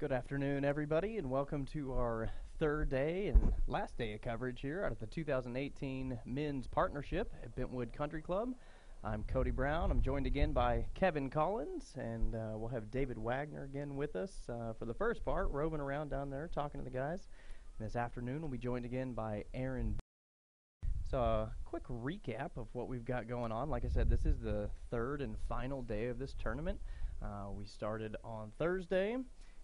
Good afternoon, everybody, and welcome to our third day and last day of coverage here out of the 2018 Men's Partnership at Bentwood Country Club. I'm Cody Brown. I'm joined again by Kevin Collins, and we'll have David Wagner again with us for the first part, roving around down there talking to the guys. And this afternoon, we'll be joined again by Aaron. So a quick recap of what we've got going on. Like I said, this is the third and final day of this tournament. We started on Thursday,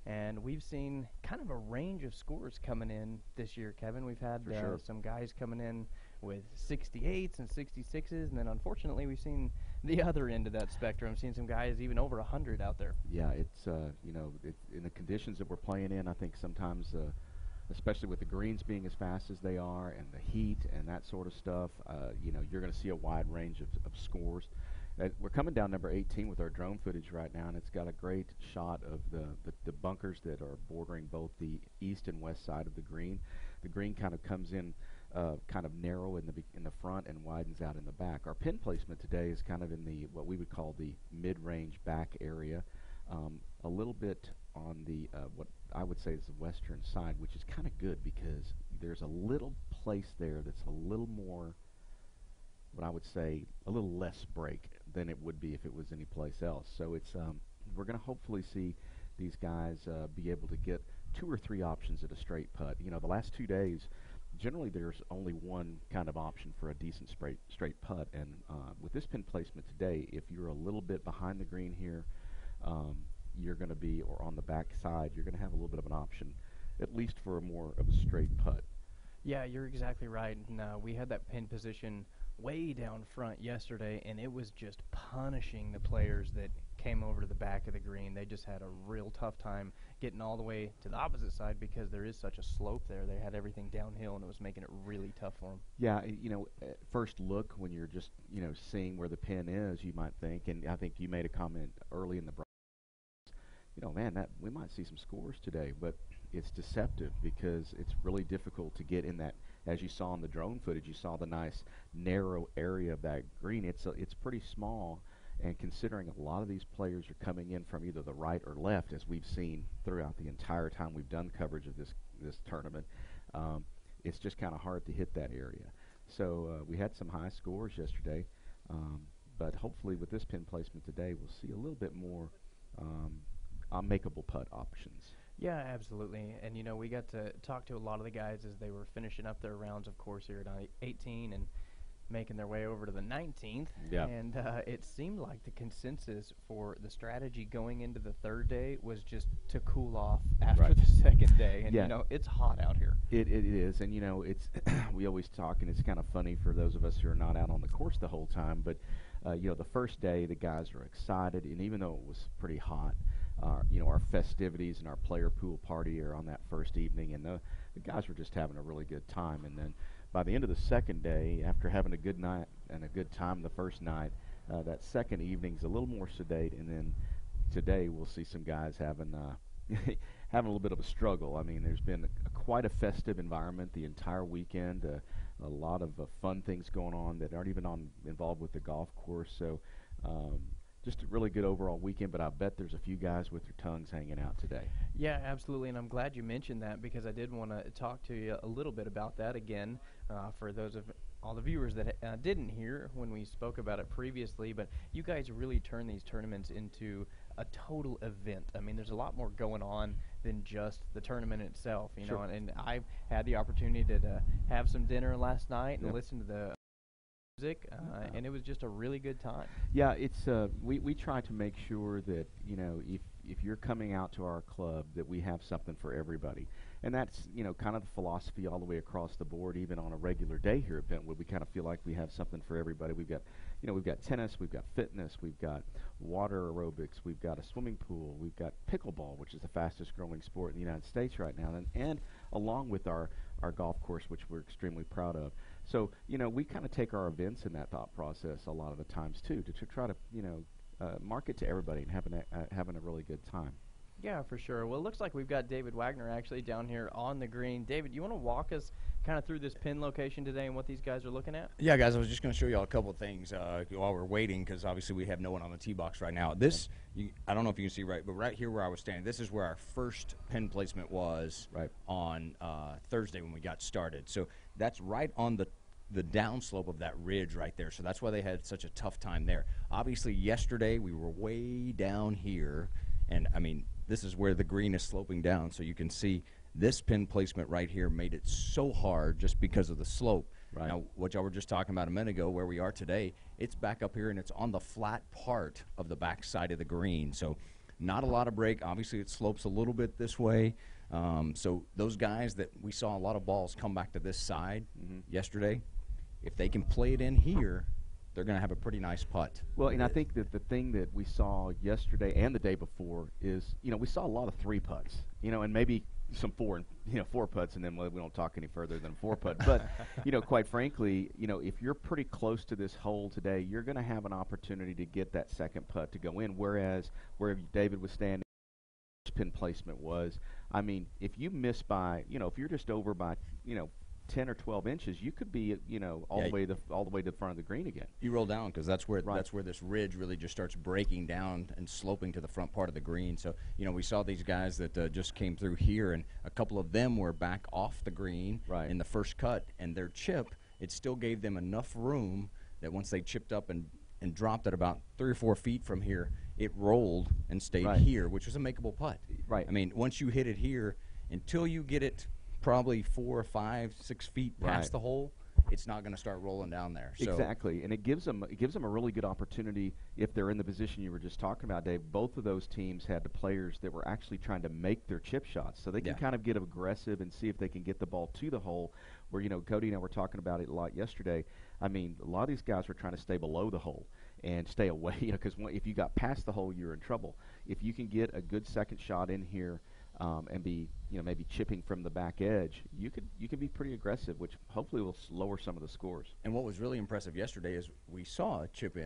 and we've seen kind of a range of scores coming in this year, Kevin. We've had some guys coming in with 68s and 66s, and then unfortunately we've seen the other end of that spectrum, seen some guys even over 100 out there. Yeah, it's, in the conditions that we're playing in, I think sometimes, especially with the greens being as fast as they are and the heat and that sort of stuff, you're going to see a wide range of scores. We're coming down number 18 with our drone footage right now, and it's got a great shot of the bunkers that are bordering both the east and west side of the green. The green kind of comes in kind of narrow in the front and widens out in the back. Our pin placement today is kind of in the what we would call the mid-range back area, a little bit on the what I would say is the western side, which is kind of good because there's a little place there that's a little more, what I would say, a little less break than it would be if it was any place else. So it's we're going to hopefully see these guys be able to get 2 or 3 options at a straight putt. The last 2 days, generally there's only one kind of option for a decent straight putt, and with this pin placement today, if you're a little bit behind the green here, you're going to be, or on the back side, you're going to have a little bit of an option, at least for more of a straight putt. Yeah, you're exactly right. And we had that pin position way down front yesterday, and it was just punishing the players that came over to the back of the green. They just had a real tough time getting all the way to the opposite side because there is such a slope there. They had everything downhill, and it was making it really tough for them. Yeah, at first look, when you're just, seeing where the pin is, you might think, and I think you made a comment early in the broadcast, man, that we might see some scores today, but it's deceptive because it's really difficult to get in that. As you saw in the drone footage, you saw the nice narrow area of that green. It's pretty small, and considering a lot of these players are coming in from either the right or left, as we've seen throughout the entire time we've done coverage of this tournament, it's just kind of hard to hit that area. So we had some high scores yesterday, but hopefully with this pin placement today, we'll see a little bit more makeable putt options. Yeah, absolutely. And, we got to talk to a lot of the guys as they were finishing up their rounds, of course, here at 18 and making their way over to the 19th. Yeah. And it seemed like the consensus for the strategy going into the third day was just to cool off after the second day. And, it's hot out here. It is. And, it's we always talk, and it's kind of funny for those of us who are not out on the course the whole time. But, the first day, the guys were excited. And even though it was pretty hot, our festivities and our player pool party are on that first evening, and the guys were just having a really good time. And then by the end of the second day, after having a good night and a good time the first night, that second evening's a little more sedate, and then today we'll see some guys having having a little bit of a struggle. I mean, there's been quite a festive environment the entire weekend, a lot of fun things going on that aren't even involved with the golf course. So just a really good overall weekend, but I bet there's a few guys with their tongues hanging out today. Yeah, absolutely, and I'm glad you mentioned that because I did want to talk to you a little bit about that again for those of all the viewers that didn't hear when we spoke about it previously. But you guys really turn these tournaments into a total event. I mean, there's a lot more going on than just the tournament itself, Sure. And I've had the opportunity to have some dinner last night and listen to the music, and it was just a really good time. Yeah, it's we try to make sure that if you're coming out to our club, that we have something for everybody, and that's kind of the philosophy all the way across the board. Even on a regular day here at Bentwood, we kind of feel like we have something for everybody. We've got tennis, we've got fitness, we've got water aerobics, we've got a swimming pool, we've got pickleball, which is the fastest growing sport in the United States right now, and along with our golf course, which we're extremely proud of. So, we kind of take our events in that thought process a lot of the times, too, to try to, market to everybody and having a really good time. Yeah, for sure. Well, it looks like we've got David Wagner actually down here on the green. David, you want to walk us kind of through this pin location today and what these guys are looking at? Yeah, guys, I was just going to show you all a couple of things while we're waiting, because obviously we have no one on the tee box right now. This, I don't know if you can see right, but right here where I was standing, this is where our first pin placement was on Thursday when we got started. So that's right on the downslope of that ridge right there. So that's why they had such a tough time there. Obviously, yesterday we were way down here, and I mean, this is where the green is sloping down, so you can see this pin placement right here made it so hard just because of the slope. Right. Now, what y'all were just talking about a minute ago, where we are today, it's back up here and it's on the flat part of the back side of the green. So not a lot of break. Obviously, it slopes a little bit this way. So those guys that we saw a lot of balls come back to this side yesterday, if they can play it in here, they're going to have a pretty nice putt. Well, and I think that the thing that we saw yesterday and the day before is, we saw a lot of 3 putts, and maybe some 4 putts, and then we don't talk any further than 4 putt. But, quite frankly, if you're pretty close to this hole today, you're going to have an opportunity to get that second putt to go in, whereas where David was standing, pin placement was, I mean, if you miss by, if you're just over by, 10 or 12 inches, you could be, all the way to the front of the green again. You roll down, because that's where this ridge really just starts breaking down and sloping to the front part of the green. So, we saw these guys that just came through here, and a couple of them were back off the green in the first cut, and their chip, it still gave them enough room that once they chipped up and dropped it about 3 or 4 feet from here, it rolled and stayed here, which was a makeable putt. Right. I mean, once you hit it here, until you get it probably 4, 5, 6 feet past the hole, it's not going to start rolling down there. So exactly, and it gives them a really good opportunity if they're in the position you were just talking about, Dave. Both of those teams had the players that were actually trying to make their chip shots, so they can kind of get aggressive and see if they can get the ball to the hole. Where Cody and I were talking about it a lot yesterday. I mean, a lot of these guys were trying to stay below the hole and stay away, because if you got past the hole, you're in trouble. If you can get a good second shot in here. And be, maybe chipping from the back edge, you can be pretty aggressive, which hopefully will lower some of the scores. And what was really impressive yesterday is we saw a chip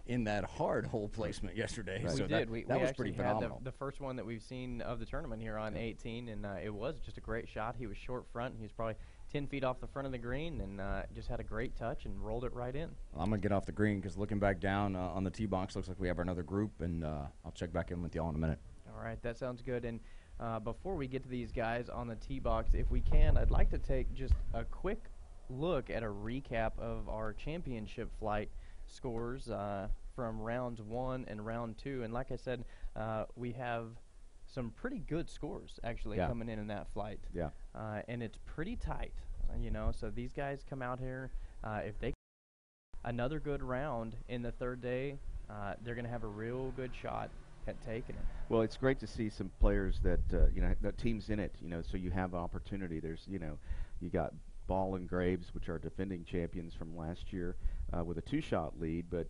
in that hard hole placement yesterday. Right. So we did. That was pretty phenomenal. Had the first one that we've seen of the tournament here on 18, and it was just a great shot. He was short front. He was probably 10 feet off the front of the green, and just had a great touch and rolled it right in. Well, I'm going to get off the green, because looking back down on the tee box, looks like we have another group, and I'll check back in with y'all in a minute. All right, that sounds good. And before we get to these guys on the tee box, if we can, I'd like to take just a quick look at a recap of our championship flight scores from rounds 1 and round 2. And like I said, we have some pretty good scores actually coming in that flight. Yeah. And it's pretty tight, so these guys come out here, if they another good round in the third day, they're going to have a real good shot at taking it. Well, it's great to see some players that that teams in it. So you have opportunity. There's you got Ball and Graves, which are defending champions from last year, with a 2-shot lead. But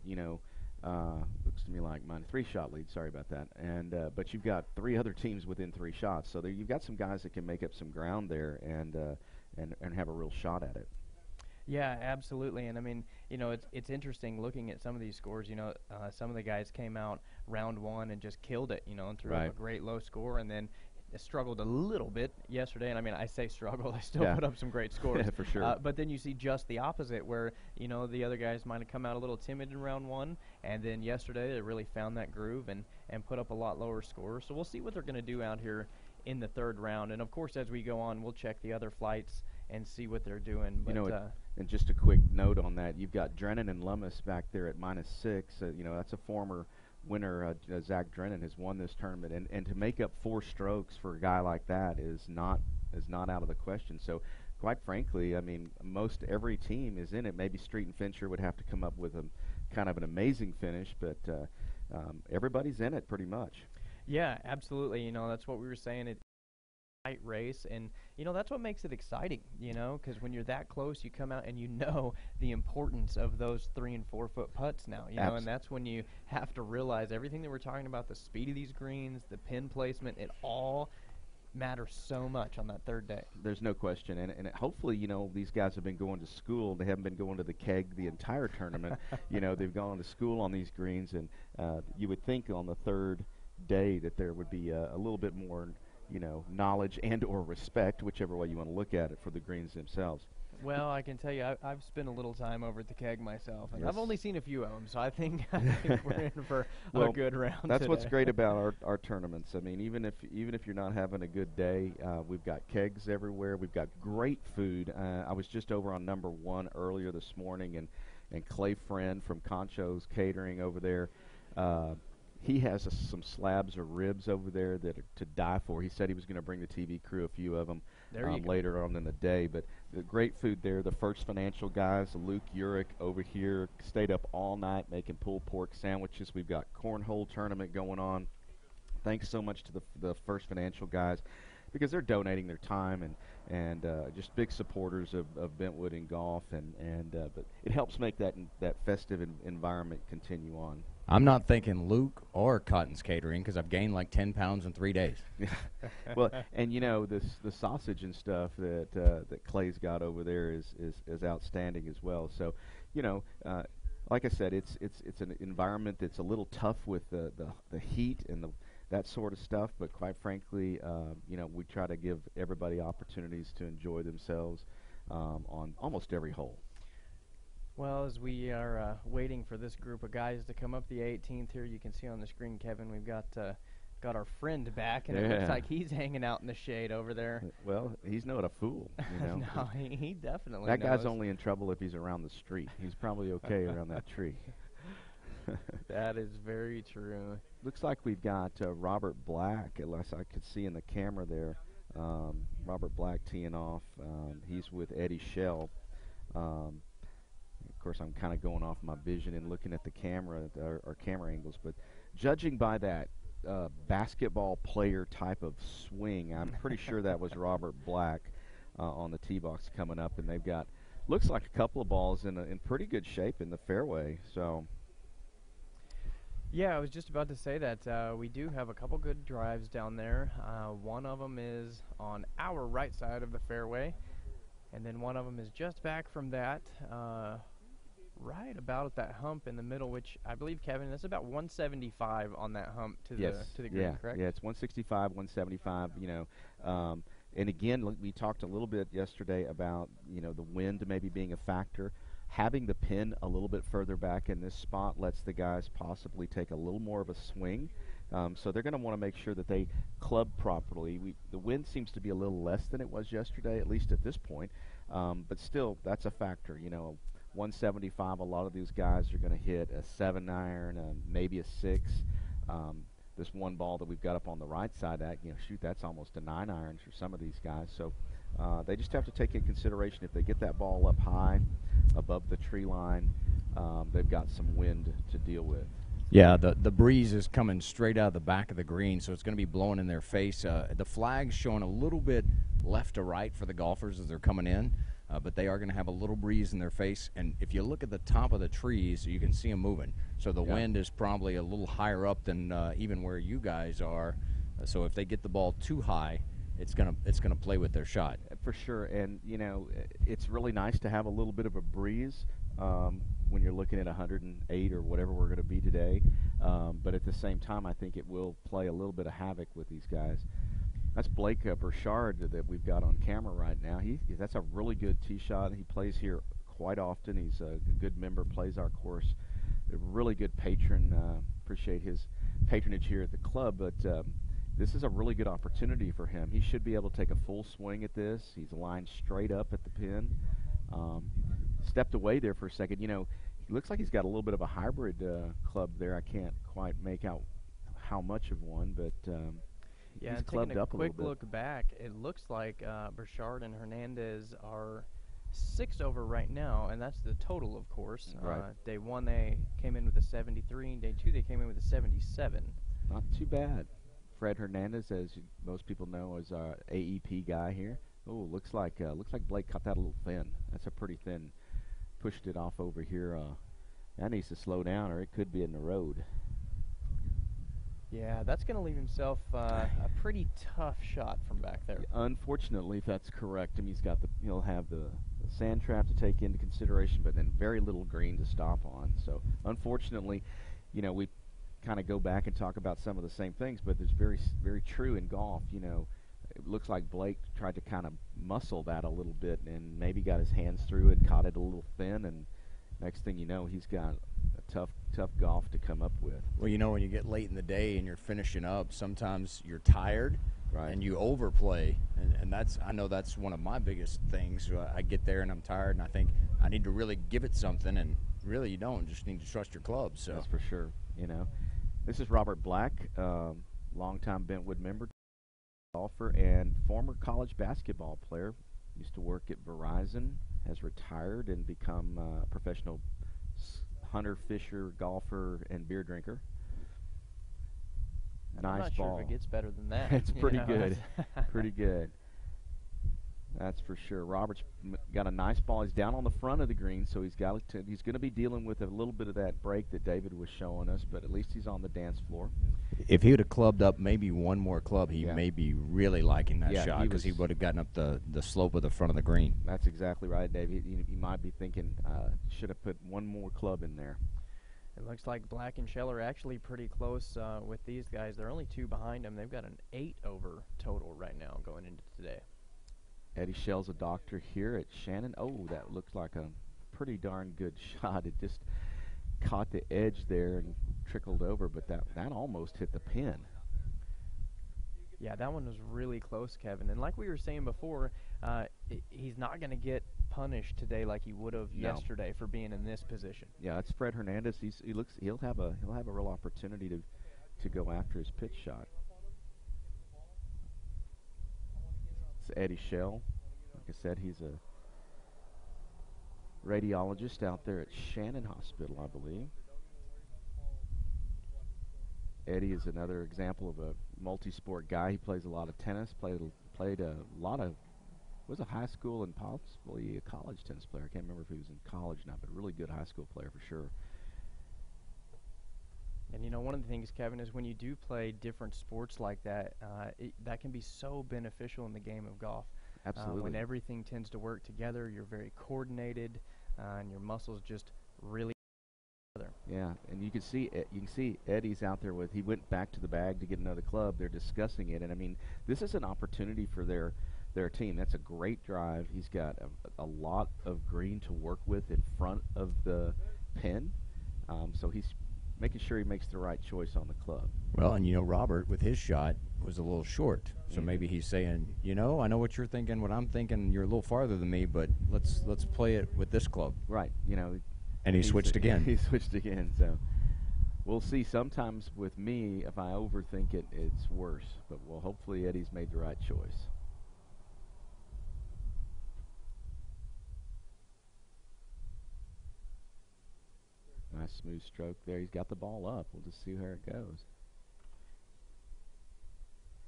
looks to me like mine 3-shot lead. Sorry about that. And but you've got 3 other teams within 3 shots. So you've got some guys that can make up some ground there and have a real shot at it. Yeah, absolutely. And I mean, it's interesting looking at some of these scores. Some of the guys came out round 1 and just killed it, and threw up a great low score, and then struggled a little bit yesterday. And I mean, I say struggle, they still put up some great scores. Yeah, for sure. But then you see just the opposite, where the other guys might have come out a little timid in round 1, and then yesterday they really found that groove and put up a lot lower scores. So we'll see what they're going to do out here in the third round. And of course, as we go on, we'll check the other flights and see what they're doing. But, and just a quick note on that, you've got Drennan and Lummis back there at -6. That's a former winner. Zach Drennan has won this tournament, and to make up 4 strokes for a guy like that is not out of the question. So, quite frankly, I mean, most every team is in it. Maybe Street and Fincher would have to come up with a kind of an amazing finish, but everybody's in it pretty much. Yeah, absolutely. That's what we were saying. It's a tight race, and that's what makes it exciting. Because when you're that close, you come out and the importance of those 3 and 4 foot putts now. And that's when you have to realize everything that we're talking about, the speed of these greens, the pin placement, it all matters so much on that third day. There's no question, and hopefully, these guys have been going to school. They haven't been going to the keg the entire tournament. They've gone to school on these greens, and you would think on the third day that there would be a little bit more, knowledge and or respect, whichever way you want to look at it, for the greens themselves. Well, I can tell you, I've spent a little time over at the keg myself, and Yes. I've only seen a few of them, so I think we're in for Well, a good round. That's what's today. great about our tournaments. I mean, even if you're not having a good day, we've got kegs everywhere. We've got great food. I was just over on number 1 earlier this morning, and Clay Friend from Concho's Catering over there, he has some slabs of ribs over there that are to die for. He said he was going to bring the TV crew a few of them later on in the day. But the great food there. The First Financial guys, Luke Urich over here, stayed up all night making pulled pork sandwiches. We've got cornhole tournament going on. Thanks so much to the First Financial guys, because they're donating their time and just big supporters of Bentwood and golf, but it helps make that festive environment continue on. I'm not thinking Luke or Cotton's Catering, because I've gained like 10 pounds in 3 days. Well, and the sausage and stuff that Clay's got over there is outstanding as well. So, like I said, it's an environment that's a little tough with the heat and that sort of stuff. But quite frankly, we try to give everybody opportunities to enjoy themselves on almost every hole. Well, as we are waiting for this group of guys to come up the 18th here, you can see on the screen, Kevin, we've got our friend back, and it looks like he's hanging out in the shade over there. Well, he's not a fool, No, he definitely That knows. guy's only in trouble if he's around the street. He's probably okay around that tree. That is very true. Looks like we've got Robert Black, unless I could see in the camera there. Robert Black teeing off. He's with Eddie Shell. Of course, I'm kind of going off my vision and looking at the camera, our camera angles. But judging by that basketball player type of swing, I'm pretty sure that was Robert Black on the tee box coming up. And they've got, looks like a couple of balls in pretty good shape in the fairway. So. Yeah, I was just about to say that we do have a couple good drives down there. One of them is on our right side of the fairway, and then one of them is just back from that, right about at that hump in the middle, which I believe, Kevin, that's about 175 on that hump to the green, correct? Yeah, it's 165, 175. And again, we talked a little bit yesterday about the wind maybe being a factor. Having the pin a little bit further back in this spot lets the guys possibly take a little more of a swing. So they're going to want to make sure that they club properly. The wind seems to be a little less than it was yesterday, at least at this point. But still, that's a factor. 175, a lot of these guys are going to hit a 7-iron, maybe a 6. This one ball that we've got up on the right side, that's almost a 9-iron for some of these guys. So they just have to take into consideration, if they get that ball up high above the tree line, they've got some wind to deal with. Yeah, the breeze is coming straight out of the back of the green, so it's going to be blowing in their face. The flag's showing a little bit left to right for the golfers as they're coming in, but they are going to have a little breeze in their face. And if you look at the top of the trees, you can see them moving. So the wind is probably a little higher up than even where you guys are. So if they get the ball too high, it's gonna play with their shot. For sure. And it's really nice to have a little bit of a breeze when you're looking at 108 or whatever we're going to be today. But at the same time, I think it will play a little bit of havoc with these guys. That's Blake Burchard that we've got on camera right now. That's a really good tee shot. He plays here quite often. He's a good member, plays our course. A really good patron. Appreciate his patronage here at the club. But this is a really good opportunity for him. He should be able to take a full swing at this. He's lined straight up at the pin. Stepped away there for a second. He looks like he's got a little bit of a hybrid club there. I can't quite make out how much of one, but yeah, he's clubbed up a little bit. Quick look back, it looks like Burchard and Hernandez are 6 over right now, and that's the total, of course. Right. Day 1 they came in with a 73, and day 2 they came in with a 77. Not too bad. Fred Hernandez, as most people know, is our AEP guy here. Oh, looks like Blake cut that a little thin. That's a pretty thin. Pushed it off over here. That needs to slow down, or it could be in the road. Yeah, that's going to leave himself a pretty tough shot from back there. Unfortunately, if that's correct, he'll have the sand trap to take into consideration, but then very little green to stop on. So, unfortunately, we kind of go back and talk about some of the same things, but it's very true in golf. You know, it looks like Blake tried to kind of muscle that a little bit and maybe got his hands through it, caught it a little thin, and next thing you know, he's got a tough golf to come up with. Well, you know, when you get late in the day and you're finishing up, sometimes you're tired, right, and you overplay, and I know that's one of my biggest things. I get there and I'm tired, and I think I need to really give it something, and really you don't. Just need to trust your club. So that's for sure. You know, this is Robert Black, longtime Bentwood member, golfer, and former college basketball player. Used to work at Verizon, has retired and become a professional hunter, fisher, golfer, and beer drinker. I'm Nice not ball. sure if it gets better than that. It's pretty know. good. Pretty good. That's for sure. Robert's got a nice ball. He's down on the front of the green, so he's going to be dealing with a little bit of that break that David was showing us, but at least he's on the dance floor. If he would have clubbed up maybe one more club, he may be really liking that shot, because he would have gotten up the slope of the front of the green. That's exactly right, David. You might be thinking, should have put one more club in there. It looks like Black and Shell are actually pretty close with these guys. They're only 2 behind them. They've got an 8 over total right now going into today. Eddie Shell's a doctor here at Shannon. Oh, that looked like a pretty darn good shot. It just caught the edge there and trickled over, but that almost hit the pin. Yeah, that one was really close, Kevin. And like we were saying before, he's not going to get punished today like he would have yesterday for being in this position. Yeah, it's Fred Hernandez. He'll have a real opportunity to go after his pitch shot. It's Eddie Shell. Like I said, he's a radiologist out there at Shannon Hospital, I believe. Eddie is another example of a multi-sport guy. He plays a lot of tennis, played a lot of, was a high school and possibly a college tennis player. I can't remember if he was in college now, but a really good high school player for sure. And, you know, one of the things, Kevin, is when you do play different sports like that, that can be so beneficial in the game of golf. Absolutely. When everything tends to work together, you're very coordinated, and your muscles just really together. Yeah, and you can see Eddie's out there he went back to the bag to get another club. They're discussing it, and I mean, this is an opportunity for their team. That's a great drive. He's got a lot of green to work with in front of the pin, so he's making sure he makes the right choice on the club. Well, and you know, Robert, with his shot, was a little short. So maybe he's saying, you know, I know what you're thinking, what I'm thinking. You're a little farther than me, but let's play it with this club. Right. You know. And he switched again. He switched again. So we'll see. Sometimes with me, if I overthink it, it's worse. But well, hopefully Eddie's made the right choice. Nice smooth stroke there. He's got the ball up. We'll just see where it goes.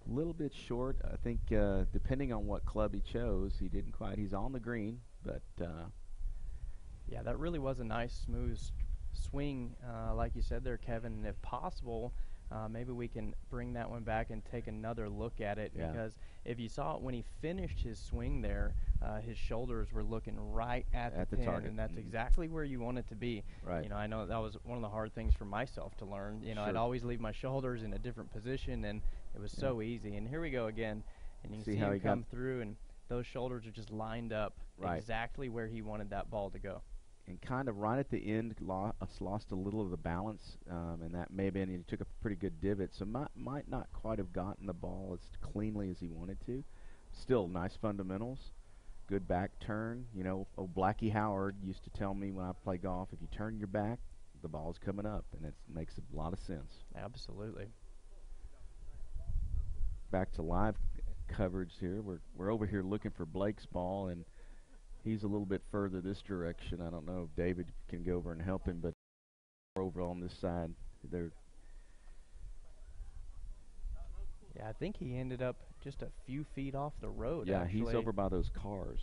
A little bit short. I think depending on what club he chose, he didn't quite. He's on the green, but yeah, that really was a nice smooth swing, like you said there, Kevin. And if possible, maybe we can bring that one back and take another look at it, because if you saw it when he finished his swing there, his shoulders were looking right at the pin, target, and that's exactly where you want it to be. Right. You know, I know that was one of the hard things for myself to learn. You know, I'd always leave my shoulders in a different position, and it was so easy. And here we go again, and you can see him come through, and those shoulders are just lined up exactly where he wanted that ball to go. And kind of right at the end, lost a little of the balance, and that may have been, he took a pretty good divot, so might not quite have gotten the ball as cleanly as he wanted to. Still, nice fundamentals, good back turn. You know, Blackie Howard used to tell me when I play golf, if you turn your back, the ball's coming up, and it makes a lot of sense. Absolutely. Back to live coverage here. We're over here looking for Blake's ball, and he's a little bit further this direction. I don't know if David can go over and help him, but over on this side, they're. Yeah, I think he ended up just a few feet off the road. Yeah, actually. He's over by those cars.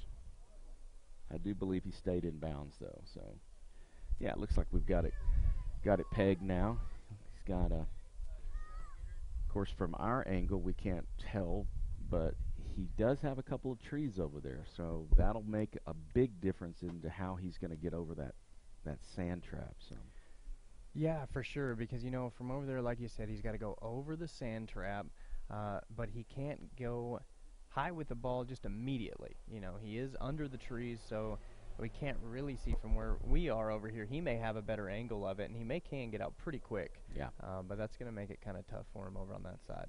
I do believe he stayed in bounds though. So, yeah, it looks like we've got it pegged now. He's got a. Of course, from our angle, we can't tell, but he does have a couple of trees over there, so that'll make a big difference into how he's going to get over that sand trap. So Yeah, for sure, because, from over there, like you said, he's got to go over the sand trap, but he can't go high with the ball just immediately. He is under the trees, so we can't really see from where we are over here. He may have a better angle of it, and he can get out pretty quick. Yeah. But that's going to make it kind of tough for him over on that side.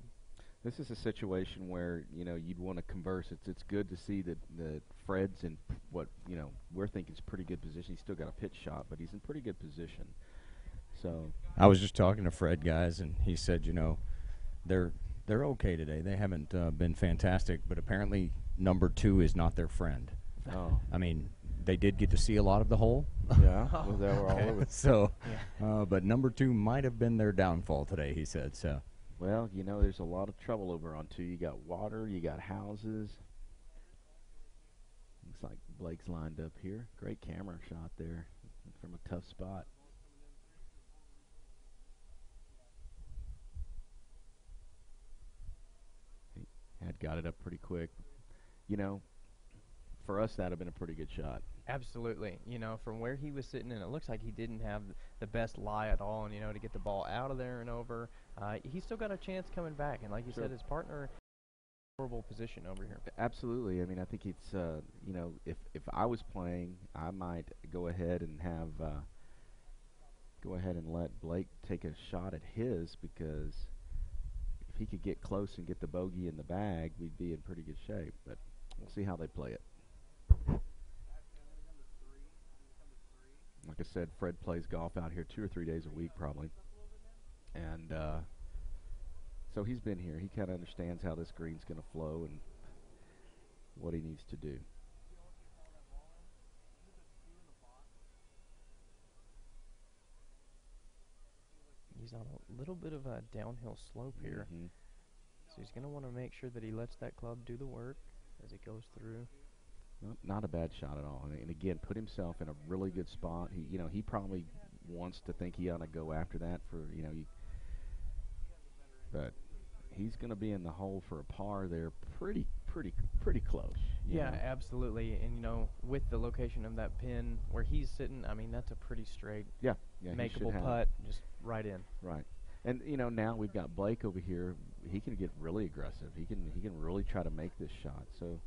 This is a situation where, you'd want to converse. It's good to see that Fred's in what, we're thinking is pretty good position. He's still got a pitch shot, but he's in pretty good position. So I was just talking to Fred, guys, and he said, they're okay today. They haven't been fantastic, but apparently number 2 is not their friend. Oh. I mean, they did get to see a lot of the hole. Yeah, was that where all over? So, but number 2 might have been their downfall today, he said. So. Well, there's a lot of trouble over on 2. You got water, you got houses. Looks like Blake's lined up here. Great camera shot there from a tough spot. He had got it up pretty quick. For us, that would have been a pretty good shot. Absolutely. From where he was sitting, and it looks like he didn't have the best lie at all, and, to get the ball out of there and over. He's still got a chance coming back, and like you said, his partner, horrible position over here. Absolutely. I mean, I think it's, if I was playing, I might go ahead and let Blake take a shot at his, because if he could get close and get the bogey in the bag, we'd be in pretty good shape. But we'll see how they play it. Like I said, Fred plays golf out here 2 or 3 days a week probably. And so he's been here. He kind of understands how this green's going to flow and what he needs to do. He's on a little bit of a downhill slope here. Mm-hmm. So he's going to want to make sure that he lets that club do the work as it goes through. Not a bad shot at all. And again, put himself in a really good spot. He probably wants to think he ought to go after that for, but he's going to be in the hole for a par there pretty close. Yeah, absolutely. And, with the location of that pin where he's sitting, I mean, that's a pretty straight, makeable putt, just right in. Right. And, now we've got Blake over here. He can get really aggressive. He can really try to make this shot. So.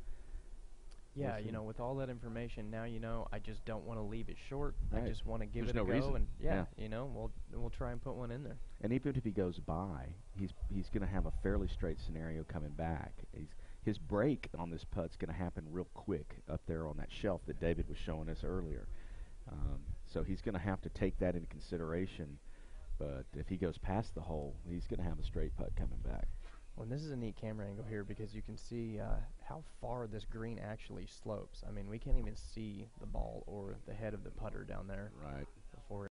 Yeah, with all that information, now I just don't want to leave it short. Right. I just want to give There's it no a go, reason. and we'll try and put one in there. And even if he goes by, he's going to have a fairly straight scenario coming back. His break on this putt's going to happen real quick up there on that shelf that David was showing us earlier. So he's going to have to take that into consideration. But if he goes past the hole, he's going to have a straight putt coming back. Well, and this is a neat camera angle here because you can see how far this green actually slopes. I mean, we can't even see the ball or the head of the putter down there. Right. Before.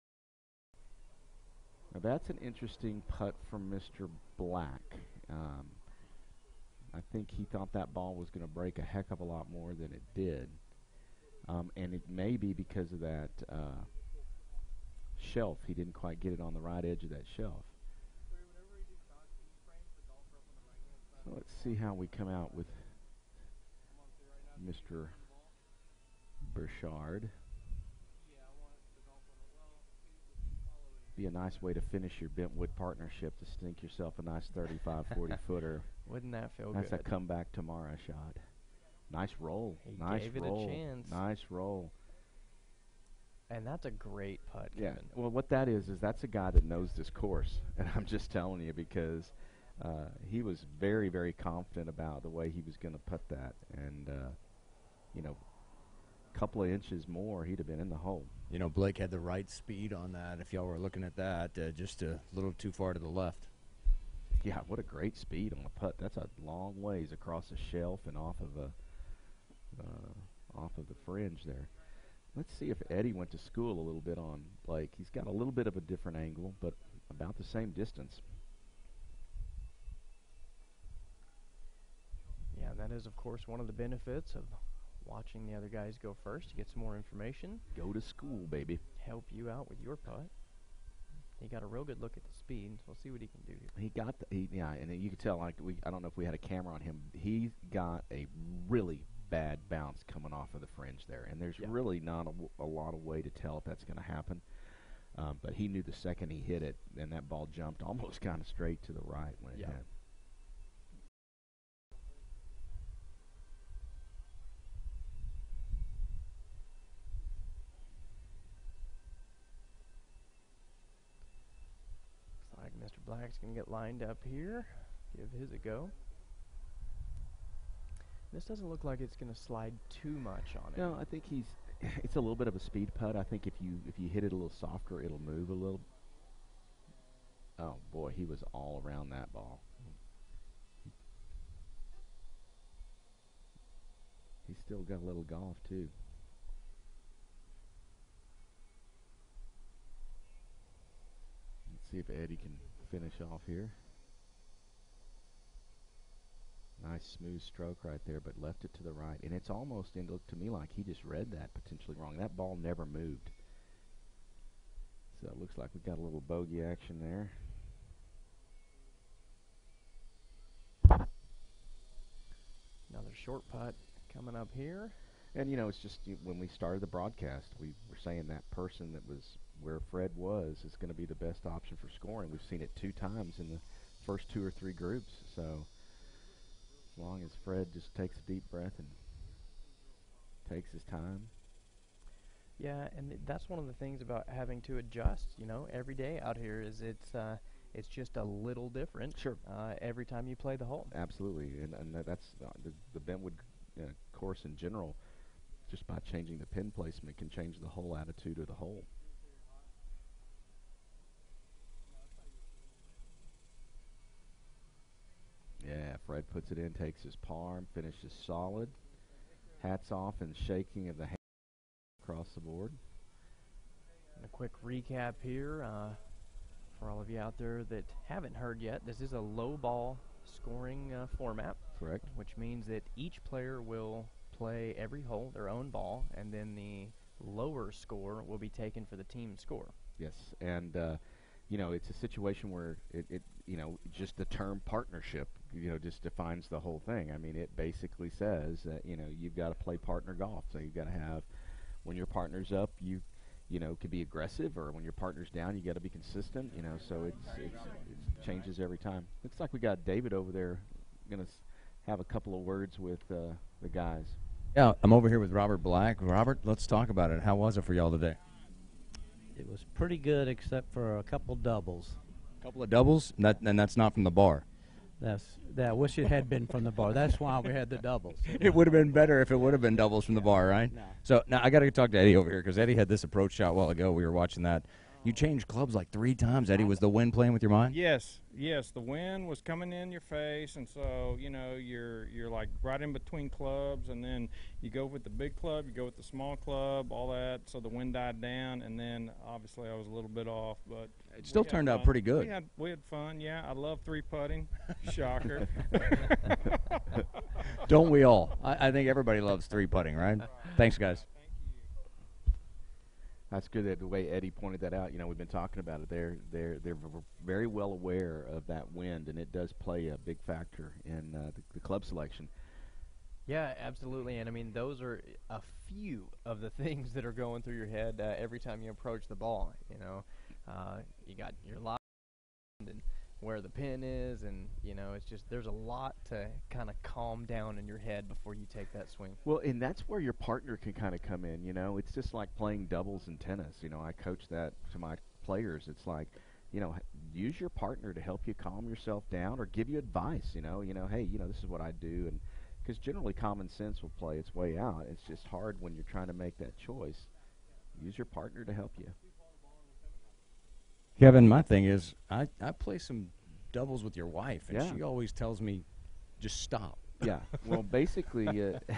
Now that's an interesting putt from Mr. Black. I think he thought that ball was going to break a heck of a lot more than it did. And it may be because of that shelf. He didn't quite get it on the right edge of that shelf. So let's see how we come out with Mr. Burchard. Be a nice way to finish your Bentwood partnership, to stink yourself a nice 35, 40 footer. Wouldn't that feel good? That's a comeback tomorrow shot. Nice roll. Nice gave roll. It a chance. Nice roll. And that's a great putt, yeah. Kevin. Well, what that is that's a guy that knows this course. And I'm just telling you because he was very, very confident about the way he was going to putt that. And, a couple of inches more, he'd have been in the hole. Blake had the right speed on that. If y'all were looking at that, just a little too far to the left. Yeah, what a great speed on the putt. That's a long ways across a shelf and off of the fringe there. Let's see if Eddie went to school a little bit on Blake. He's got a little bit of a different angle, but about the same distance. Yeah, that is, of course, one of the benefits of watching the other guys go first to get some more information. Go to school, baby. Help you out with your putt. He got a real good look at the speed. So we'll see what he can do here. And you can tell, I don't know if we had a camera on him. He got a really bad bounce coming off of the fringe there, and there's really not a lot of way to tell if that's going to happen. But he knew the second he hit it, and that ball jumped almost kind of straight to the right when it hit. Looks like Mr. Black's going to get lined up here. Give his a go. This doesn't look like it's going to slide too much on it. No, I think it's a little bit of a speed putt. I think if you hit it a little softer, it'll move a little. Oh boy, he was all around that ball. He's still got a little golf too. Let's see if Eddie can finish off here. Nice smooth stroke right there, but left it to the right. And it's almost, it looked to me like he just read that potentially wrong. That ball never moved. So it looks like we got a little bogey action there. Another short putt coming up here. And, you know, it's just when we started the broadcast, we were saying that person that was where Fred was is going to be the best option for scoring. We've seen it 2 times in the first 2 or 3 groups. So as long as Fred just takes a deep breath and takes his time. Yeah, and that's one of the things about having to adjust, you know, every day out here is it's just a little different. Sure. Every time you play the hole. Absolutely, and that's the Bentwood course in general. Just by changing the pin placement can change the whole attitude of the hole. Yeah, Fred puts it in, takes his par, finishes solid. Hats off and shaking of the hand across the board. And a quick recap here for all of you out there that haven't heard yet. This is a low ball scoring format. Correct. Which means that each player will play every hole their own ball, and then the lower score will be taken for the team score. Yes, and you know, it's a situation where it you know, just the term partnership, you know, just defines the whole thing. I mean, it basically says that, you know, you've got to play partner golf. So you've got to have, when your partner's up, you know, can be aggressive, or when your partner's down, you got to be consistent, you know, so it changes every time. Looks like we got David over there going to have a couple of words with the guys. Yeah, I'm over here with Robert Black. Robert, let's talk about it. How was it for y'all today? It was pretty good, except for a couple doubles. A couple of doubles? And that's not from the bar. I wish it had been from the bar. That's why we had the doubles. It would have been better if it would have been doubles from the bar, right? No. So now I got to talk to Eddie over here, because Eddie had this approach shot a while ago. We were watching that. You changed clubs like 3 times, Eddie. Was the wind playing with your mind? Yes, the wind was coming in your face, and so, you know, you're like right in between clubs, and then you go with the big club, you go with the small club, all that, so the wind died down, and then obviously I was a little bit off, but it still turned out pretty good. We had fun, yeah. I love 3-putting. Shocker. Don't we all? I think everybody loves 3-putting, right? Thanks, guys. That's good that the way Eddie pointed that out. You know, we've been talking about it. They're very well aware of that wind, and it does play a big factor in the club selection. Yeah, absolutely. And I mean, those are a few of the things that are going through your head every time you approach the ball. You know, you got your line and where the pin is, and you know, it's just there's a lot to kind of calm down in your head before you take that swing. Well, and that's where your partner can kind of come in. You know, it's just like playing doubles in tennis. You know, I coach that to my players. It's like, you know, use your partner to help you calm yourself down or give you advice. You know, hey, you know, this is what I do, and because generally common sense will play its way out. It's just hard when you're trying to make that choice. Use your partner to help you. Kevin, my thing is, I play some doubles with your wife, and Yeah. she always tells me, just stop. Yeah. Well, basically,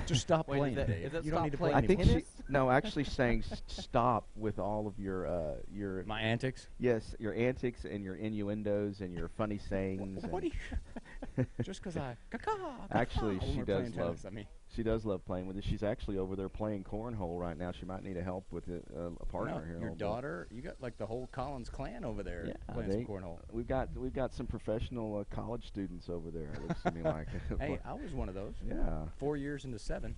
Just stop Wait, playing. is that You stop don't need to play playing I think anymore. she actually saying stop with all of your My antics? yes, your antics and your innuendos and your funny sayings. What do you... Just because I... Actually, when she we're does playing love. tennis, I mean, She does love playing with it. She's actually over there playing cornhole right now. She might need a help with a partner no, here. a your little bit. daughter, you got like the whole Collins clan over there Yeah, playing some cornhole. We've got some professional college students over there. It looks to me like. Hey, I was one of those. Yeah. 4 years into 7.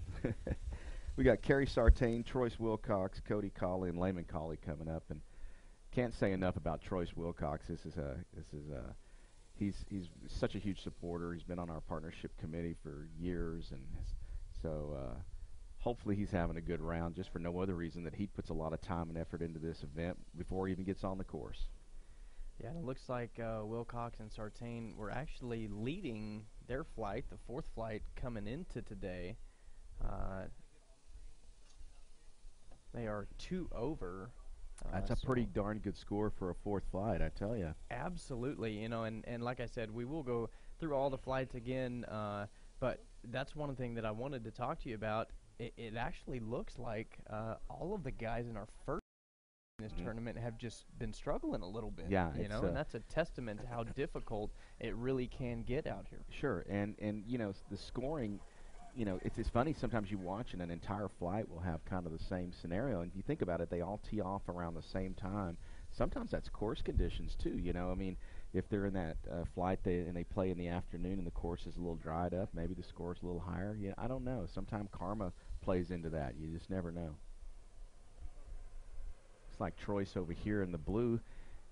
We got Kerry Sartain, Troyce Wilcox, Cody Colley, and Layman Colley coming up. And can't say enough about Troyce Wilcox. He's such a huge supporter. He's been on our partnership committee for years, and so hopefully he's having a good round, just for no other reason that he puts a lot of time and effort into this event before he even gets on the course. Yeah, and it looks like Wilcox and Sartain were actually leading their flight, the fourth flight coming into today. They are 2 over. That's a pretty darn good score for a fourth flight, I tell you. Absolutely, you know, and like I said, we will go through all the flights again, but that's one thing that I wanted to talk to you about. It actually looks like all of the guys in our first in this tournament have just been struggling a little bit. Yeah, you know, and that's a testament to how difficult it really can get out here. Sure, and you know, the scoring, you know, it's funny sometimes you watch and an entire flight will have kind of the same scenario, and if you think about it, they all tee off around the same time. Sometimes that's course conditions too, you know. I mean, if they're in that flight and they play in the afternoon and the course is a little dried up, maybe the score's a little higher. Yeah, I don't know. Sometimes karma plays into that. You just never know. It's like Troyce over here in the blue.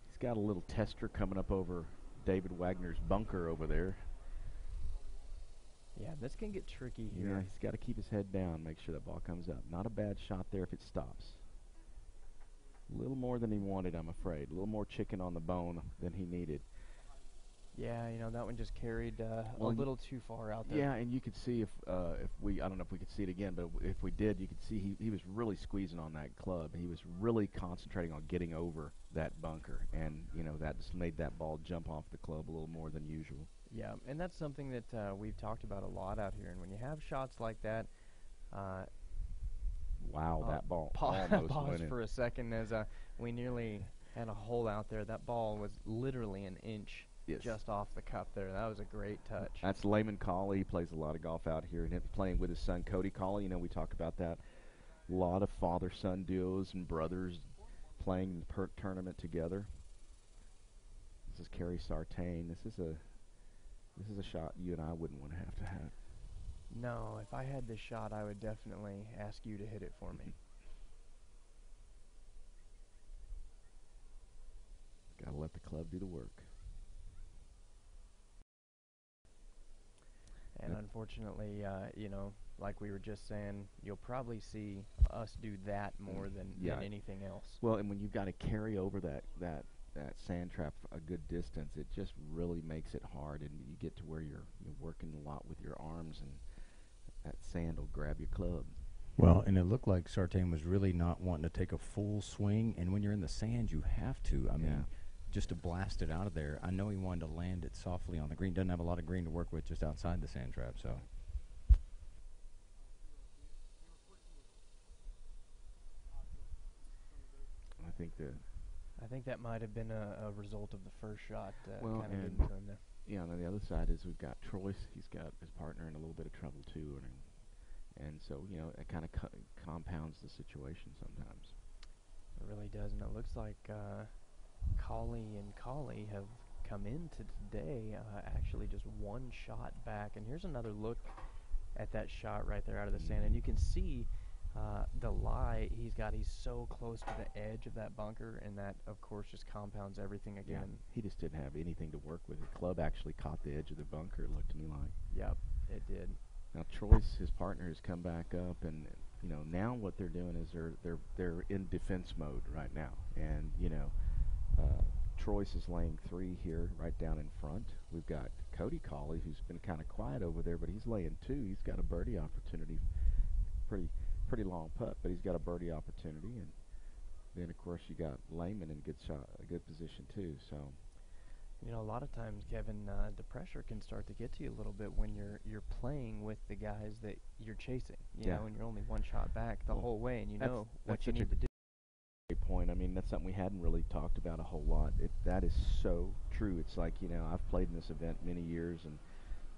He's got a little tester coming up over David Wagner's bunker over there. Yeah, this can get tricky here. Yeah, he's got to keep his head down, make sure that ball comes up. Not a bad shot there if it stops. A little more than he wanted, I'm afraid. A little more chicken on the bone than he needed. Yeah, you know, that one just carried a little too far out there. Yeah, and you could see if we, I don't know if we could see it again, but if we did, you could see he was really squeezing on that club. He was really concentrating on getting over that bunker, and, you know, that just made that ball jump off the club a little more than usual. Yeah, and that's something that we've talked about a lot out here. And when you have shots like that, wow, that ball almost pause went in. for a second as we nearly had a hole out there. That ball was literally an inch just off the cup there. That was a great touch. That's Layman Cawley. He plays a lot of golf out here, and playing with his son Cody Cawley. You know, we talk about that. A lot of father-son duos and brothers playing in the tournament together. This is Kerry Sartain. This is a shot you and I wouldn't want to have. No, if I had this shot, I would definitely ask you to hit it for me. Got to let the club do the work. And unfortunately, you know, like we were just saying, you'll probably see us do that more than anything else. Well, and when you've got to carry over that sand trap a good distance, it just really makes it hard, and you get to where you're working a lot with your arms, and that sand will grab your club. Well, and it looked like Sartain was really not wanting to take a full swing, and when you're in the sand, you have to. I mean, just to blast it out of there. I know he wanted to land it softly on the green. Doesn't have a lot of green to work with just outside the sand trap, so. I think that might have been a result of the first shot well, kind of getting to him there. Yeah, and on the other side is we've got Troyce. He's got his partner in a little bit of trouble too, and so, you know, it kind of compounds the situation sometimes. It really does, and it looks like Cawley and Cawley have come into today actually just one shot back. And here's another look at that shot right there out of the sand, and you can see the lie he's got. He's so close to the edge of that bunker, and that, of course, just compounds everything again. Yeah, he just didn't have anything to work with. The club actually caught the edge of the bunker, it looked to me like. Yep, it did. Now Troyce, his partner, has come back up, and you know, now what they're doing is they're in defense mode right now, and you know, Troyce is laying 3 here, right down in front. We've got Cody Cawley, who's been kind of quiet over there, but he's laying 2. He's got a birdie opportunity, pretty long putt, but he's got a birdie opportunity, and then of course you got Layman in a good position too. So, you know, a lot of times, Kevin, the pressure can start to get to you a little bit when you're playing with the guys that you're chasing. You know, and you're only one shot back the whole way, and you know what you need to do. Great point. I mean, that's something we hadn't really talked about a whole lot. That is so true. It's like, you know, I've played in this event many years, and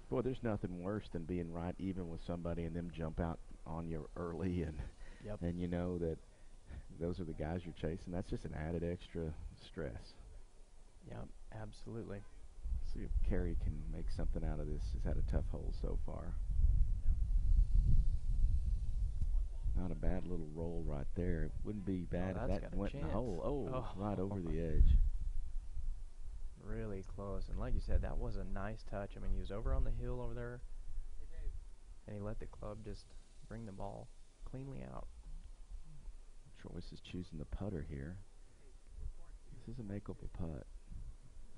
boy, there's nothing worse than being right even with somebody and them jump out on you early, and you know that those are the guys you're chasing. That's just an added extra stress. Yeah, absolutely. See if Kerry can make something out of this. He's had a tough hole so far. Not a bad little roll right there. It wouldn't be bad if that's that got a went in the chance. hole. Oh, Oh. right over the edge. Really close. And like you said, that was a nice touch. I mean, he was over on the hill over there, and he let the club just bring the ball cleanly out. Troyce is choosing the putter here. This is a makeable putt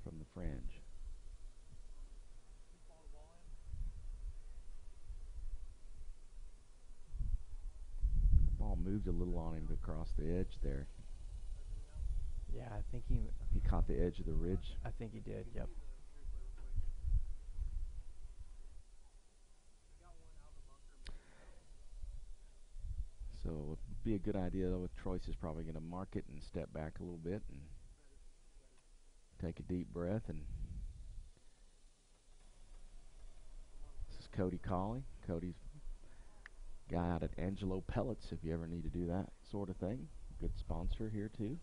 from the fringe. The ball moved a little on him across the edge there. Yeah, I think he caught the edge of the ridge. I think he did, yep. So it would be a good idea, though, if Troyce is probably going to mark it and step back a little bit and take a deep breath. And this is Cody Colley. Cody's guy out at Angelo Pellets, if you ever need to do that sort of thing. Good sponsor here, too.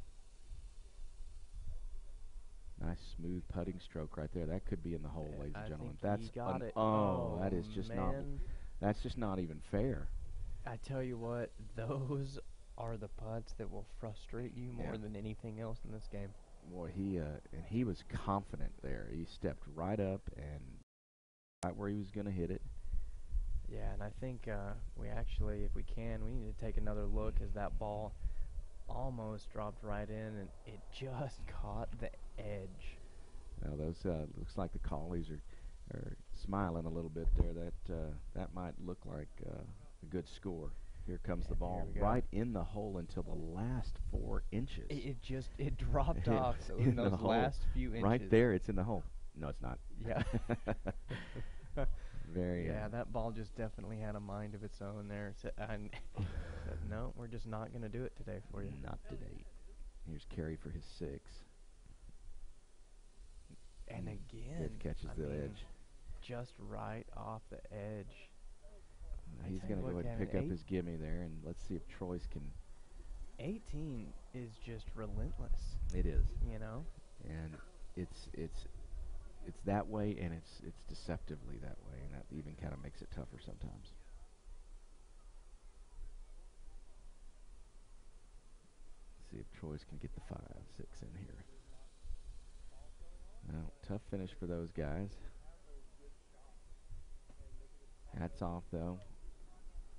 Nice smooth putting stroke right there. That could be in the hole, ladies and gentlemen. That's got it. Oh, that is just man. That's just not even fair. I tell you what, those are the putts that will frustrate you more than anything else in this game. Boy, he was confident there. He stepped right up and right where he was going to hit it. Yeah, and I think we actually, if we can, we need to take another look as that ball almost dropped right in, and it just caught the edge. Well, those looks like the Collies are smiling a little bit there. That might look like a good score. Here comes the ball right in the hole until the last 4 inches. It dropped off so in those last few inches. Right there, it's in the hole. No, it's not. Yeah. Very. Yeah, that ball just definitely had a mind of its own there. So said, no, we're just not going to do it today for you. Not today. Here's Carey for his 6. And again, it catches the edge. Just right off the edge. He's going to go ahead and pick up his gimme there, and let's see if Troyce can. 18 is just relentless. It is. You know? And it's that way, and it's deceptively that way, and that even kind of makes it tougher sometimes. Let's see if Troyce can get the 5, 6 in here. Well, tough finish for those guys. Hats off, though.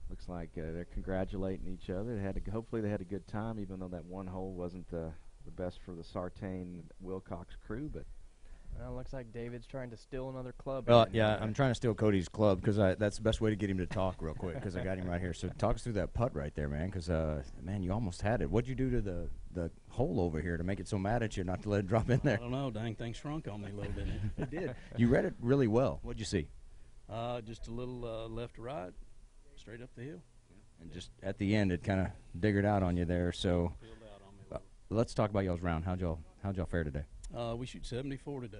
Looks like they're congratulating each other. Hopefully they had a good time, even though that one hole wasn't the best for the Sartain-Wilcox crew. But well, looks like David's trying to steal another club. Well, yeah, I'm trying to steal Cody's club because that's the best way to get him to talk real quick because I got him right here. So talk us through that putt right there, man, because, man, you almost had it. What'd you do to the hole over here to make it so mad at you not to let it drop in there? I don't know. Dang thing shrunk on me a little bit. It did. You read it really well. What'd you see? Just a little left to right, straight up the hill. And just at the end, it kind of diggered out on you there. So Peeled out on me a little. let's talk about y'all's round. How'd y'all fare today? We shoot 74 today.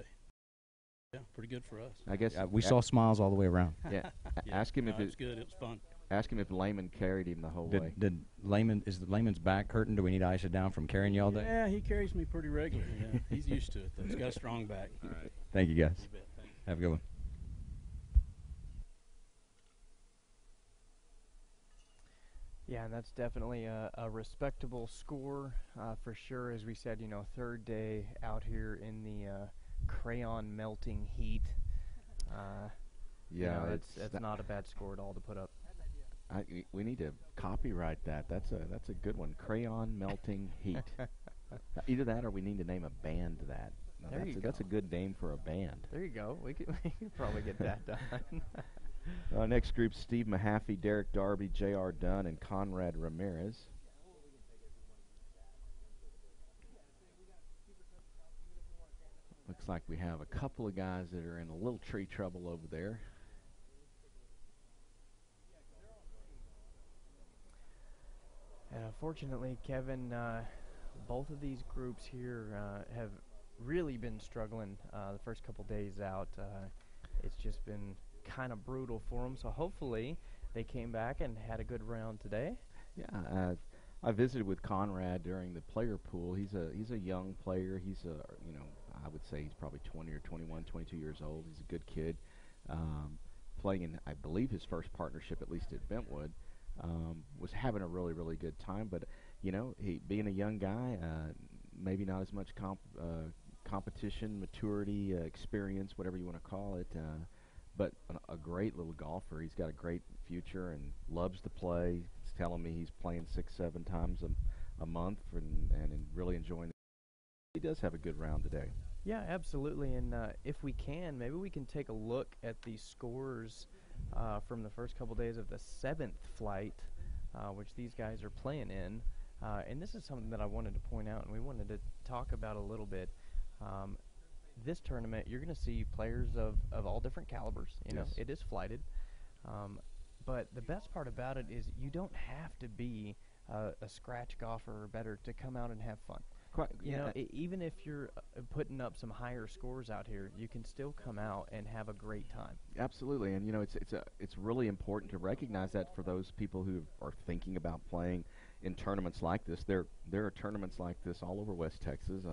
Yeah, pretty good for us. I guess We saw smiles all the way around. Yeah. Yeah, Ask him if it was good. It was fun. Ask him if Lehman carried him the whole way. Did Lehman Lehman's back hurting? Do we need to ice it down from carrying you all day? Yeah, he carries me pretty regularly. Yeah. He's used to it, though. He's got a strong back. All right. Thank you, guys. You bet. Thanks. Have a good one. Yeah, and that's definitely a respectable score for sure. As we said, third day out here in the crayon melting heat. It's not a bad score at all to put up. We need to copyright that. That's a good one. Crayon melting heat. Either that, or we need to name a band that. No, that's a good name for a band. There you go. We could probably get that done. Next group: Steve Mahaffey, Derek Darby, J.R. Dunn, and Conrad Ramirez. Looks like we have a couple of guys that are in a little tree trouble over there. And unfortunately, Kevin, both of these groups here have really been struggling the first couple days out. It's just been kind of brutal for them. So hopefully they came back and had a good round today. Yeah, I visited with Conrad during the player pool. He's a young player. He's I would say he's probably 20 or 21, 22 years old. He's a good kid, playing in, I believe, his first partnership, at least at Bentwood. was having a really, really good time. But, you know, he being a young guy, maybe not as much competition, maturity, experience, whatever you want to call it, but a great little golfer. He's got a great future and loves to play. He's telling me he's playing 6-7 times a month and really enjoying it. He does have a good round today. Yeah, absolutely. And if we can, maybe we can take a look at the scores from the first couple days of the 7th flight, which these guys are playing in. And this is something that I wanted to point out and we wanted to talk about a little bit. This tournament, you're going to see players of all different calibers. You know, it is flighted. But the best part about it is you don't have to be a scratch golfer or better to come out and have fun. You know, even if you're putting up some higher scores out here, you can still come out and have a great time. Absolutely, and you know, it's really important to recognize that for those people who are thinking about playing in tournaments like this. There are tournaments like this all over West Texas.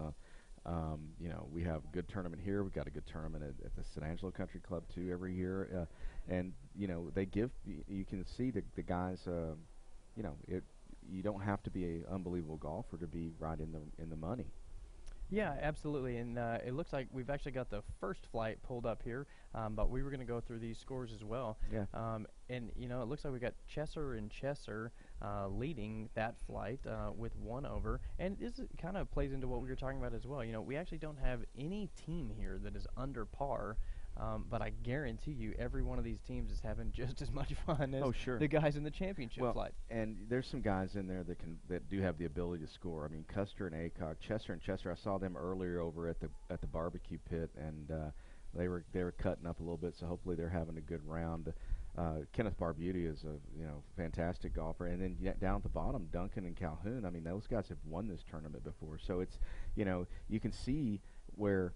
You know, we have a good tournament here. We've got a good tournament at the San Angelo Country Club too every year, and you know, they give. You can see the guys. You know, you don't have to be an unbelievable golfer to be right in the money. Yeah, absolutely, and it looks like we've actually got the first flight pulled up here, but we were going to go through these scores as well. Yeah. And, you know, it looks like we got Chesser and Chesser leading that flight with 1 over, and this kind of plays into what we were talking about as well. You know, we actually don't have any team here that is under par. But I guarantee you every one of these teams is having just as much fun as the guys in the championship flight. And there's some guys in there that do have the ability to score. I mean, Custer and Acock, Chesser and Chesser, I saw them earlier over at the barbecue pit, and they were cutting up a little bit, so hopefully they're having a good round. Kenneth Barbuti is a fantastic golfer, and then down at the bottom, Duncan and Calhoun. I mean, those guys have won this tournament before, so it's, you know, you can see where.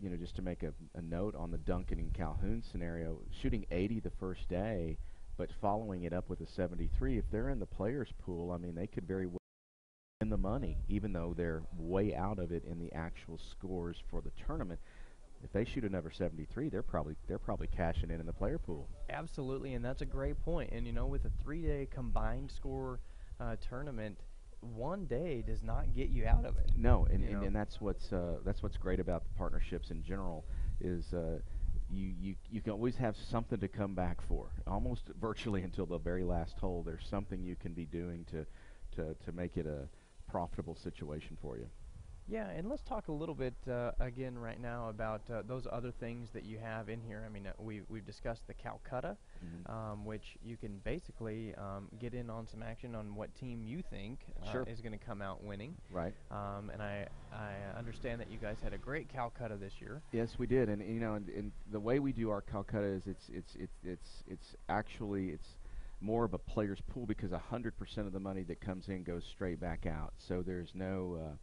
You know, just to make a note on the Duncan and Calhoun scenario, shooting 80 the first day, but following it up with a 73. If they're in the players' pool, I mean, they could very well win the money, even though they're way out of it in the actual scores for the tournament. If they shoot another 73, they're probably cashing in the player pool. Absolutely, and that's a great point. And you know, with a 3-day combined score tournament, one day does not get you out of it. No, and that's what's great about the partnerships in general is you can always have something to come back for. Almost virtually until the very last hole, there's something you can be doing to make it a profitable situation for you. Yeah, and let's talk a little bit again right now about those other things that you have in here. I mean, we've discussed the Calcutta, which you can basically get in on some action on what team you think is going to come out winning. Right. And I understand that you guys had a great Calcutta this year. Yes, we did, and you know, and the way we do our Calcutta is it's actually more of a player's pool because 100% of the money that comes in goes straight back out. So there's no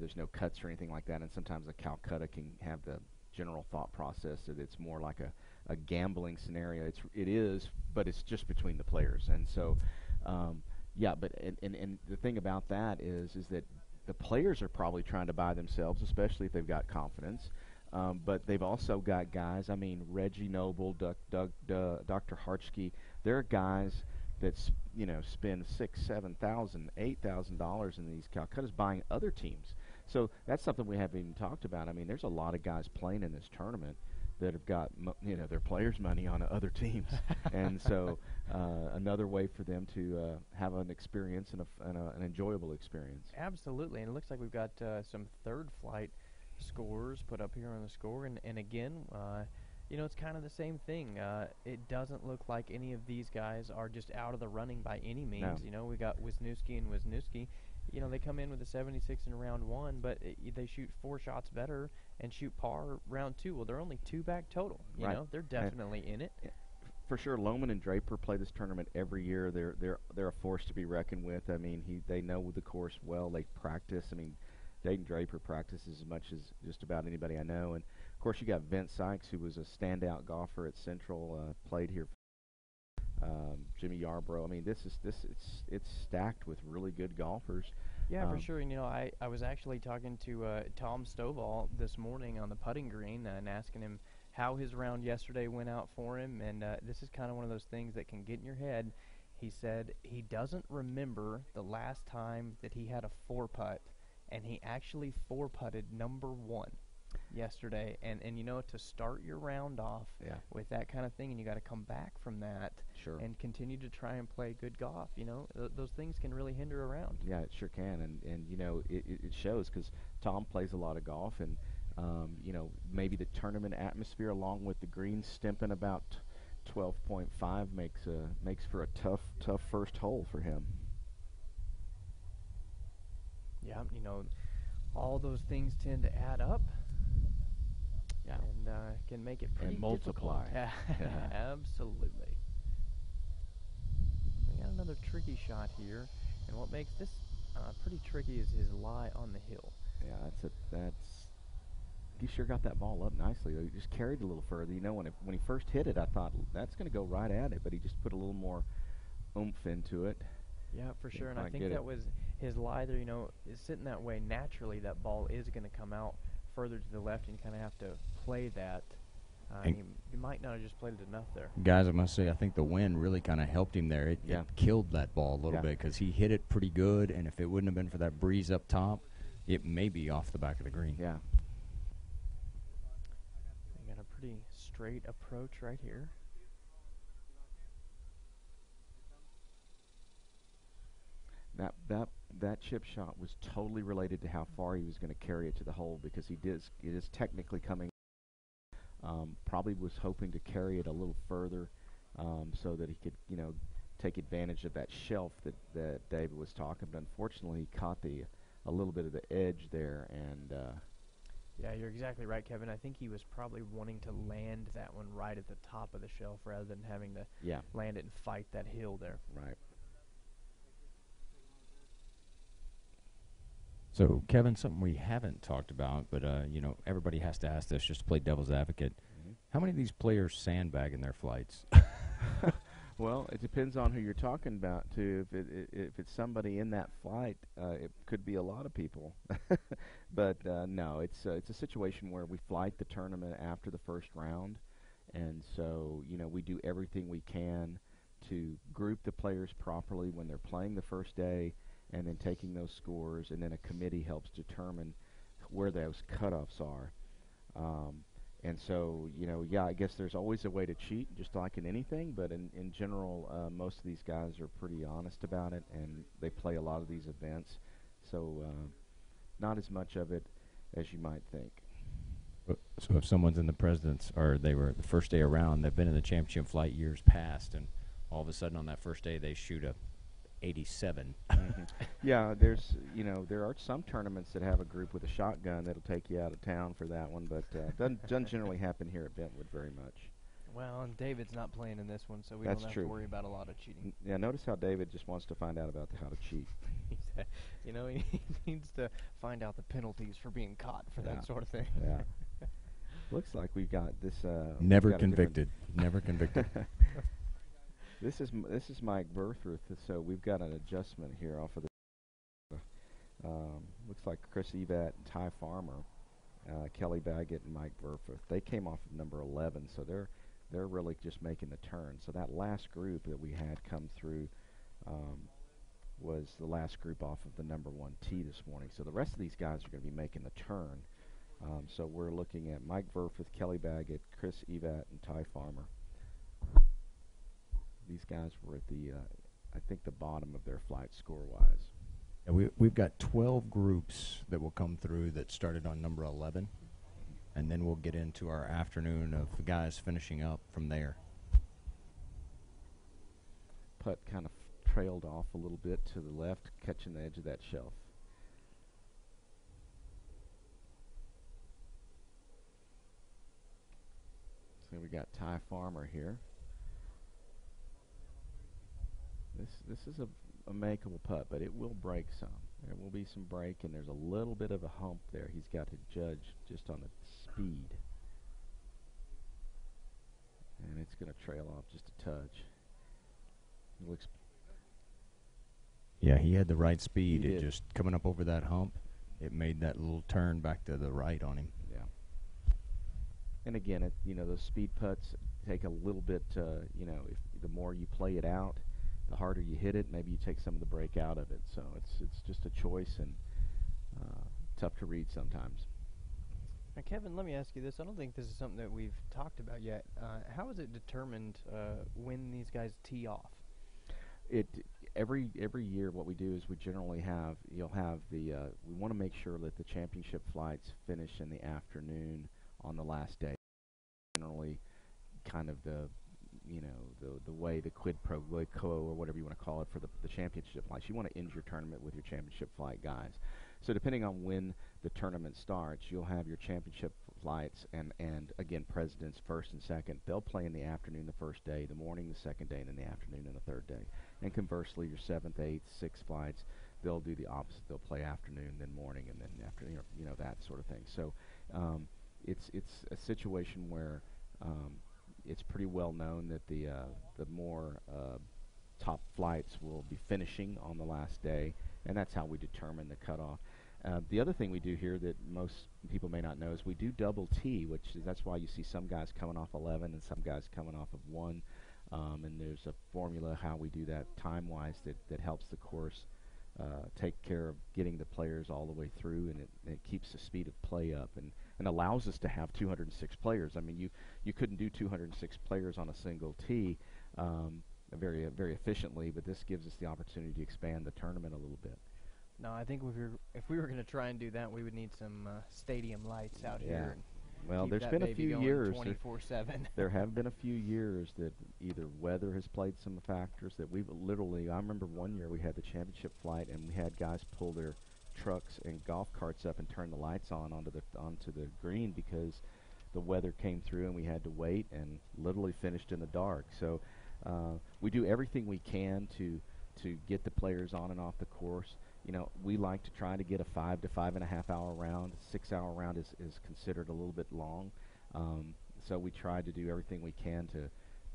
there's no cuts or anything like that, and sometimes a Calcutta can have the general thought process that it's more like a gambling scenario. It is, but it's just between the players. And so, but the thing about that is that the players are probably trying to buy themselves, especially if they've got confidence. But they've also got guys, I mean, Reggie Noble, Dr. Hartsky, they're guys that spend $6,000, $7,000, $8,000 in these Calcuttas buying other teams. So that's something we haven't even talked about. I mean, there's a lot of guys playing in this tournament that have got their players' money on other teams, and so another way for them to have an experience and an enjoyable experience. Absolutely, and it looks like we've got some third flight scores put up here on the score, and again. It's kind of the same thing. It doesn't look like any of these guys are just out of the running by any means. No. We got Wisniewski and Wisniewski. They come in with a 76 in round 1, but they shoot 4 shots better and shoot par round 2. Well, they're only 2 back total. They're definitely in it. For sure, Lohman and Draper play this tournament every year. They're a force to be reckoned with. I mean, they know the course well. They practice. I mean, Dayton Draper practices as much as just about anybody I know. And of course, you got Vince Sykes, who was a standout golfer at Central, played here. Jimmy Yarbrough. I mean, it's stacked with really good golfers. Yeah, for sure. And I was actually talking to Tom Stovall this morning on the putting green and asking him how his round yesterday went out for him. And this is kind of one of those things that can get in your head. he said he doesn't remember the last time that he had a 4-putt, and he actually 4-putted number 1 yesterday. And you know, to start your round off with that kind of thing, and you got to come back from that and continue to try and play good golf, you know, those things can really hinder a round. Yeah, it sure can. And you know, it shows because Tom plays a lot of golf, and you know, maybe the tournament atmosphere along with the green stimping about 12.5 makes for a tough first hole for him. Yeah, you know, all those things tend to add up. Yeah. And can make it pretty and multiply. difficult. Absolutely. We got another tricky shot here, and what makes this pretty tricky is his lie on the hill. Yeah, he sure got that ball up nicely, though. He just carried it a little further. You know, when he first hit it, I thought that's going to go right at it, but he just put a little more oomph into it. Yeah, for sure. And I think that was his lie there. You know, is sitting that way naturally, that ball is going to come out further to the left, and you kind of have to play that. You might not have just played it enough there. Guys, I must say, I think the wind really kind of helped him there. It killed that ball a little bit because he hit it pretty good, and if it wouldn't have been for that breeze up top, it may be off the back of the green. Yeah. We got a pretty straight approach right here. That chip shot was totally related to how far he was going to carry it to the hole, because it is technically coming. Probably was hoping to carry it a little further so that he could, you know, take advantage of that shelf that David was talking about. Unfortunately, he caught a little bit of the edge there, and yeah, you're exactly right, Kevin. I think he was probably wanting to land that one right at the top of the shelf rather than having to land it and fight that hill there. Right. So, Kevin, something we haven't talked about, but, you know, everybody has to ask this just to play devil's advocate. How many of these players sandbag in their flights? Well, it depends on who you're talking about, too. If it's somebody in that flight, it could be a lot of people. But, no, it's a situation where we flight the tournament after the first round. And so, you know, we do everything we can to group the players properly when they're playing the first day, and then taking those scores, and then a committee helps determine where those cutoffs are. And so, you know, I guess there's always a way to cheat, just like in anything, but in general, most of these guys are pretty honest about it, and they play a lot of these events. So not as much of it as you might think. So if someone's in the President's, or they were the first day around, they've been in the championship flight years past, and all of a sudden on that first day they shoot a 87. Yeah, there are some tournaments that have a group with a shotgun that'll take you out of town for that one, but doesn't generally happen here at Bentwood very much. Well, and David's not playing in this one, so we don't have to worry about a lot of cheating. Yeah, notice how David just wants to find out about how to cheat. You know, he needs to find out the penalties for being caught for that sort of thing. Yeah. Looks like we've got this. Never convicted. Never convicted. This is Mike Bertruth, so we've got an adjustment here off of the. Looks like Chris Evatt and Ty Farmer, Kelly Baggett and Mike Bertruth. They came off of number 11, so they're really just making the turn. So that last group that we had come through was the last group off of the number 1 tee this morning. So the rest of these guys are going to be making the turn. So we're looking at Mike Bertruth, Kelly Baggett, Chris Evatt, and Ty Farmer. These guys were at the, I think, the bottom of their flight score-wise. Yeah, we've got 12 groups that will come through that started on number 11, and then we'll get into our afternoon of the guys finishing up from there. Putt kind of trailed off a little bit to the left, catching the edge of that shelf. So we got Ty Farmer here. This is a makeable putt, but it will break some. There will be some break, and there's a little bit of a hump there. He's got to judge just on the speed. And it's going to trail off just a touch. It looks. Yeah, he had the right speed. It just coming up over that hump, it made that little turn back to the right on him. Yeah. And again, those speed putts take a little bit. The more you play it out, the harder you hit it, maybe you take some of the break out of it. So it's just a choice, and tough to read sometimes. Now, Kevin, let me ask you this. I don't think this is something that we've talked about yet. How is it determined when these guys tee off? Every year, what we do is we generally have we want to make sure that the championship flights finish in the afternoon on the last day. Generally, kind of the way, the quid pro quo, or whatever you want to call it, for the championship flights. You want to end your tournament with your championship flight guys. So depending on when the tournament starts, you'll have your championship flights, and again, presidents first and second. They'll play in the afternoon the first day, the morning the second day, and then the afternoon and the third day. And conversely, your 7th, 8th, 6th flights, they'll do the opposite. They'll play afternoon, then morning, and then afternoon, that sort of thing. So it's a situation where it's pretty well known that the more top flights will be finishing on the last day, and that's how we determine the cutoff. The other thing we do here that most people may not know is we do double T, that's why you see some guys coming off 11 and some guys coming off of 1. And there's a formula how we do that time-wise that helps the course take care of getting the players all the way through, and it keeps the speed of play up and allows us to have 206 players. I mean, you couldn't do 206 players on a single tee very very efficiently, but this gives us the opportunity to expand the tournament a little bit. No, I think if we were going to try and do that, we would need some stadium lights out here. And well, there's that been a baby few going years. 24/7. There have been a few years that either weather has played some factors that we've literally. I remember one year we had the championship flight, and we had guys pull their trucks and golf carts up and turn the lights onto the green because the weather came through, and we had to wait, and literally finished in the dark. So we do everything we can to get the players on and off the course. We like to try to get a 5 to 5.5 hour round. 6 hour round is considered a little bit long. So we try to do everything we can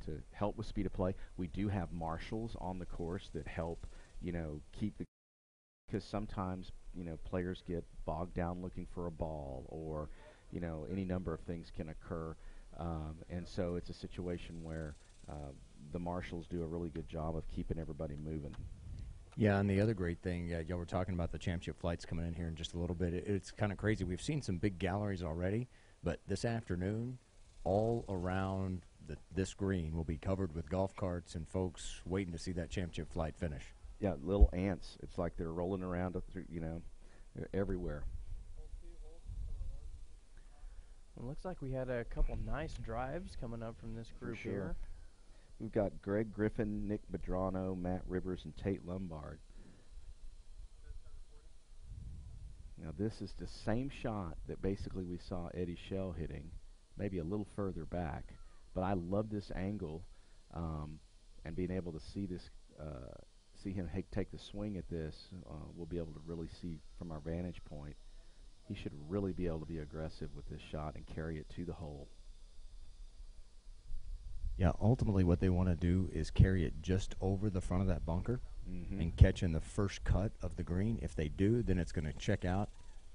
to help with speed of play. We do have marshals on the course that help, keep the, because sometimes, players get bogged down looking for a ball, or, any number of things can occur. And so it's a situation where the marshals do a really good job of keeping everybody moving. Yeah, and the other great thing, y'all were talking about the championship flights coming in here in just a little bit. It's kind of crazy. We've seen some big galleries already, but this afternoon, all around this green will be covered with golf carts and folks waiting to see that championship flight finish. Yeah, little ants. It's like they're rolling around, they're everywhere. Well, looks like we had a couple nice drives coming up from this group here. We've got Greg Griffin, Nick Bedrano, Matt Rivers, and Tate Lombard. Now, this is the same shot that basically we saw Eddie Shell hitting, maybe a little further back. But I love this angle, and being able to see this, see him take the swing at this. We'll be able to really see from our vantage point. He should really be able to be aggressive with this shot and carry it to the hole. Yeah, ultimately what they want to do is carry it just over the front of that bunker and catch in the first cut of the green. If they do, then it's going to check out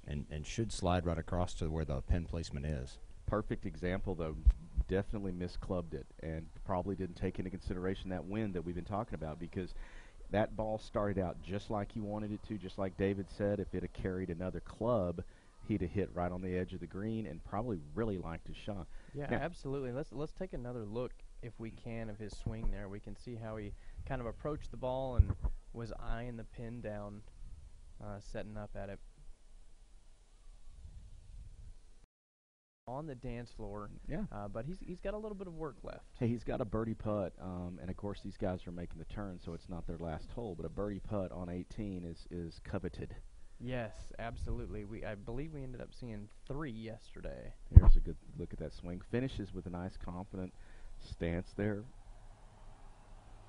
and should slide right across to where the pin placement is. Perfect example, though. Definitely misclubbed it and probably didn't take into consideration that wind that we've been talking about, because that ball started out just like he wanted it to, just like David said. If it had carried another club, he'd have hit right on the edge of the green and probably really liked his shot. Yeah, absolutely. Let's take another look, if we can, of his swing there. We can see how he kind of approached the ball and was eyeing the pin down, setting up at it. On the dance floor, but he's got a little bit of work left. Hey, he's got a birdie putt, and of course these guys are making the turn, so it's not their last hole, but a birdie putt on 18 is coveted. Yes, absolutely. I believe we ended up seeing 3 yesterday. Here's a good look at that swing. Finishes with a nice, confident stance there.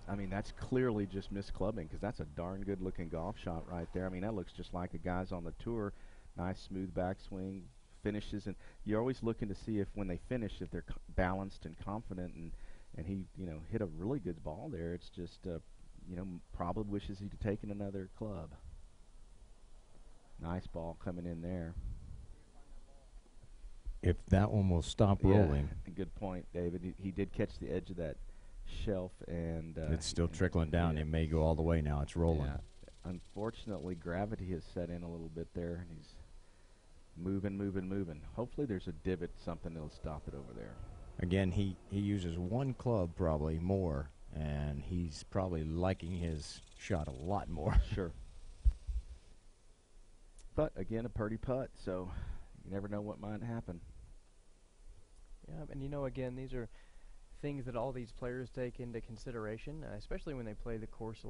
I mean, that's clearly just misclubbing, because that's a darn good-looking golf shot right there. I mean, that looks just like the guys on the tour. Nice, smooth backswing. Finishes, and you're always looking to see if when they finish, if they're balanced and confident, and he hit a really good ball there. It's just probably wishes he'd taken another club. Nice ball coming in there. If that one will stop rolling. Good point, David. He did catch the edge of that shelf, and It's still trickling down. Yeah. It may go all the way now. It's rolling. Yeah. Unfortunately, gravity has set in a little bit there, and he's moving. Hopefully there's a divot, something that'll stop it over there. Again, he uses one club probably more, and he's probably liking his shot a lot more. Sure. But, again, a purdy putt, so you never know what might happen. Yeah, and again, these are things that all these players take into consideration, especially when they play the course.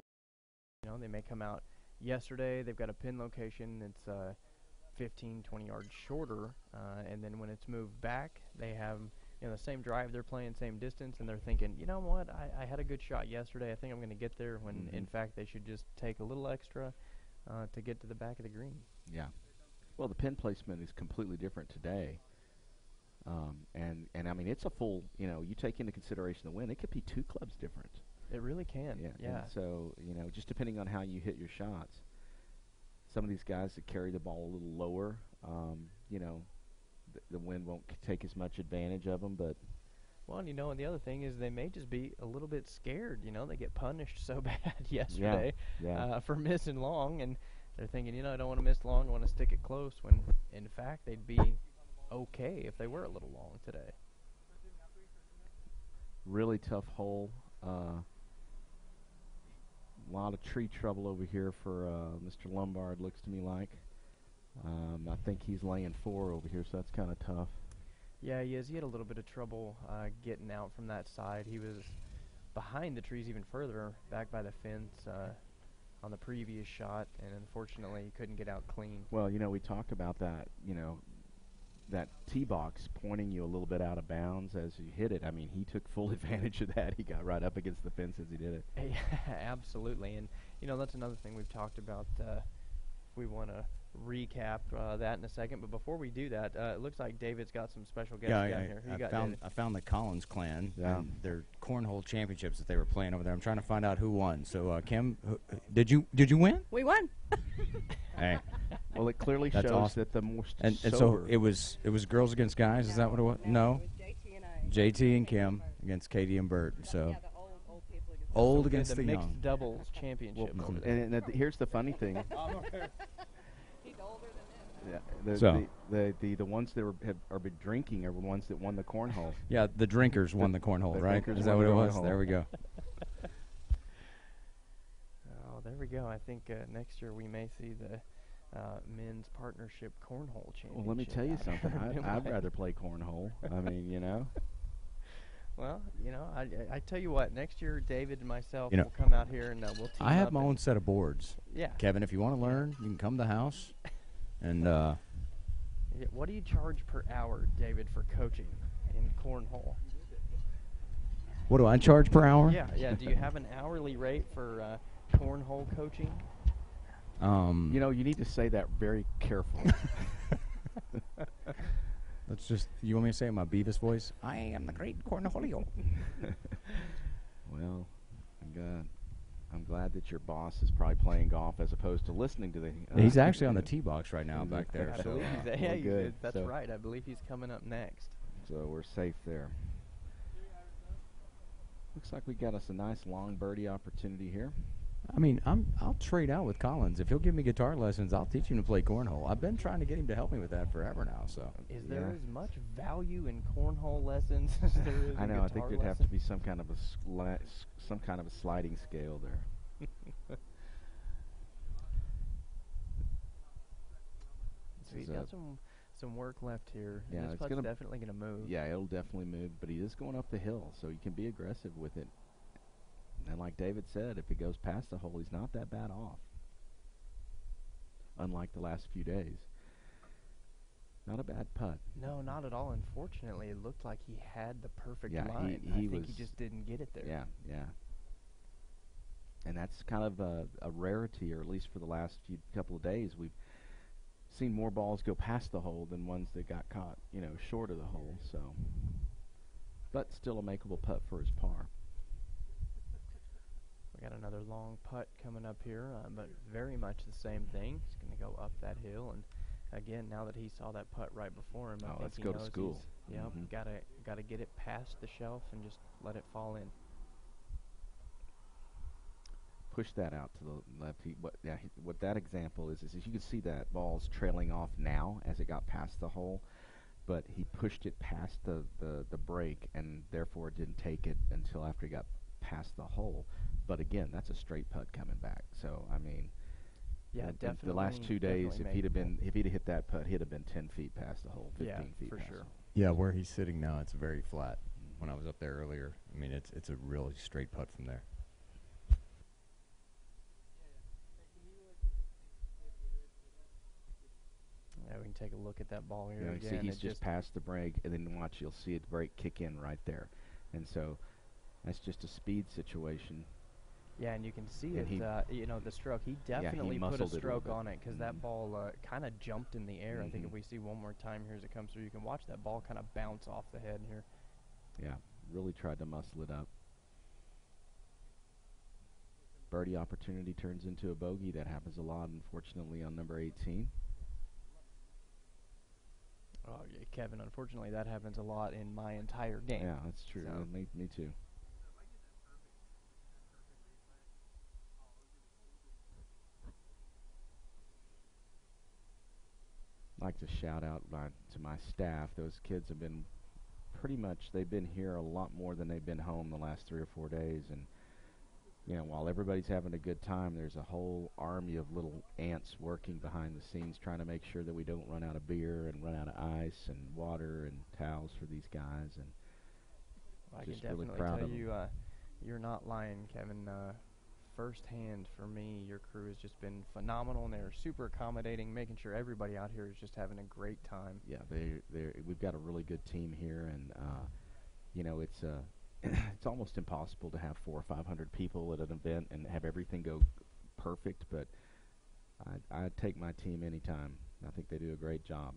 They may come out yesterday, they've got a pin location that's 15, 20 yards shorter, and then when it's moved back, they have the same drive they're playing, same distance, and they're thinking, you know what, I had a good shot yesterday, I think I'm going to get there, when in fact they should just take a little extra to get to the back of the green. Yeah. Well, the pin placement is completely different today. And I mean, it's a full, you take into consideration the wind, it could be 2 clubs different. It really can. Yeah. And so, just depending on how you hit your shots, some of these guys that carry the ball a little lower, the wind won't take as much advantage of them, but... Well, and the other thing is they may just be a little bit scared, they get punished so bad yesterday for missing long, and they're thinking, I don't want to miss long, I want to stick it close, when in fact they'd be okay if they were a little long today. Really tough hole. A lot of tree trouble over here for Mr. Lombard, looks to me like. I think he's laying 4 over here, so that's kind of tough. Yeah, he is. He had a little bit of trouble getting out from that side. He was behind the trees even further, back by the fence on the previous shot, and unfortunately he couldn't get out clean. Well, we talked about that, that tee box pointing you a little bit out of bounds as you hit it. I mean, he took full advantage of that. He got right up against the fence as he did it. Yeah, absolutely. And, that's another thing we've talked about. We want to recap that in a second. But before we do that, it looks like David's got some special guests down here. Who you got, David? I found the Collins clan and their cornhole championships that they were playing over there. I'm trying to find out who won. So, Kim, did you win? We won. Hey. Well, it clearly shows awesome. that the more and so it was girls against guys. Is that what it was? No. It was JT and Kim against Katie and Bert. So yeah, the old people against old against the the young. mixed doubles championship. Well, and here's the funny thing. He's older than them. Yeah, the ones that are been drinking are the ones that won the cornhole. Yeah, the drinkers won the cornhole, the right? drinkers Is that won what the it was? cornhole. There we go. Oh, there we go. I think next year we may see the men's partnership cornhole championship. Well, let me tell you something. I'd rather play cornhole. I mean, Well, I tell you what. Next year, David and myself You know, will come out here and we'll team I have up my and- own set of boards. Yeah. Kevin, if you want to learn, you can come to the house. And Yeah, what do you charge per hour, David, for coaching in cornhole? what do I charge per hour? Yeah. Do you have an hourly rate for cornhole coaching? you need to say that very carefully. Let's just. You want me to say it in my Beavis voice? I am the great cornholio. Well, I'm glad that your boss is probably playing golf as opposed to listening to the. He's actually on the tee box right now back there. I So believe he's well, yeah, good. that's So- right. I believe he's coming up next. So we're safe there. Looks like we got us a nice long birdie opportunity here. I mean, I'll trade out with Collins if he'll give me guitar lessons. I'll teach him to play cornhole. I've been trying to get him to help me with that forever now. So Is there Yeah. as much value in cornhole lessons as there is I in know. I think guitar there'd have to lessons? be some kind of a sliding scale there. So he's is got some work left here. Yeah, This it's putt's gonna- definitely going to move. Yeah, it'll definitely move, but he is going up the hill, so you can be aggressive with it. And like David said, if it goes past the hole, he's not that bad off. Unlike the last few days. Not a bad putt. No, not at all. Unfortunately, it looked like he had the perfect Yeah, line. he I think he was- just didn't get it there. Yeah. And that's kind of a rarity, or at least for the last couple of days. We've seen more balls go past the hole than ones that got caught, short of the hole. So, but still a makeable putt for his par. We got another long putt coming up here, but very much the same thing. He's going to go up that hill, and again, now that he saw that putt right before him, I think let's he go to knows school. Yep, gotta get it past the shelf and just let it fall in. pushed that out to the left. What that example is you can see that ball's trailing off now as it got past the hole, but he pushed it past the break, and therefore didn't take it until after he got past the hole. But again, that's a straight putt coming back. So I mean, yeah, definitely. The last 2 days, if he'd makeable. hit that putt, he'd have been 10 feet past the hole, 15 feet for past sure. the hole. Yeah, where he's sitting now, it's very flat. When I was up there earlier, I mean, it's a really straight putt from there. Yeah, we can take a look at that ball here You know, again. see, he's just past the break, and then watch, you'll see it break kick in right there. And so that's just a speed situation. Yeah, and you can see And it, the stroke. He definitely put a muscled it a little stroke bit. on it because that ball kind of jumped in the air. I think if Mhm. we see one more time here as it comes through, you can watch that ball kind of bounce off the head here. Yeah, really tried to muscle it up. Birdie opportunity turns into a bogey. That happens a lot, unfortunately, on number 18. Oh, yeah, Kevin, unfortunately, that happens a lot in my entire game. Yeah, that's true. So. Me too. I'd like to shout out to my staff. Those kids have been they've been here a lot more than they've been home the last 3 or 4 days. And, while everybody's having a good time, there's a whole army of little ants working behind the scenes trying to make sure that we don't run out of beer and run out of ice and water and towels for these guys. And I can just really definitely proud tell of you, you're not lying, Kevin. Firsthand, for me, your crew has just been phenomenal, and they're super accommodating, making sure everybody out here is just having a great time. Yeah, we've got a really good team here, and it's it's almost impossible to have 400 or 500 people at an event and have everything go perfect. But I'd take my team anytime. I think they do a great job.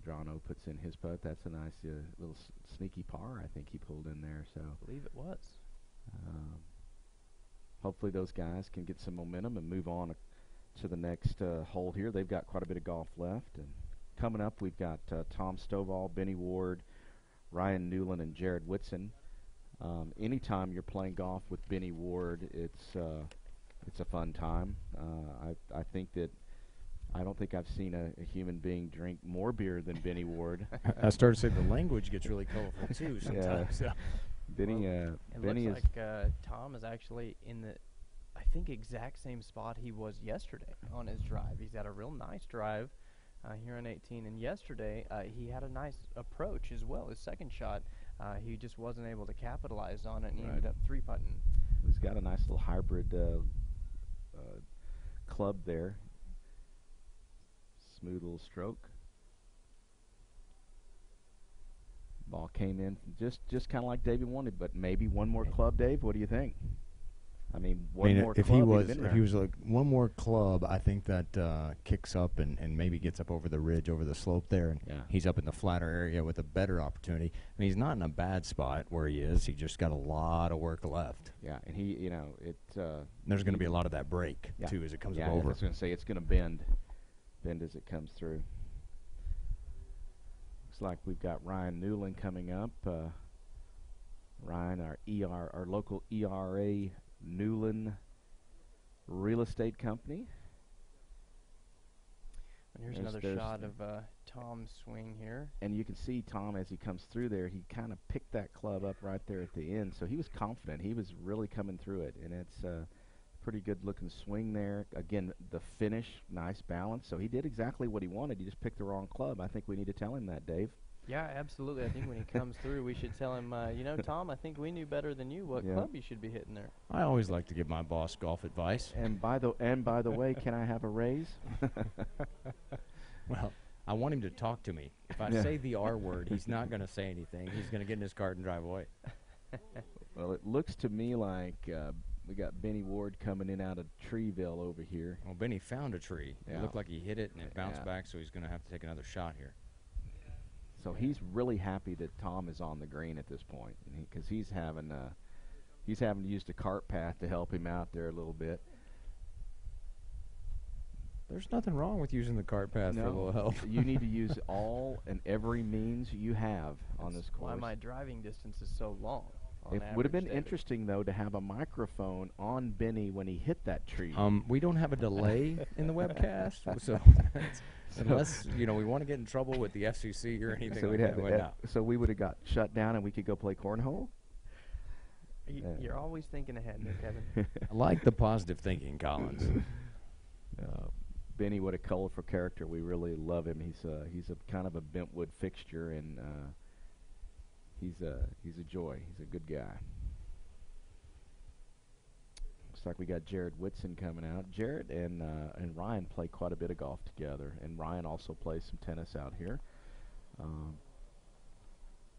Drano puts in his putt. That's a nice little sneaky par. I think he pulled in there. So I believe it was. Hopefully those guys can get some momentum and move on to the next hole here. They've got quite a bit of golf left. And coming up, we've got Tom Stovall, Benny Ward, Ryan Newland, and Jared Whitson. Anytime you're playing golf with Benny Ward, it's a fun time. I think that I don't think I've seen a human being drink more beer than Benny Ward. I started to say the language gets really colorful too sometimes. Yeah. Benny, It Benny looks is like Tom is actually in the, I think, exact same spot he was yesterday on his drive. He's had a real nice drive here on 18, and yesterday he had a nice approach as well. His second shot, he just wasn't able to capitalize on it, and he ended up 3-putting. He's got a nice little hybrid club there. Smooth little stroke. Ball came in just kind of like Davey wanted, but maybe one more club, Dave. What do you think? I mean, one more if club. If he was like one more club, I think that kicks up and maybe gets up over the ridge, over the slope there, and he's up in the flatter area with a better opportunity. I mean, he's not in a bad spot where he is. He just got a lot of work left. Yeah, and he, there's going to be a lot of that break too as it comes over. I was going to say it's going to bend as it comes through. Looks like we've got Ryan Newland coming up. Ryan, our local ERA Newland Real Estate Company. And here's another shot of Tom's swing here. And you can see Tom as he comes through there, he kind of picked that club up right there at the end. So he was confident. He was really coming through it. And it's pretty good looking swing there. Again, the finish, nice balance. So he did exactly what he wanted. He just picked the wrong club. I think we need to tell him that, Dave. Yeah, absolutely. I think when he comes through, we should tell him, Tom, I think we knew better than you what club you should be hitting there. I always like to give my boss golf advice. And by the way, can I have a raise? Well, I want him to talk to me. If I say the R word, he's not going to say anything. He's going to get in his car and drive away. Well, it looks to me like we got Benny Ward coming in out of Treeville over here. Well, Benny found a tree. It looked like he hit it and it bounced back, so he's going to have to take another shot here. So he's really happy that Tom is on the green at this point, because he's having to use the cart path to help him out there a little bit. There's nothing wrong with using the cart path for a little help. You need to use all and every means you have on this course. Why my driving distance is so long. on It would have been average, David. interesting, though, to have a microphone on Benny when he hit that tree. We don't have a delay in the webcast, so unless we want to get in trouble with the FCC or anything so like we'd have that. so we would have got shut down and we could go play cornhole. You're always thinking ahead, there, Kevin. I like the positive thinking, Collins. Benny, what a colorful character. We really love him. He's a kind of a Bentwood fixture, and he's a joy. He's a good guy. Looks like we got Jared Whitson coming out. Jared and Ryan play quite a bit of golf together, and Ryan also plays some tennis out here.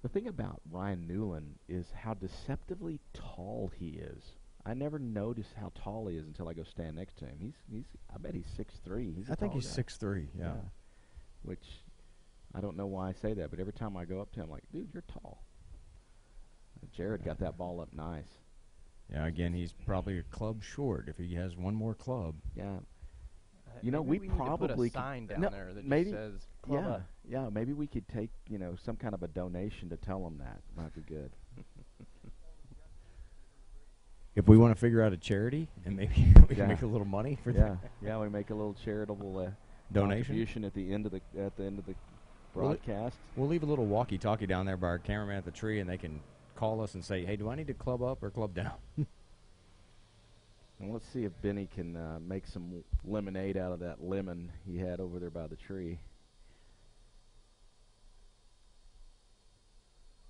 The thing about Ryan Newland is how deceptively tall he is. I never noticed how tall he is until I go stand next to him. I bet he's 6'3". I think he's 6'3", yeah. Which, I don't know why I say that, but every time I go up to him, I'm like, dude, you're tall. Jared got that ball up nice. Yeah, again, he's probably a club short if he has one more club. Yeah. Maybe we need to probably put a sign down there that maybe, just says club up. Yeah, maybe we could take, some kind of a donation to tell them that. Might be good. If we want to figure out a charity and maybe we can make a little money for that. Yeah, we make a little charitable donation contribution at the end of the broadcast. We'll leave a little walkie-talkie down there by our cameraman at the tree, and they can call us and say, "Hey, do I need to club up or club down?" And let's see if Benny can make some lemonade out of that lemon he had over there by the tree.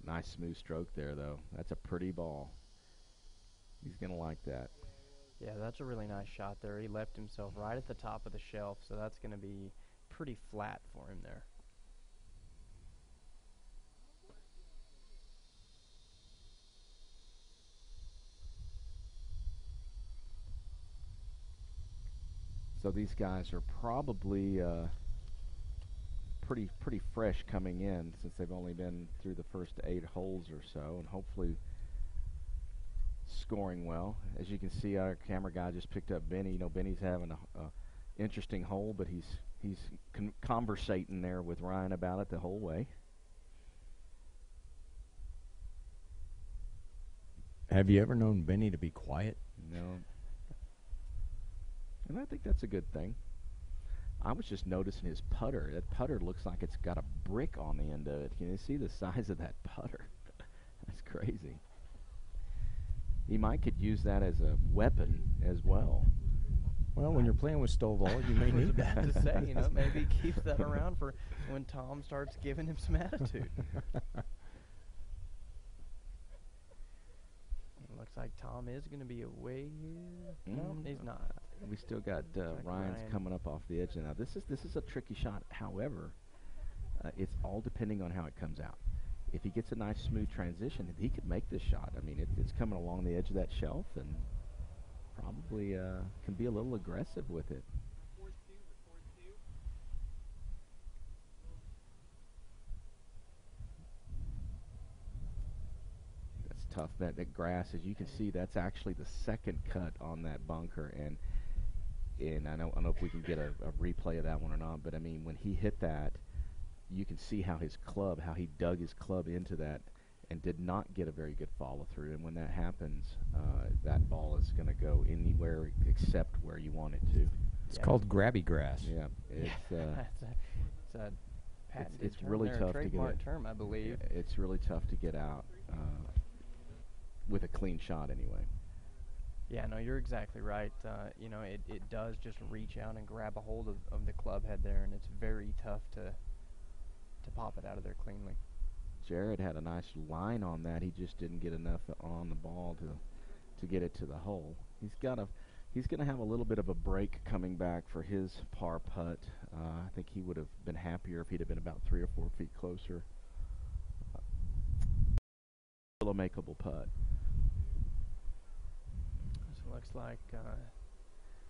Nice smooth stroke there, though. That's a pretty ball. He's going to like that. Yeah, that's a really nice shot there. He left himself right at the top of the shelf, so that's going to be pretty flat for him there. So these guys are probably pretty fresh coming in since they've only been through the first 8 holes or so, and hopefully scoring well. As you can see, our camera guy just picked up Benny. Benny's having a interesting hole, but he's conversating there with Ryan about it the whole way. Have you ever known Benny to be quiet? No. And I think that's a good thing. I was just noticing his putter. That putter looks like it's got a brick on the end of it. Can you see the size of that putter? That's crazy. He might could use that as a weapon as well. Well, when you're playing with Stovall, you may need that. I was about to say, maybe keep that around for when Tom starts giving him some attitude. Looks like Tom is going to be away here. No, he's not. We still got Ryan's coming up off the edge now. This is a tricky shot. However, it's all depending on how it comes out. If he gets a nice smooth transition, he could make this shot. I mean, it's coming along the edge of that shelf and probably can be a little aggressive with it. That's tough. That grass, as you can see, that's actually the second cut on that bunker, and I don't know if we can get a replay of that one or not, but I mean, when he hit that, you can see how he dug his club into that and did not get a very good follow through. And when that happens, that ball is going to go anywhere except where you want it to. It's called grabby grass. Yeah, it's a patented it's term really there, tough a to get trademark it. term, I believe. It's really tough to get out with a clean shot anyway. Yeah, no, you're exactly right. It does just reach out and grab a hold of the club head there, and it's very tough to pop it out of there cleanly. Jared had a nice line on that. He just didn't get enough on the ball to get it to the hole. He's going to have a little bit of a break coming back for his par putt. I think he would have been happier if he'd have been about 3 or 4 feet closer. Still a makeable putt. So it looks like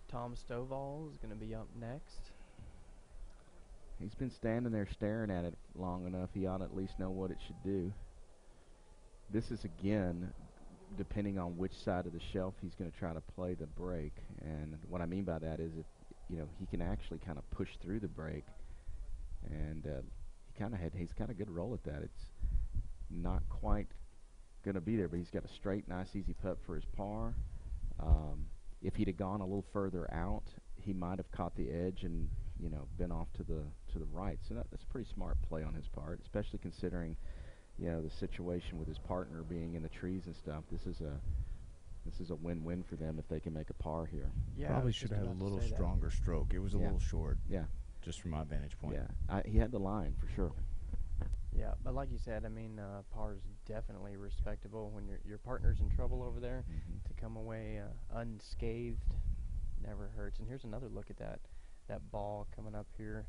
Tom Stovall is going to be up next. He's been standing there staring at it long enough. He ought to at least know what it should do. This is, again, depending on which side of the shelf he's going to try to play the break. And what I mean by that is if, he can actually kind of push through the break. And he's got a good roll at that. It's not quite going to be there, but he's got a straight, nice, easy putt for his par. If he'd have gone a little further out, he might have caught the edge and, you know, been off to the right. So that's a pretty smart play on his part, especially considering, you know, the situation with his partner being in the trees and stuff. This is a win-win for them if they can make a par here. Yeah, Probably should have had a little stronger stroke. It was a little short. Yeah. Just from my vantage point. Yeah. He had the line for sure. Yeah, but like you said, I mean, par's definitely respectable when your partner's in trouble over there. To come away unscathed never hurts. And here's another look at that ball coming up here.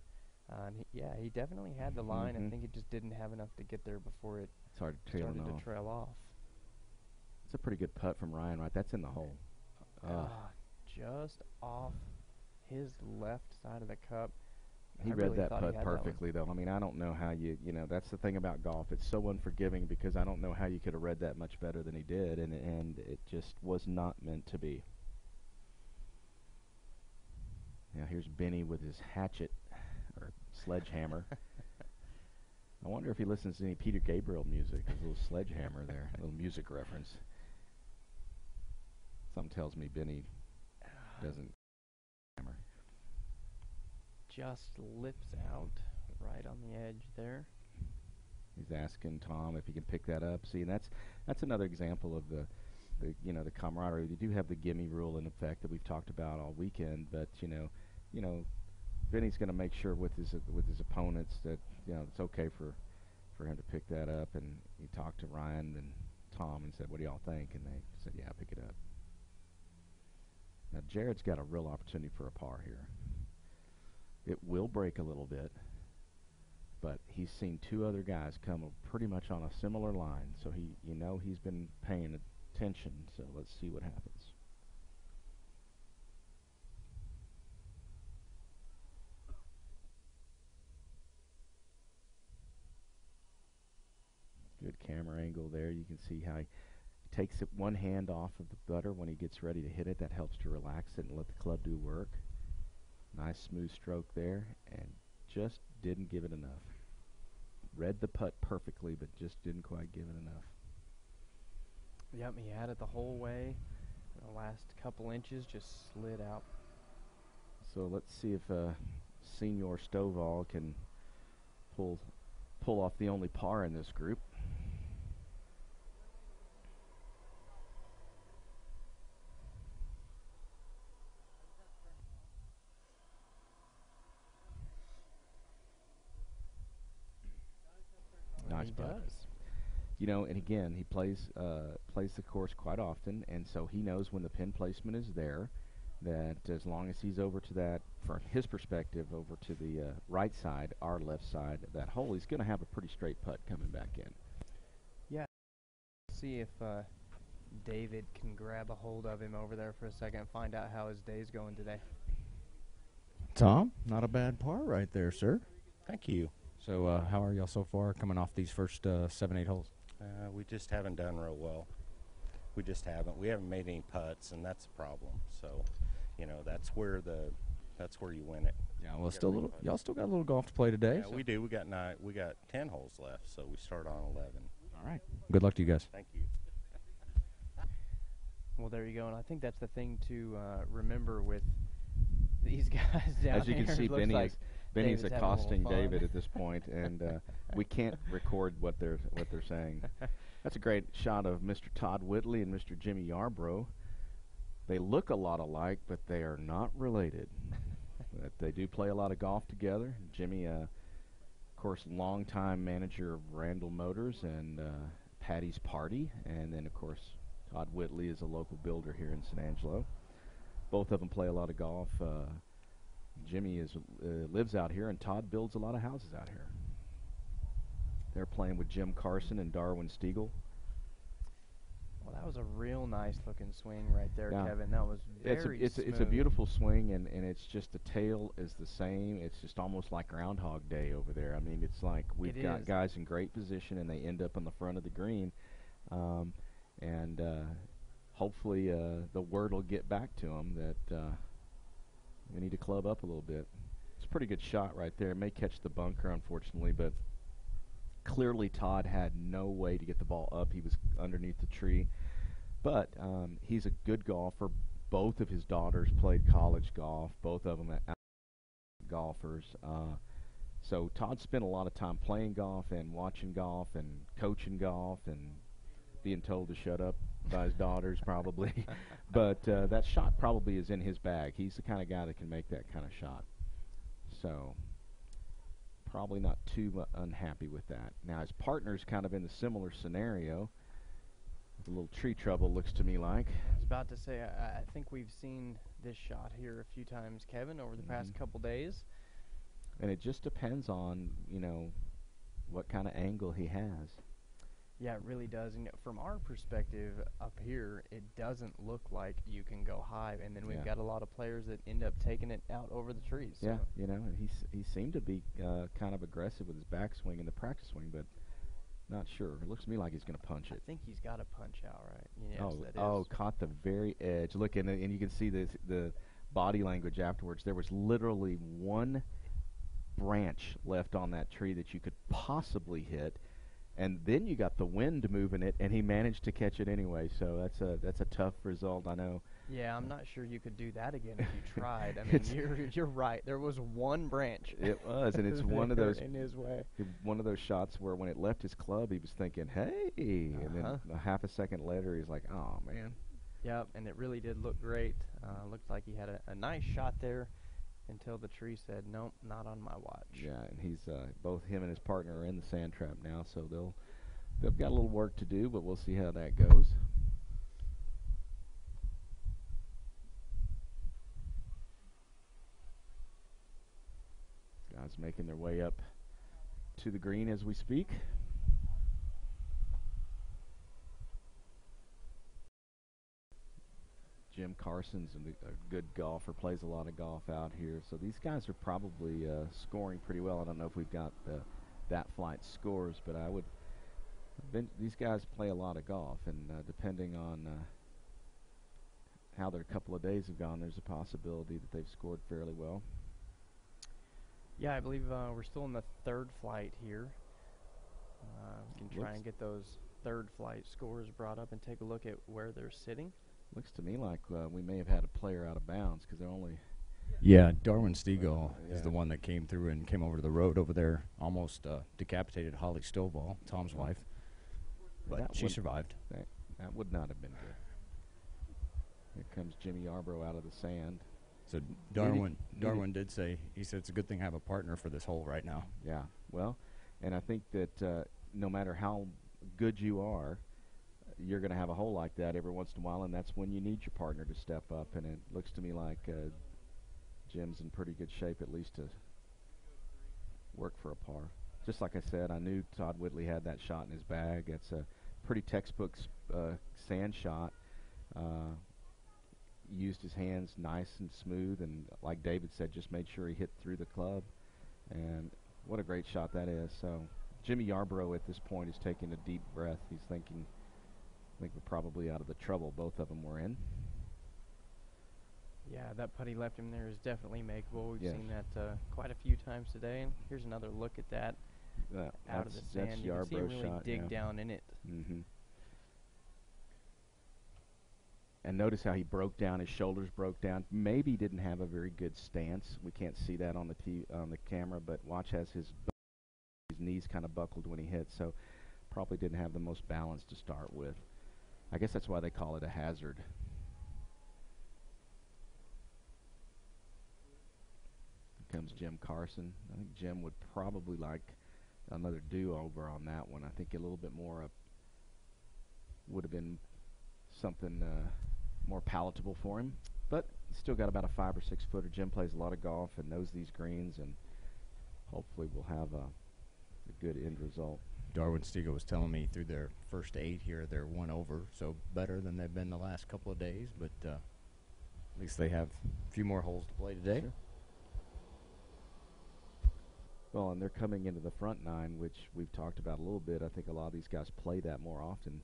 And he definitely had the line. I think it just didn't have enough to get there before it started to trail off. It's a pretty good putt from Ryan, right? That's in the hole. Just off his left side of the cup. He read that putt perfectly, though. I mean, I don't know how you know, that's the thing about golf. It's so unforgiving because I don't know how you could have read that much better than he did, and it just was not meant to be. Now here's Benny with his hatchet, or sledgehammer. I wonder if he listens to any Peter Gabriel music. There's a little sledgehammer there, a little music reference. Something tells me Benny doesn't hammer. Just lips out right on the edge there. He's asking Tom if he can pick that up. See, and that's another example of the camaraderie. You do have the gimme rule in effect that we've talked about all weekend, but you know, Benny's going to make sure with his opponents that, you know, it's okay for him to pick that up. And he talked to Ryan and Tom and said, "What do y'all think?" And they said, "Yeah, pick it up." Now Jared's got a real opportunity for a par here. It will break a little bit, but he's seen two other guys come pretty much on a similar line, so he's been paying attention. So let's see what happens. Good camera angle there. You can see how he takes it one hand off of the putter when he gets ready to hit it. That helps to relax it and let the club do work. Nice smooth stroke there, and just didn't give it enough. Read the putt perfectly, but just didn't quite give it enough. Yep, he had it the whole way. The last couple inches just slid out. So let's see if Senior Stovall can pull off the only par in this group. Nice putt. You know, and again, he plays the course quite often, and so he knows when the pin placement is there, that as long as he's over to that, from his perspective, over to the right side, our left side of that hole, he's going to have a pretty straight putt coming back in. Yeah. See if David can grab a hold of him over there for a second and find out how his day's going today. Tom, not a bad par right there, sir. Thank you. So how are y'all so far coming off these first 7-8 holes? We just haven't done real well. We just haven't. We haven't made any putts, and that's a problem. So, you know, that's where you win it. Yeah, well, y'all still got a little golf to play today. Yeah, so. We do. We got 10 holes left, so we start on 11. All right. Good luck to you guys. Thank you. Well, there you go, and I think that's the thing to remember with these guys down As you here. can see, Benny's accosting David at this point, and we can't record what they're saying. That's a great shot of Mr. Todd Whitley and Mr. Jimmy Yarbrough. They look a lot alike, but they are not related. But they do play a lot of golf together. Jimmy, of course, longtime manager of Randall Motors and Patty's Party, and then, of course, Todd Whitley is a local builder here in San Angelo. Both of them play a lot of golf. Jimmy lives out here, and Todd builds a lot of houses out here. They're playing with Jim Carson and Darwin Stiegel. Well, that was a real nice-looking swing right there, yeah. Kevin. That was very smooth. It's a beautiful swing, and it's just the tail is the same. It's just almost like Groundhog Day over there. I mean, it's like we've got guys in great position, and they end up on the front of the green. And hopefully the word will get back to them that we need to club up a little bit. It's a pretty good shot right there. It may catch the bunker, unfortunately, but Clearly, Todd had no way to get the ball up. He was underneath the tree. But he's a good golfer. Both of his daughters played college golf. Both of them are golfers. So Todd spent a lot of time playing golf and watching golf and coaching golf and being told to shut up by his daughters probably. But that shot probably is in his bag. He's the kind of guy that can make that kind of shot. So probably not too unhappy with that. Now his partner's kind of in the similar scenario. A little tree trouble, looks to me like. I was about to say, I think we've seen this shot here a few times, Kevin, over the past couple days. And it just depends on, what kind of angle he has. Yeah, it really does. And from our perspective up here, it doesn't look like you can go high. And then we've got a lot of players that end up taking it out over the trees. Yeah, so. and he seemed to be kind of aggressive with his backswing in the practice swing, but not sure. It looks to me like he's going to punch it. I think he's got a punch out, right? Yes, Caught the very edge. Look, and you can see the body language afterwards. There was literally one branch left on that tree that you could possibly hit, and then you got the wind moving it, and he managed to catch it anyway. So that's a tough result, I know. Yeah, I'm not sure you could do that again if you tried. I mean, you're right. There was one branch. It was, and it's one of those in his way. One of those shots where when it left his club, he was thinking, "Hey," and then a half a second later, he's like, "Oh man." Yep, and it really did look great. Looked like he had a nice shot there until the tree said, "Nope, not on my watch." Yeah, and he's both him and his partner are in the sand trap now, so they've got a little work to do, but we'll see how that goes. Guys making their way up to the green as we speak. Jim Carson's a good golfer, plays a lot of golf out here. So these guys are probably scoring pretty well. I don't know if we've got that flight scores, but these guys play a lot of golf, and depending on how their couple of days have gone, there's a possibility that they've scored fairly well. Yeah, I believe we're still in the third flight here. We can try and get those third flight scores brought up and take a look at where they're sitting. Looks to me like we may have had a player out of bounds because they're only... Yeah, Darwin Stegall is the one that came through and came over to the road over there, almost decapitated Holly Stovall, Tom's wife. But she survived. That would not have been good. Here comes Jimmy Yarbrough out of the sand. So Darwin did say, he said it's a good thing I have a partner for this hole right now. Yeah, well, and I think that no matter how good you are, you're going to have a hole like that every once in a while, and that's when you need your partner to step up. And it looks to me like Jim's in pretty good shape, at least to work for a par. Just like I said, I knew Todd Whitley had that shot in his bag. It's a pretty textbook sand shot. Used his hands nice and smooth, and like David said, just made sure he hit through the club. And what a great shot that is. So Jimmy Yarbrough at this point is taking a deep breath. He's thinking, I think we're probably out of the trouble both of them were in. Yeah, that putt he left him there is definitely makeable. We've seen that quite a few times today. And here's another look at that out of the sand. That's you can see him really shot, dig down in it. Mm-hmm. And notice how he broke down. His shoulders broke down. Maybe didn't have a very good stance. We can't see that on the camera, but watch has his knees kind of buckled when he hit, so probably didn't have the most balance to start with. I guess that's why they call it a hazard. Here comes Jim Carson. I think Jim would probably like another do-over on that one. I think a little bit more would have been something more palatable for him, but still got about a 5 or 6 footer. Jim plays a lot of golf and knows these greens, and hopefully we'll have a good end result. Darwin Stegall was telling me through their first 8 here, they're 1 over, so better than they've been the last couple of days, but at least they have a few more holes to play today. Sure. Well, and they're coming into the front 9, which we've talked about a little bit. I think a lot of these guys play that more often.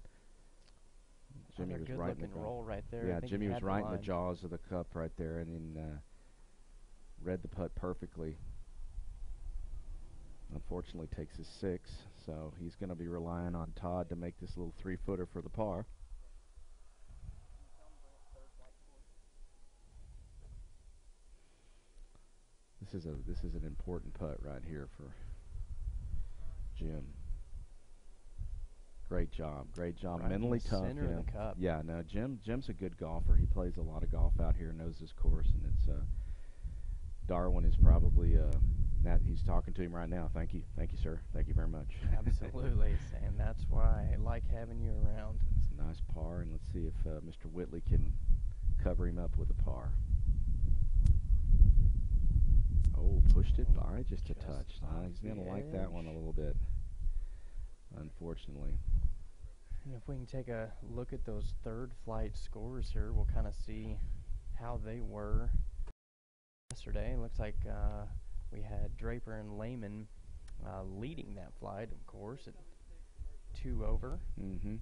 Jimmy was right in the roll right there. Yeah, Jimmy was right in the jaws of the cup right there, and then read the putt perfectly. unfortunately takes his 6, so he's going to be relying on Todd to make this little 3-footer for the par. This is an important putt right here for Jim. Great job, Right mentally in the tough. center of the cup. Yeah, no, Jim's a good golfer. He plays a lot of golf out here, knows his course, and it's Darwin is probably that he's talking to him right now. Thank you, sir. Thank you very much. Absolutely, Sam. That's why I like having you around. It's a nice par, and let's see if Mr. Whitley can cover him up with a par. Oh, pushed it by just a touch. He's going to like that one a little bit, unfortunately. And if we can take a look at those third flight scores here, we'll kind of see how they were yesterday. It looks like we had Draper and Lehman leading that flight, of course, at 2 over. Mm-hmm.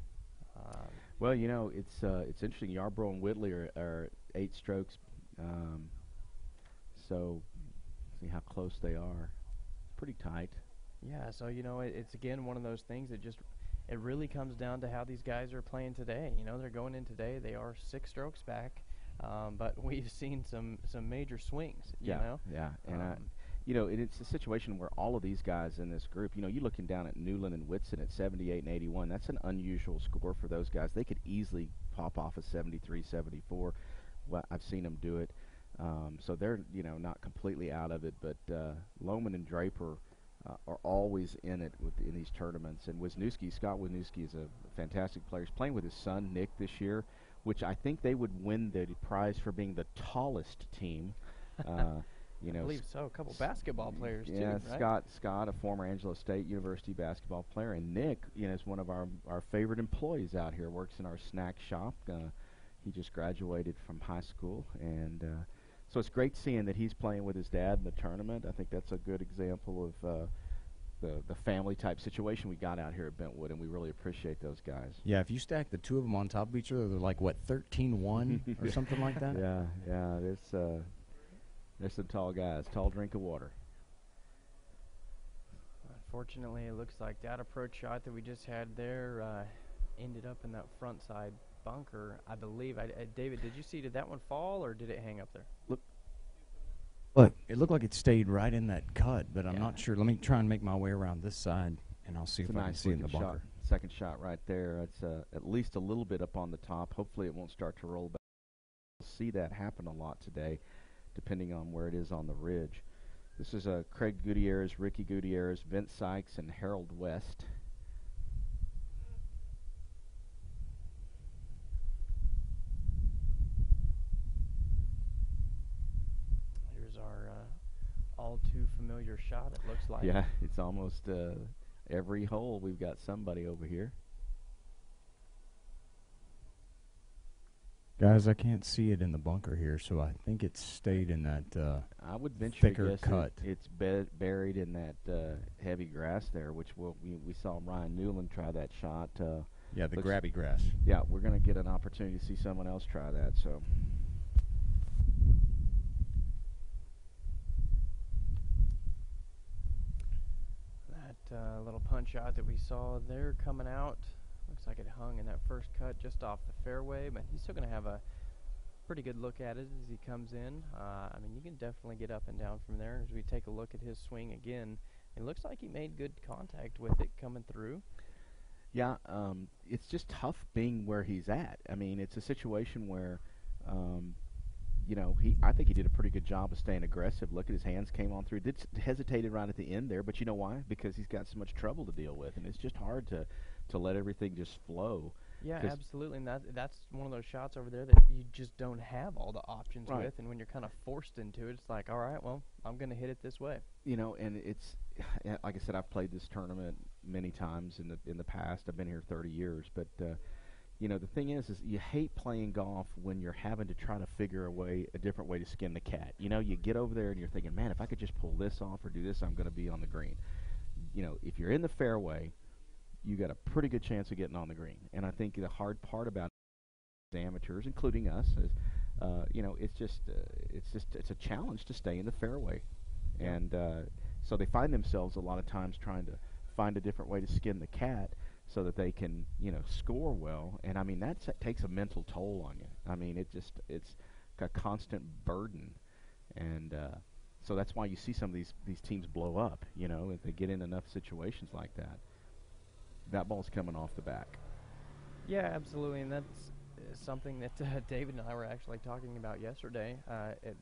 Well, you know, it's interesting. Yarbrough and Whitley are 8 strokes, so see how close they are. It's pretty tight. Yeah, so, you know, it's again one of those things that just it really comes down to how these guys are playing today. You know, they're going in today. They are 6 strokes back, but we've seen some major swings, you know? Yeah, and you know, it's a situation where all of these guys in this group, you know, you're looking down at Newland and Whitson at 78 and 81. That's an unusual score for those guys. They could easily pop off a 73, 74. Well, I've seen them do it. So they're, you know, not completely out of it, but Lohman and Draper are always in it in these tournaments. And Scott Wisniewski is a fantastic player. He's playing with his son, Nick, this year, which I think they would win the prize for being the tallest team. You know, I believe so. A couple basketball players, too, yeah, right? Scott, a former Angelo State University basketball player, and Nick, you know, is one of our favorite employees out here, works in our snack shop. He just graduated from high school, and so it's great seeing that he's playing with his dad in the tournament. I think that's a good example of the family-type situation we got out here at Bentwood, and we really appreciate those guys. Yeah, if you stack the two of them on top of each other, they're like, what, 13-1 or something like that? Yeah, there's some tall guys, tall drink of water. Unfortunately, it looks like that approach shot that we just had there ended up in that front side bunker, I believe. David, did you see, did that one fall, or did it hang up there? Look, it looked like it stayed right in that cut, but I'm not sure. Let me try and make my way around this side, and I'll see if I can see in the bunker. Second shot right there. It's at least a little bit up on the top. Hopefully it won't start to roll back. We'll see that happen a lot today, depending on where it is on the ridge. This is Craig Gutierrez, Ricky Gutierrez, Vince Sykes, and Harold West. Here's our all too familiar shot, it looks like. Yeah, it's almost every hole we've got somebody over here. Guys, I can't see it in the bunker here, so I think it stayed in that I would venture thicker to guess cut. It's buried in that heavy grass there, which we saw Ryan Newland try that shot. Yeah, the grabby grass. Yeah, we're going to get an opportunity to see someone else try that. So. That little punch shot that we saw there coming out, looks like it hung in that first cut just off the fairway, but he's still going to have a pretty good look at it as he comes in. I mean, you can definitely get up and down from there. As we take a look at his swing again, it looks like he made good contact with it coming through. Yeah, it's just tough being where he's at. I mean, it's a situation where, you know, I think he did a pretty good job of staying aggressive. Look at his hands came on through. Hesitated right at the end there, but you know why? Because he's got so much trouble to deal with, and it's just hard to let everything just flow. Yeah, absolutely, and that's one of those shots over there that you just don't have all the options with, and when you're kind of forced into it, it's like, all right, well, I'm going to hit it this way. You know, and it's, like I said, I've played this tournament many times in the past. I've been here 30 years, but you know, the thing is you hate playing golf when you're having to try to figure a different way to skin the cat. You know, you get over there and you're thinking, man, if I could just pull this off or do this, I'm going to be on the green. You know, if you're in the fairway, you got a pretty good chance of getting on the green. And I think the hard part about amateurs, including us, is, you know, it's a challenge to stay in the fairway. And So they find themselves a lot of times trying to find a different way to skin the cat so that they can, score well. And I mean, that takes a mental toll on you. I mean, it's a constant burden. And so that's why you see some of these teams blow up, if they get in enough situations like that. That ball's coming off the back. Yeah, absolutely, and that's something that David and I were actually talking about yesterday.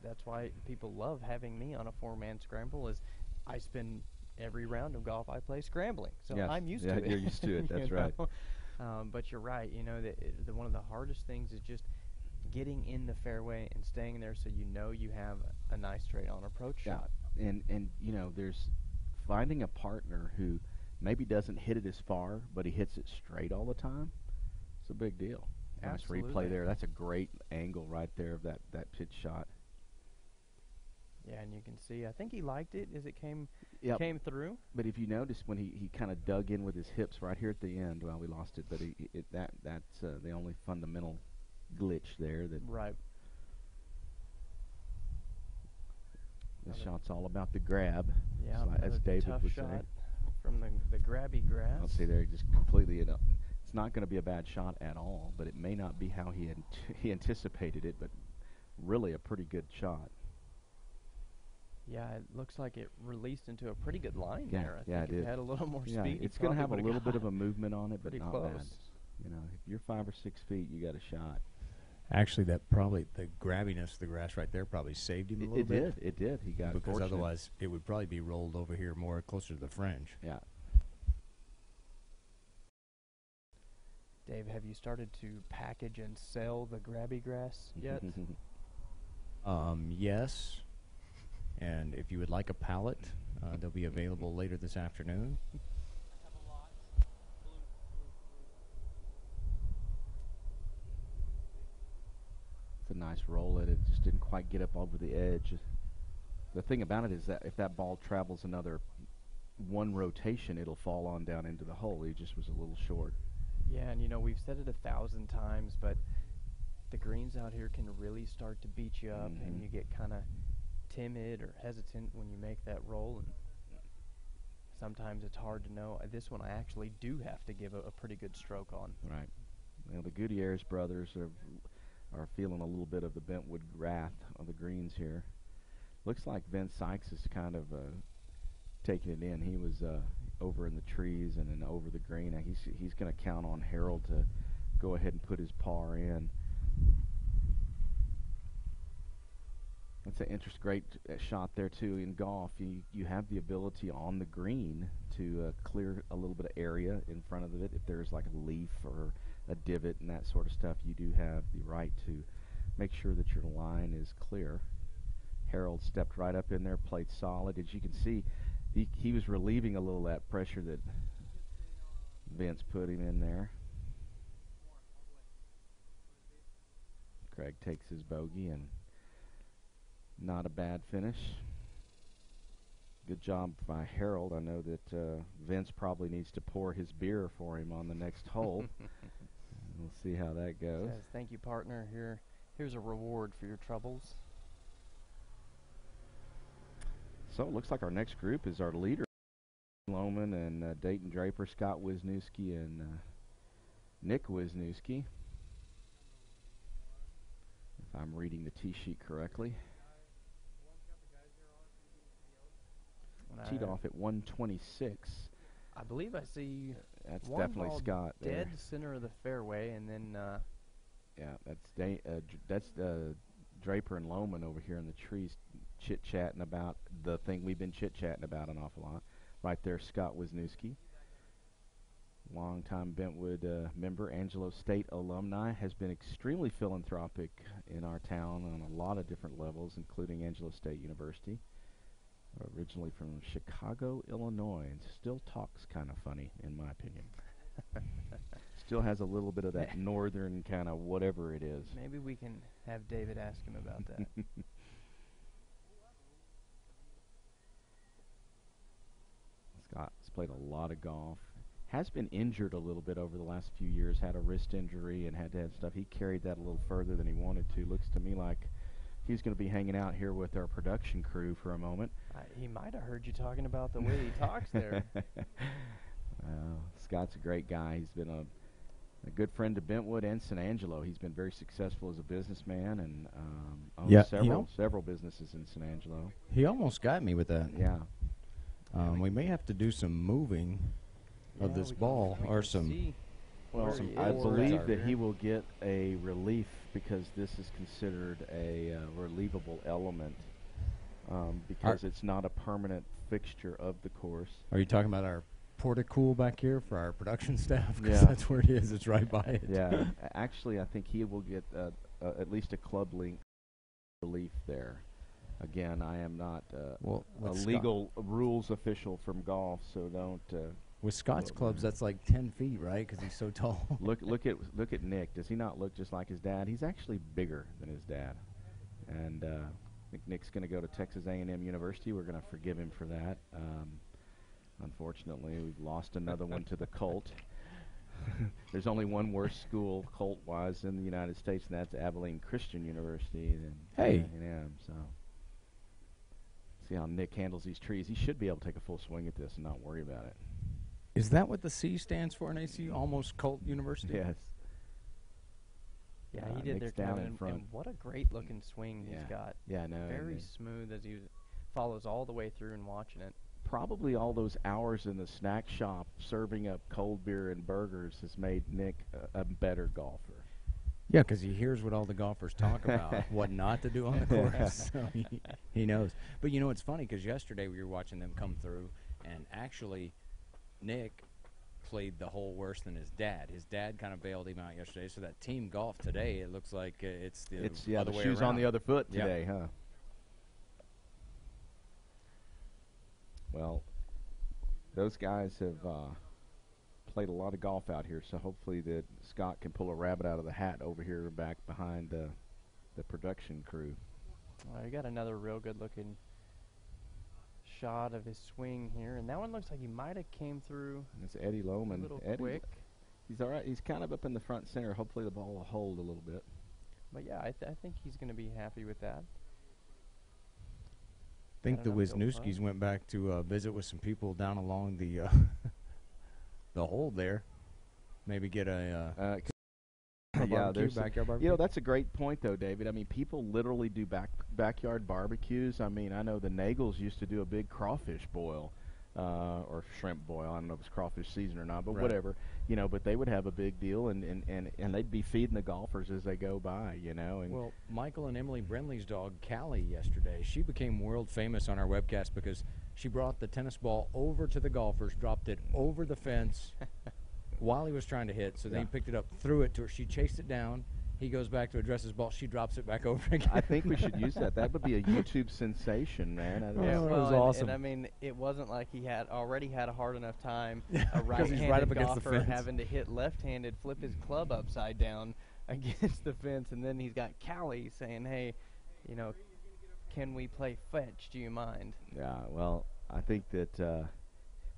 That's why people love having me on a four-man scramble. Is I spend every round of golf I play scrambling, so yes. I'm used to it. You're used to it. That's right. But you're right. One of the hardest things is just getting in the fairway and staying there, so you have a nice straight-on approach shot. And there's finding a partner who maybe doesn't hit it as far, but he hits it straight all the time. It's a big deal. Absolutely. Nice replay there. That's a great angle right there of that pitch shot. Yeah, and you can see, I think he liked it as it came through. But if you notice when he kind of dug in with his hips right here at the end, well, we lost it, but that's the only fundamental glitch there. Right. This shot's all about the grab. Yeah, as David would shot say. From the grabby grass. I'll see there, just completely. It's not going to be a bad shot at all, but it may not be how he anticipated it. But really, a pretty good shot. Yeah, it looks like it released into a pretty good line there. I think it if did. it had a little more speed. It's going to have a little bit of a movement on it, but not close. bad. If you're 5 or 6 feet, you got a shot. Actually, that probably the grabbiness of the grass right there probably saved him a little bit. It did. He got because fortunate. otherwise it would probably be rolled over here more closer to the fringe. Yeah. Dave, have you started to package and sell the grabby grass yet? Yes. And if you would like a pallet, they'll be available later this afternoon. It's a nice roll it just didn't quite get up over the edge. The thing about it is that if that ball travels another one rotation, it'll fall on down into the hole. He just was a little short. Yeah, and we've said it 1,000 times, but the greens out here can really start to beat you up, and you get kind of timid or hesitant when you make that roll, and sometimes it's hard to know. This one I actually do have to give a pretty good stroke on. Right. Well, the Gutierrez brothers are feeling a little bit of the Bentwood wrath on the greens here. Looks like Vince Sykes is kind of taking it in. He was over in the trees and then over the green. He's going to count on Harold to go ahead and put his par in. That's an great shot there too. In golf, you have the ability on the green to clear a little bit of area in front of it. If there's like a leaf or a divot and that sort of stuff, you do have the right to make sure that your line is clear. Harold stepped right up in there, played solid. As you can see, he was relieving a little of that pressure that Vince put him in there. Craig takes his bogey, and not a bad finish. Good job by Harold. I know that Vince probably needs to pour his beer for him on the next hole. We'll see how that goes. Says, thank you, partner. Here's a reward for your troubles. So it looks like our next group is our leader, Loman and Dayton Draper, Scott Wisniewski, and Nick Wisniewski, if I'm reading the tee sheet correctly. Teed off at 126. I believe I see that's one definitely ball Scott dead there. center of the fairway, and then that's Draper and Loman over here in the trees chit-chatting about the thing we've been chit-chatting about an awful lot. Right there, Scott Wisniewski, longtime Bentwood member, Angelo State alumni, has been extremely philanthropic in our town on a lot of different levels, including Angelo State University. Originally from Chicago, Illinois, and still talks kind of funny, in my opinion. Still has a little bit of that northern kind of whatever it is. Maybe we can have David ask him about that. Scott's played a lot of golf. Has been injured a little bit over the last few years. Had a wrist injury and had to have stuff. He carried that a little further than he wanted to. Looks to me like he's going to be hanging out here with our production crew for a moment. He might have heard you talking about the way he talks there. Scott's a great guy. He's been a good friend to Bentwood and San Angelo. He's been very successful as a businessman and owns several businesses in San Angelo. He almost got me with that. Yeah. We may have to do some moving of this ball or some. Well, I believe that he will get a relief because this is considered a relievable element because it's not a permanent fixture of the course. Are you talking about our porticool back here for our production staff? Yeah. That's where it is. It's right by it. Yeah. Actually, I think he will get at least a club link relief there. Again, I am not a legal rules official from golf, so don't. With Scott's clubs, that's like 10 feet, right? Because he's so tall. Look at Nick. Does he not look just like his dad? He's actually bigger than his dad. And I think Nick's going to go to Texas A&M University. We're going to forgive him for that. Unfortunately, we've lost another one to the Colt. There's only one worse school, Colt-wise, in the United States, and that's Abilene Christian University. And A&M. So see how Nick handles these trees. He should be able to take a full swing at this and not worry about it. Is that what the C stands for in AC? Almost Colt University? Yes. Yeah, he did Nick's there, down Kevin, in front. and what a great-looking swing he's got. Yeah, I know. Very smooth as he follows all the way through and watching it. Probably all those hours in the snack shop serving up cold beer and burgers has made Nick a better golfer. Yeah, because he hears what all the golfers talk about, what not to do on the course. So he knows. But, you know, it's funny because yesterday we were watching them come through, and actually Nick played the hole worse than his dad. His dad kind of bailed him out yesterday. So that team golf today, it looks like it's the other way shoes around. On the other foot today, huh? Well, those guys have played a lot of golf out here, so hopefully that Scott can pull a rabbit out of the hat over here back behind the production crew. Well, you got another real good-looking shot of his swing here, and that one looks like he might have came through. It's Eddie Lohman. A little Eddie, quick. He's all right. He's kind of up in the front center. Hopefully the ball will hold a little bit. But yeah, I think he's going to be happy with that. I think the Wisniewskis went back to visit with some people down along the the hole there. Maybe get a backyard barbecue. That's a great point, though, David. I mean, people literally do backyard barbecues. I mean, I know the Nagels used to do a big crawfish boil or shrimp boil. I don't know if it's crawfish season or not, but whatever. You know, but they would have a big deal, and they'd be feeding the golfers as they go by, you know. And well, Michael and Emily Brenley's dog, Callie, yesterday, she became world famous on our webcast because she brought the tennis ball over to the golfers, dropped it over the fence while he was trying to hit, so then he picked it up, threw it to her. She chased it down. He goes back to address his ball. She drops it back over again. I think we should use that. That would be a YouTube sensation, man. Yeah, well, well, it was awesome. And I mean, it wasn't like he had already had a hard enough time. A right-handed he's right up against the golfer fence. having to hit left-handed, flip his club upside down against the fence, and then he's got Callie saying, "Hey, you know, can we play fetch? Do you mind?" Yeah. Well, I think that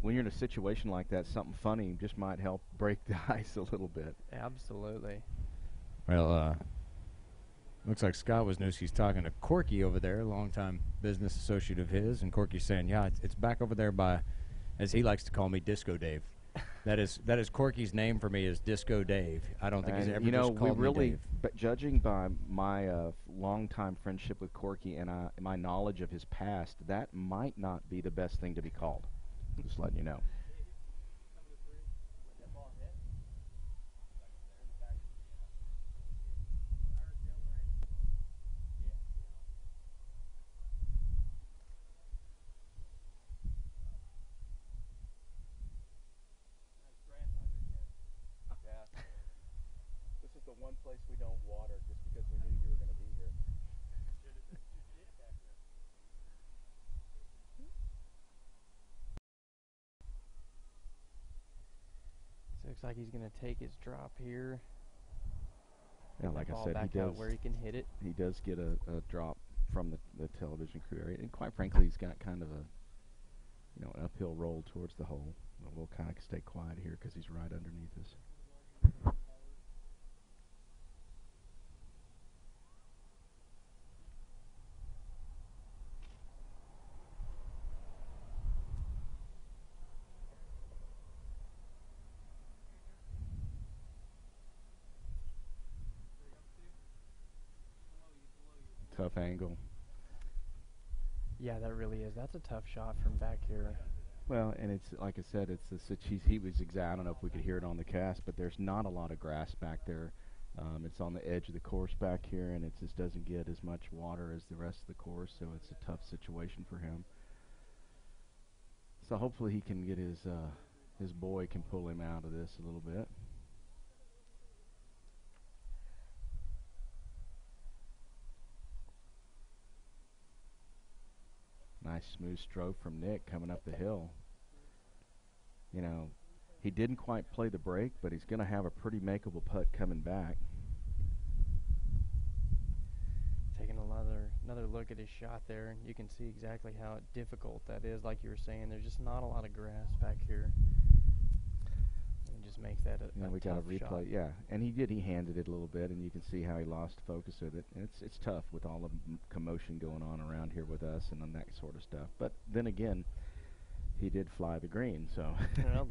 when you're in a situation like that, something funny just might help break the ice a little bit. Absolutely. Well, looks like Scott Wisniewski's talking to Corky over there, a longtime business associate of his, and Corky's saying, yeah, it's back over there by, as he likes to call me, Disco Dave. That is Corky's name for me is Disco Dave. I don't think he's ever just called me Dave. But judging by my longtime friendship with Corky and my knowledge of his past, that might not be the best thing to be called. Just letting you know. This is the one place we don't water just because we knew you were going to be here. So looks like he's going to take his drop here. Yeah, like I said, back he does. out where he can hit it. He does get a drop from the television crew area, and quite frankly, he's got kind of a uphill roll towards the hole. But we'll kind of stay quiet here because he's right underneath us. Tough angle. Yeah, that really is. That's a tough shot from back here. Well, and it's like I said, it's he was exact. I don't know if we could hear it on the cast, but there's not a lot of grass back there. It's on the edge of the course back here, and it just doesn't get as much water as the rest of the course, so it's a tough situation for him. So hopefully he can get his boy can pull him out of this a little bit. Nice smooth stroke from Nick coming up the hill. You know, he didn't quite play the break, but he's going to have a pretty makeable putt coming back. Taking another look at his shot there, and you can see exactly how difficult that is. Like you were saying, there's just not a lot of grass back here. And it just makes that a we got a tough replay, shot. yeah. And he handed it a little bit, and you can see how he lost focus with it. And it's tough with all the commotion going on around here with us and on that sort of stuff. But then again, he did fly the green, so. Well,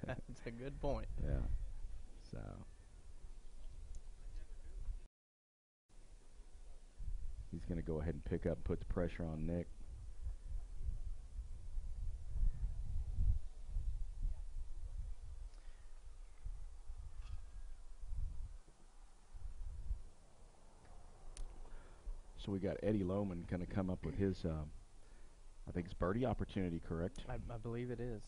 that's a good point. Yeah. So. He's going to go ahead and pick up and put the pressure on Nick. So we got Eddie Lohman going to come up with his, I think it's birdie opportunity, correct? I believe it is.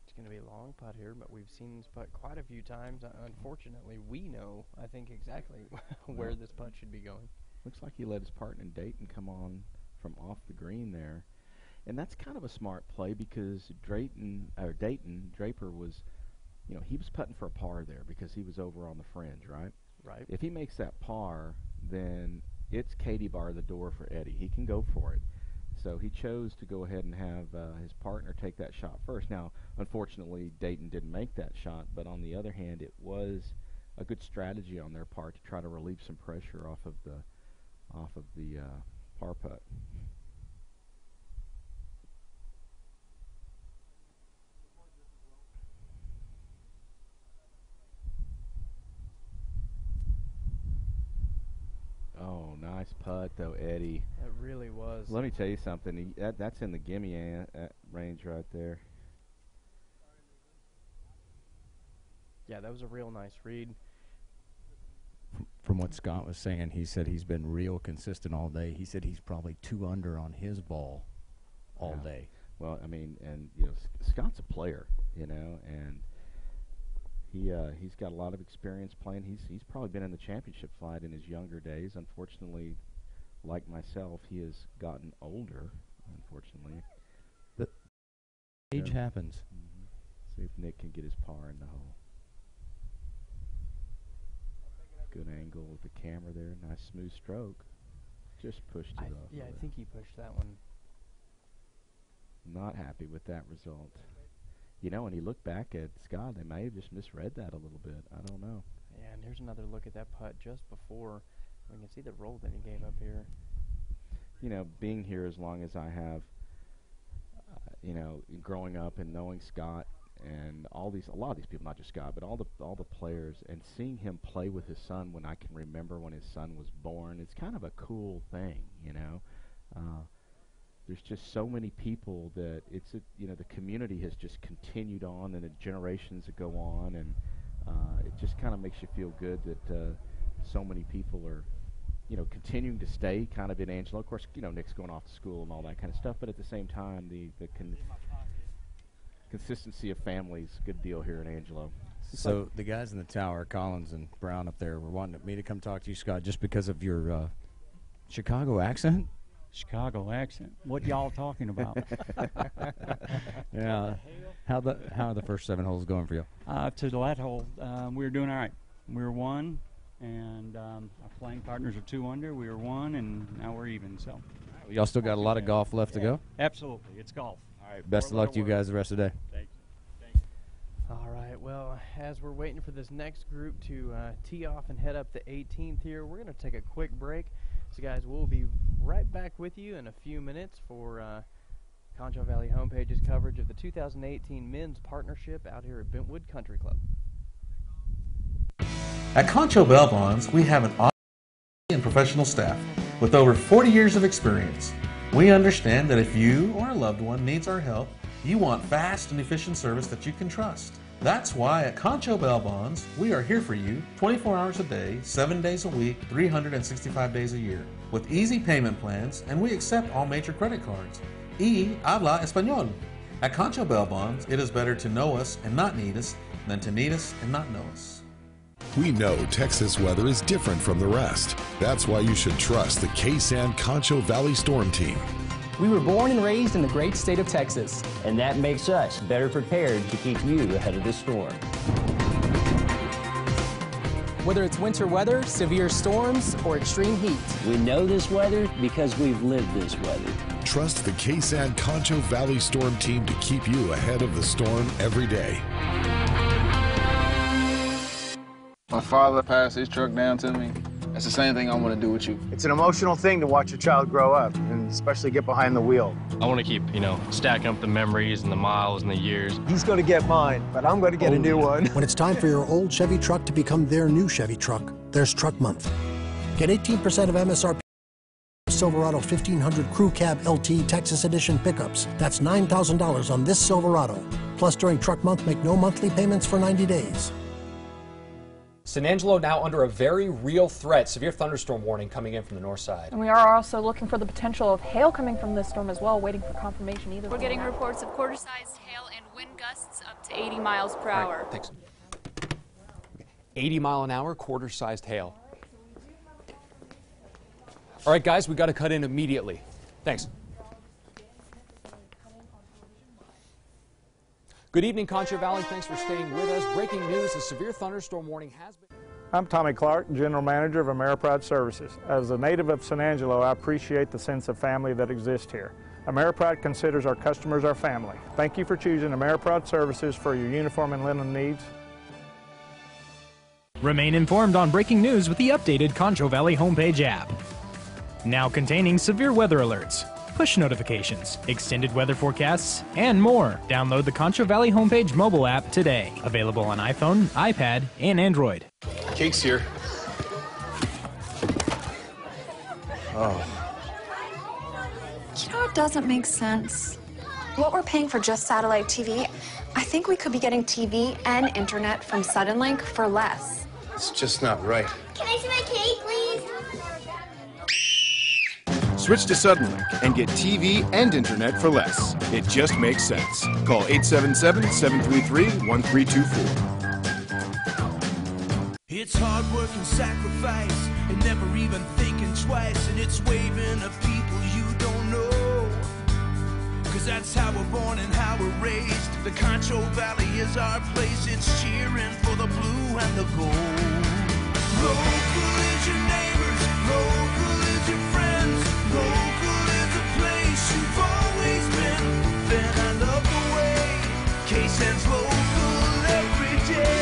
It's going to be a long putt here, but we've seen this putt quite a few times. Unfortunately, we know, I think, exactly where this putt should be going. Looks like he let his partner Dayton come on from off the green there. And that's kind of a smart play because Dayton Draper was, he was putting for a par there because he was over on the fringe, right? Right. If he makes that par, then it's Katie bar the door for Eddie. He can go for it. So he chose to go ahead and have his partner take that shot first. Now, unfortunately, Dayton didn't make that shot, but on the other hand, it was a good strategy on their part to try to relieve some pressure off of the par putt. Oh, nice putt, though, Eddie. It really was. Let me tell you something. That's in the gimme range right there. Yeah, that was a real nice read. From what Scott was saying, he said he's been real consistent all day. He said he's probably 2 under on his ball all day. Well, I mean, and Scott's a player, and he's got a lot of experience playing. He's probably been in the championship fight in his younger days. Unfortunately, like myself, he has gotten older. Unfortunately, the age happens. Mm-hmm. See if Nick can get his par in the hole. Good angle with the camera there. Nice smooth stroke. Just pushed it off. Yeah, I think he pushed that one. Not happy with that result. And he looked back at Scott. They may have just misread that a little bit. I don't know. Yeah, and here's another look at that putt just before. We can see the roll that he gave up here. Being here as long as I have, growing up and knowing Scott and a lot of these people, not just Scott, but all the players, and seeing him play with his son when I can remember when his son was born, it's kind of a cool thing, There's just so many people that the community has just continued on, and the generations that go on, and it just kind of makes you feel good that so many people are, continuing to stay kind of in Angelo. Of course, Nick's going off to school and all that kind of stuff, but at the same time, the consistency of families, good deal here in Angelo. So the guys in the tower, Collins and Brown up there, were wanting me to come talk to you, Scott, just because of your Chicago accent. Chicago accent. What y'all talking about? Yeah. How are the first 7 holes going for you? To the last hole, we were doing all right. We were 1, and our playing partners are 2 under. We were 1, and now we're even. So. Y'all still got a lot of golf left to go? Absolutely. It's golf. All right. Best of luck to you guys the rest of the day. Thank you. All right, well, as we're waiting for this next group to tee off and head up the 18th here, we're going to take a quick break. So, guys, we'll be right back with you in a few minutes for Concho Valley Homepage's coverage of the 2018 Men's Partnership out here at Bentwood Country Club. At Concho Bell Bonds, we have an awesome and professional staff with over 40 years of experience. We understand that if you or a loved one needs our help, you want fast and efficient service that you can trust. That's why at Concho Bell Bonds, we are here for you 24 hours a day, 7 days a week, 365 days a year, with easy payment plans, and we accept all major credit cards. Y habla español. At Concho Bell Bonds, it is better to know us and not need us than to need us and not know us. We know Texas weather is different from the rest. That's why you should trust the KSAN-Concho Valley Storm Team. We were born and raised in the great state of Texas. And that makes us better prepared to keep you ahead of the storm. Whether it's winter weather, severe storms, or extreme heat. We know this weather because we've lived this weather. Trust the KSAN-Concho Valley Storm Team to keep you ahead of the storm every day. My father passed his truck down to me. That's the same thing I want to do with you. It's an emotional thing to watch a child grow up, and especially get behind the wheel. I want to keep, stacking up the memories and the miles and the years. He's going to get mine, but I'm going to get a new one. When it's time for your old Chevy truck to become their new Chevy truck, there's Truck Month. Get 18% of MSRP Silverado 1500 Crew Cab LT Texas Edition pickups. That's $9,000 on this Silverado. Plus, during Truck Month, make no monthly payments for 90 days. San Angelo now under a very real threat. Severe thunderstorm warning coming in from the north side. And we are also looking for the potential of hail coming from this storm as well, waiting for confirmation either. We're getting reports of quarter-sized hail and wind gusts up to 80 miles per hour. Right, thanks. 80 mile an hour, quarter-sized hail. All right, guys, we got to cut in immediately. Thanks. Good evening, Concho Valley. Thanks for staying with us. Breaking news, a severe thunderstorm warning has been... I'm Tommy Clark, General Manager of Ameripride Services. As a native of San Angelo, I appreciate the sense of family that exists here. Ameripride considers our customers our family. Thank you for choosing Ameripride Services for your uniform and linen needs. Remain informed on breaking news with the updated Concho Valley Homepage app. Now containing severe weather alerts, push notifications, extended weather forecasts, and more. Download the Concho Valley Homepage mobile app today. Available on iPhone, iPad, and Android. Cake's here. Oh. You know, it doesn't make sense. What we're paying for just satellite TV, I think we could be getting TV and internet from Suddenlink for less. It's just not right. Can I see my cake, please? Switch to Suddenlink and get TV and internet for less. It just makes sense. Call 877-733-1324. It's hard work and sacrifice and never even thinking twice, and it's waving at people you don't know. Cause that's how we're born and how we're raised. The Concho Valley is our place. It's cheering for the blue and the gold. Local is your neighbors, local is your friends, local is a place you've always been. Then I love the way KSAN's local every day.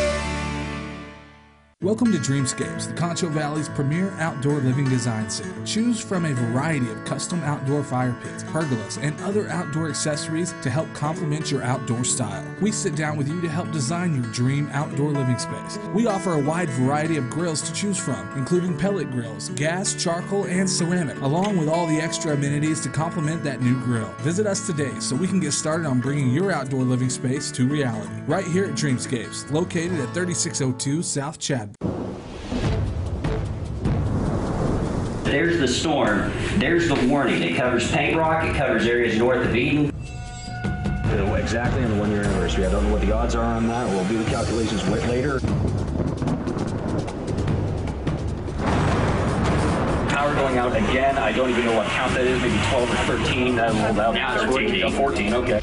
Welcome to Dreamscapes, the Concho Valley's premier outdoor living design center. Choose from a variety of custom outdoor fire pits, pergolas, and other outdoor accessories to help complement your outdoor style. We sit down with you to help design your dream outdoor living space. We offer a wide variety of grills to choose from, including pellet grills, gas, charcoal, and ceramic, along with all the extra amenities to complement that new grill. Visit us today so we can get started on bringing your outdoor living space to reality. Right here at Dreamscapes, located at 3602 South Chad. There's the storm. There's the warning. It covers Paint Rock. It covers areas north of Eden. Exactly on the 1 year anniversary. I don't know what the odds are on that. We'll do the calculations later. Power going out again. I don't even know what count that is. Maybe 12 or 13. Now 13. 14. Okay.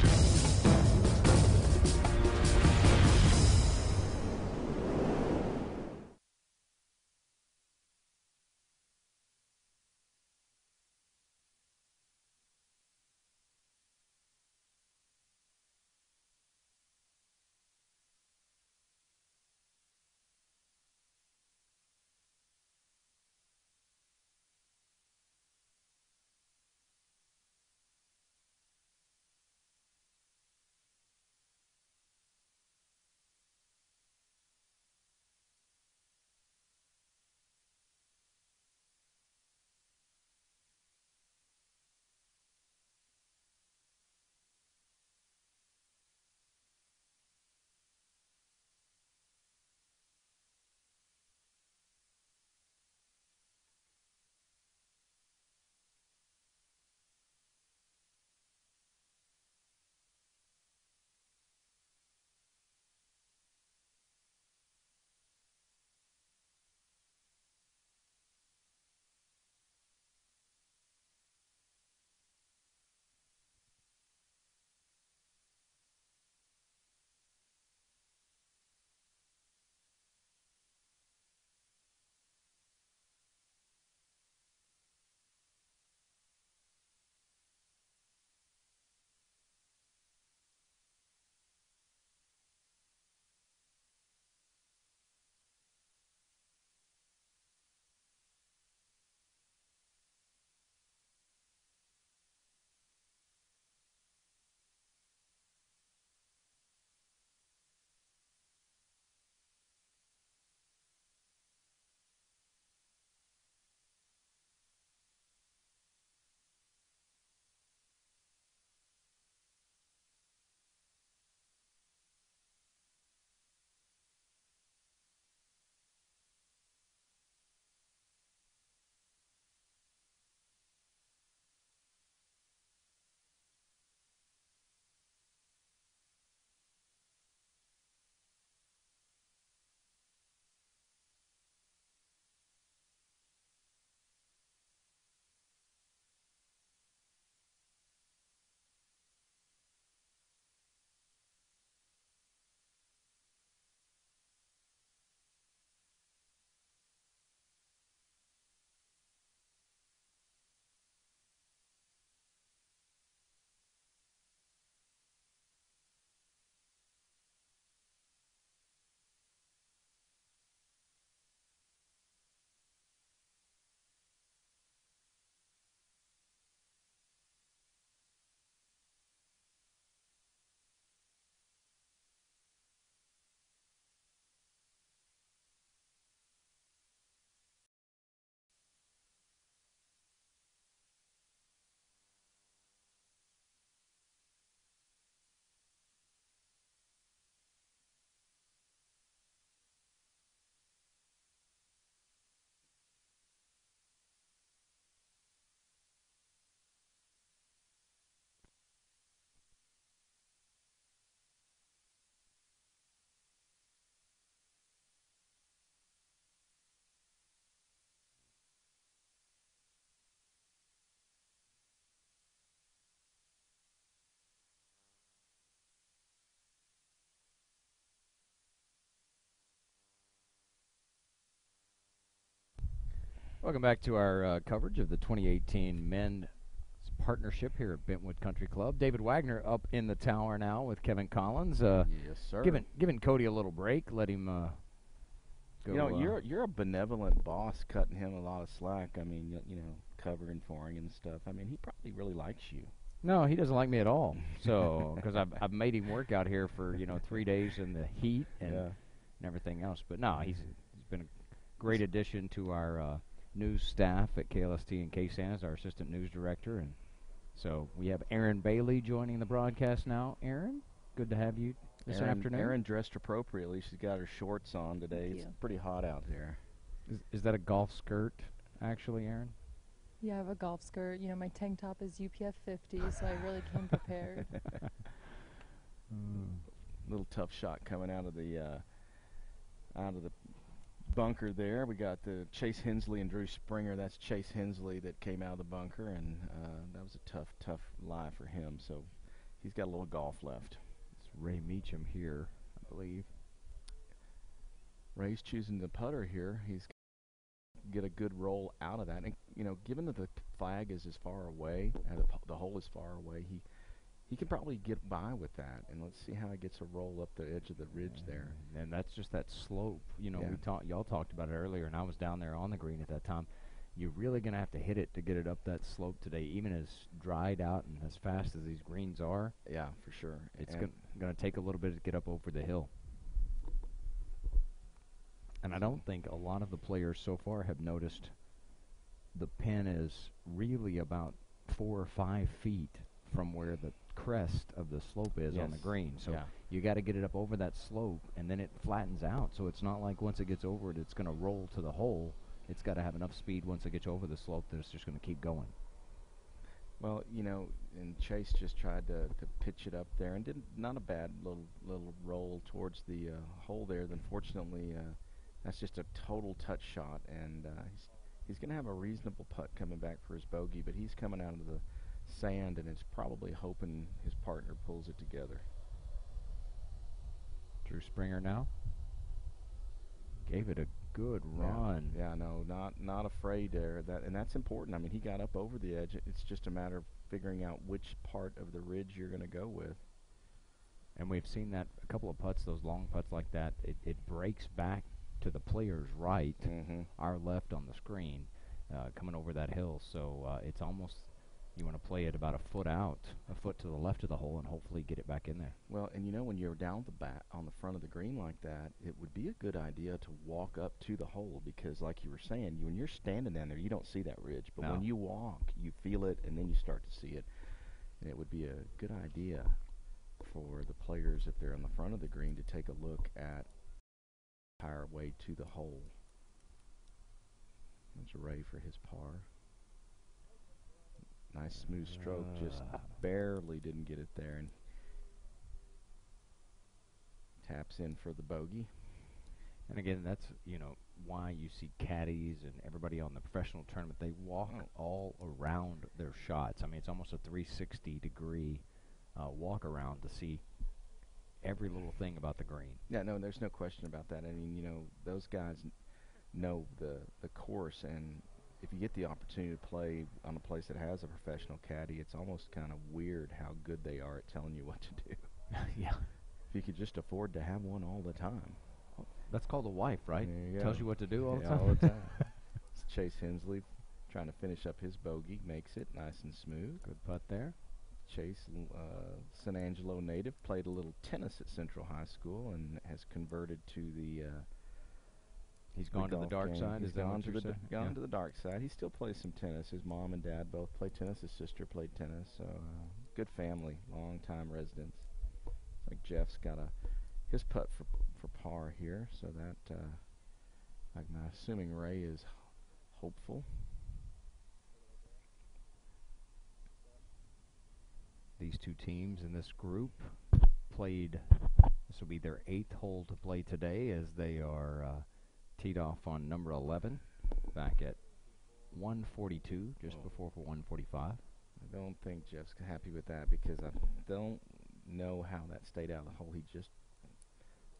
Welcome back to our coverage of the 2018 Men's Partnership here at Bentwood Country Club. David Wagner up in the tower now with Kevin Collins. Yes, sir. Giving Cody a little break. Let him go. You know, you're a benevolent boss, cutting him a lot of slack. I mean, you know, covering for him and stuff. I mean, he probably really likes you. No, he doesn't like me at all. So, because I've made him work out here for 3 days in the heat and everything else. But no, he's been a great addition to our news staff at KLST and KSAN as our assistant news director. And so we have Aaron Bailey joining the broadcast now. Aaron, good to have you this afternoon. Aaron dressed appropriately. She's got her shorts on today. It's pretty hot out there. Is that a golf skirt, actually, Aaron? Yeah, I have a golf skirt. You know, my tank top is UPF 50, so I really came prepared. Little tough shot coming out of the bunker there. We got the Chase Hensley and Drew Springer. That's Chase Hensley that came out of the bunker, and that was a tough lie for him. So he's got a little golf left. It's Ray Meacham here, I believe. Ray's choosing the putter here. He's get a good roll out of that, and you know, given that the flag is as far away and the hole is far away, he can probably get by with that. And let's see how he gets a roll up the edge of the ridge there. And that's just that slope. You know, y'all talked about it earlier, and I was down there on the green at that time. You're really going to have to hit it to get it up that slope today, even as dried out and as fast as these greens are. Yeah, for sure. It's going to take a little bit to get up over the hill. And I don't think a lot of the players so far have noticed the pin is really about 4 or 5 feet from where the crest of the slope is on the green. So you got to get it up over that slope, and then it flattens out. So it's not like once it gets over it, it's going to roll to the hole. It's got to have enough speed once it gets over the slope that it's just going to keep going. Well, you know, and Chase just tried to pitch it up there and did not a bad little roll towards the hole there. Then fortunately, that's just a total touch shot, and he's going to have a reasonable putt coming back for his bogey, but he's coming out of the sand and is probably hoping his partner pulls it together. Drew Springer now gave it a good run. Yeah, no, not afraid there. And that's important. I mean, he got up over the edge. It's just a matter of figuring out which part of the ridge you're going to go with. And we've seen that a couple of putts, those long putts like that. It breaks back to the player's right, our left on the screen, coming over that hill. So it's almost, you want to play it about a foot out, a foot to the left of the hole, and hopefully get it back in there. Well, and you know, when you're down the back on the front of the green like that, it would be a good idea to walk up to the hole, because like you were saying, when you're standing down there, you don't see that ridge. But when you walk, you feel it, and then you start to see it. And it would be a good idea for the players, if they're on the front of the green, to take a look at the entire way to the hole. There's Ray for his par. Nice smooth stroke, just barely didn't get it there, and taps in for the bogey. And again, that's, you know, why you see caddies and everybody on the professional tournament, they walk all around their shots. I mean, it's almost a 360-degree walk around to see every little thing about the green. Yeah, no, there's no question about that. I mean, you know, those guys know the course, and if you get the opportunity to play on a place that has a professional caddy, it's almost kind of weird how good they are at telling you what to do. Yeah. If you could just afford to have one all the time. Well, that's called a wife, right? Tells you what to do all the time. All the time. It's Chase Hensley trying to finish up his bogey, makes it nice and smooth. Good putt there. Chase, San Angelo native, played a little tennis at Central High School and has converted to the he's gone to the dark side. He's gone to the dark side. He still plays some tennis. His mom and dad both play tennis. His sister played tennis. So good family, long-time residents. Like Jeff's got his putt for par here. So that I'm assuming Ray is hopeful. These two teams in this group played. This will be their 8th hole to play today, as they are teed off on number 11 back at 142, just before for 145. I don't think Jeff's happy with that, because I don't know how that stayed out of the hole. He just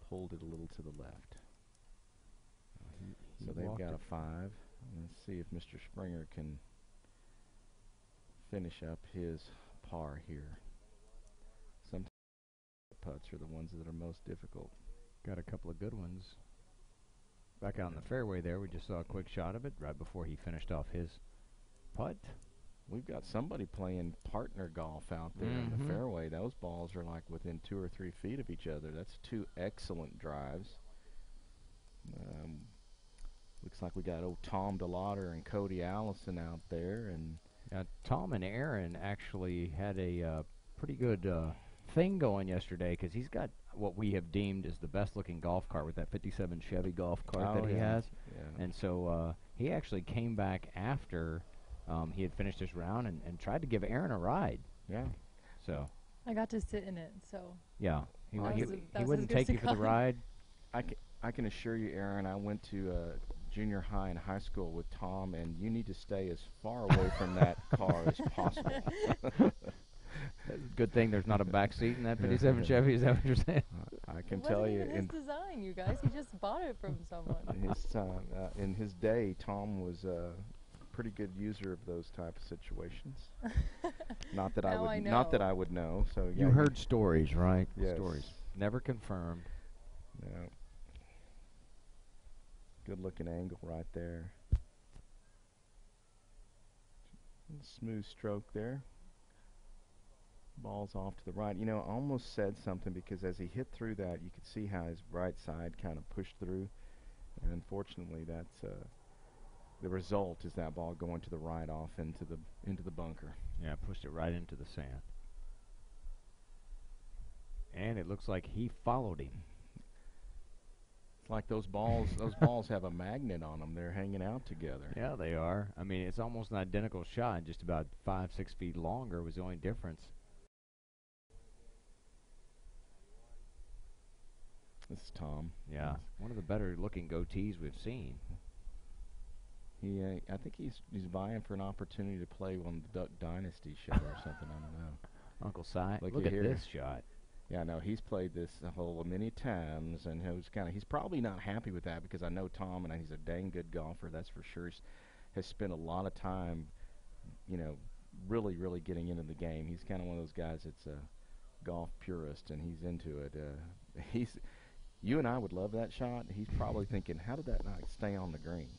pulled it a little to the left. So they've got a 5. Let's see if Mr. Springer can finish up his par here. Sometimes putts are the ones that are most difficult. Got a couple of good ones. Back out on the fairway there, we just saw a quick shot of it right before he finished off his putt. We've got somebody playing partner golf out there in the fairway. Those balls are like within 2 or 3 feet of each other. That's 2 excellent drives. Looks like we got old Tom DeLauder and Cody Allison out there. And Tom and Aaron actually had a pretty good thing going yesterday, because he's got what we have deemed as the best-looking golf cart with that 57 Chevy golf cart that he has. Yeah. And so he actually came back after he had finished his round and tried to give Aaron a ride. Yeah. So I got to sit in it, so. Yeah. He That wouldn't take you for the ride. I can assure you, Aaron, I went to junior high and high school with Tom, and you need to stay as far away from that car as possible. Good thing there's not a back seat in that 57 Chevy. Is that what you're saying? I can tell you. It wasn't even his design, you guys. He just bought it from someone. In his day, Tom was a pretty good user of those type of situations. Not that I would. Not that I would know. So you heard stories, right? Yes. Stories. Never confirmed. No. Good looking angle right there. Smooth stroke there. Ball's off to the right. You know, I almost said something, because as he hit through that, you could see how his right side kind of pushed through. And unfortunately, that's the result is that ball going to the right off into the bunker. Yeah, pushed it right into the sand. And it looks like he followed him. It's like those balls have a magnet on them. They're hanging out together. Yeah, they are. I mean, it's almost an identical shot, just about 5-6 feet longer was the only difference. This is Tom. Yeah, one of the better looking goatees we've seen. I think he's vying for an opportunity to play on the Duck Dynasty show or something. I don't know. Uncle Si, look at this shot. Yeah, no, he's played this hole many times, and he's probably not happy with that, because I know Tom, and he's a dang good golfer, that's for sure. Has spent a lot of time, you know, really, really getting into the game. He's kind of one of those guys that's a golf purist, and he's into it. You and I would love that shot. He's probably thinking, how did that not stay on the green?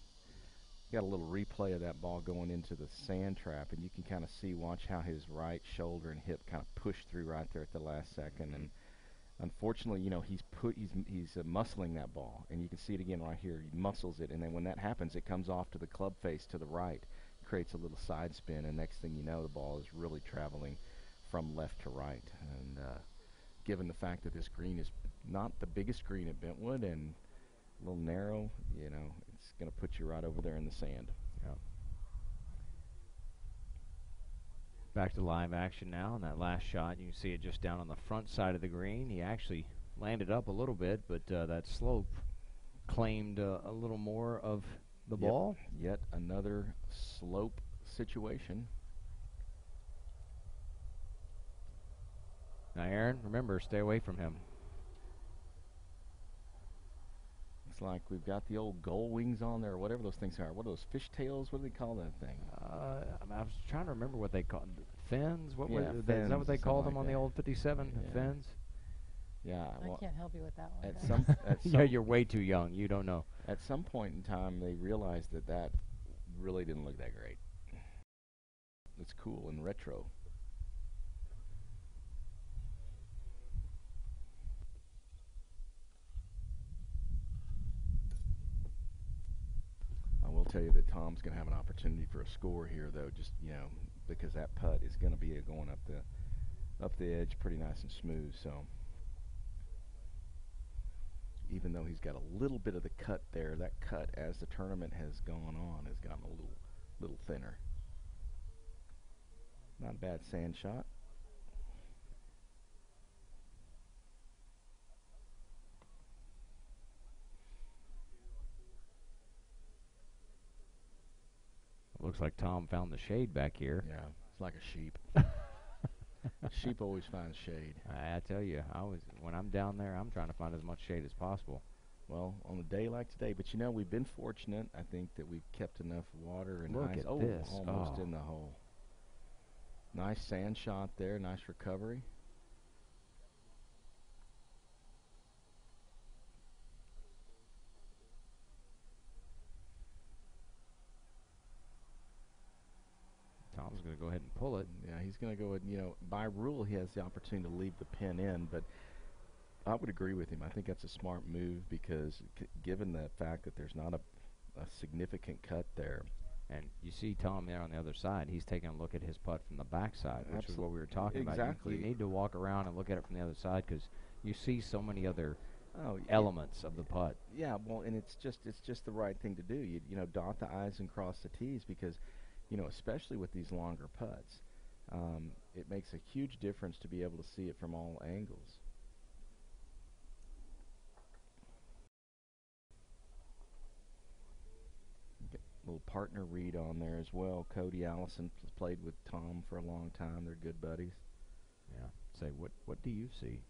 Got a little replay of that ball going into the sand trap, and you can kind of watch how his right shoulder and hip kind of pushed through right there at the last second. And unfortunately, you know, he's muscling that ball, and you can see it again right here. He muscles it, and then when that happens, it comes off to the club face to the right, creates a little side spin, and next thing you know, the ball is really traveling from left to right. And given the fact that this green is not the biggest green at Bentwood and a little narrow, you know, it's going to put you right over there in the sand. Yeah. Back to live action now, and that last shot, you can see it just down on the front side of the green. He actually landed up a little bit, but that slope claimed a little more of the ball. Yet another slope situation. Now, Aaron, remember, stay away from him. Looks like we've got the old gull wings on there, or whatever those things are. What are those, fish tails? What do they call that thing? I was trying to remember what they called fins. What yeah, were fins, is that what they called them like on the old 57 fins? Yeah. I can't help you with that one. At some yeah, you're way too young. You don't know. At some point in time, they realized that really didn't look that great. It's cool and retro. I will tell you that Tom's going to have an opportunity for a score here, though, just, you know, because that putt is going to be going up the edge pretty nice and smooth. So even though he's got a little bit of the cut there, that cut as the tournament has gone on has gotten a little thinner. Not a bad sand shot. Looks like Tom found the shade back here. Yeah, it's like a sheep. Sheep always find shade. I tell you, when I'm down there, I'm trying to find as much shade as possible. Well, on a day like today, but you know, we've been fortunate. I think that we've kept enough water and Look ice. at this. Almost in the hole. Nice sand shot there. Nice recovery. Tom's going to go ahead and pull it. Yeah, he's going to go ahead. You know, by rule, he has the opportunity to leave the pin in, but I would agree with him. I think that's a smart move because given the fact that there's not a significant cut there. And you see Tom there on the other side. He's taking a look at his putt from the backside, which is what we were talking about. Exactly. You need to walk around and look at it from the other side because you see so many other elements of the putt. Yeah, well, and it's just the right thing to do. You know, dot the I's and cross the T's because, you know, especially with these longer putts, it makes a huge difference to be able to see it from all angles. Little partner read on there as well. Cody Allison played with Tom for a long time. They're good buddies. Yeah. Say, what do you see?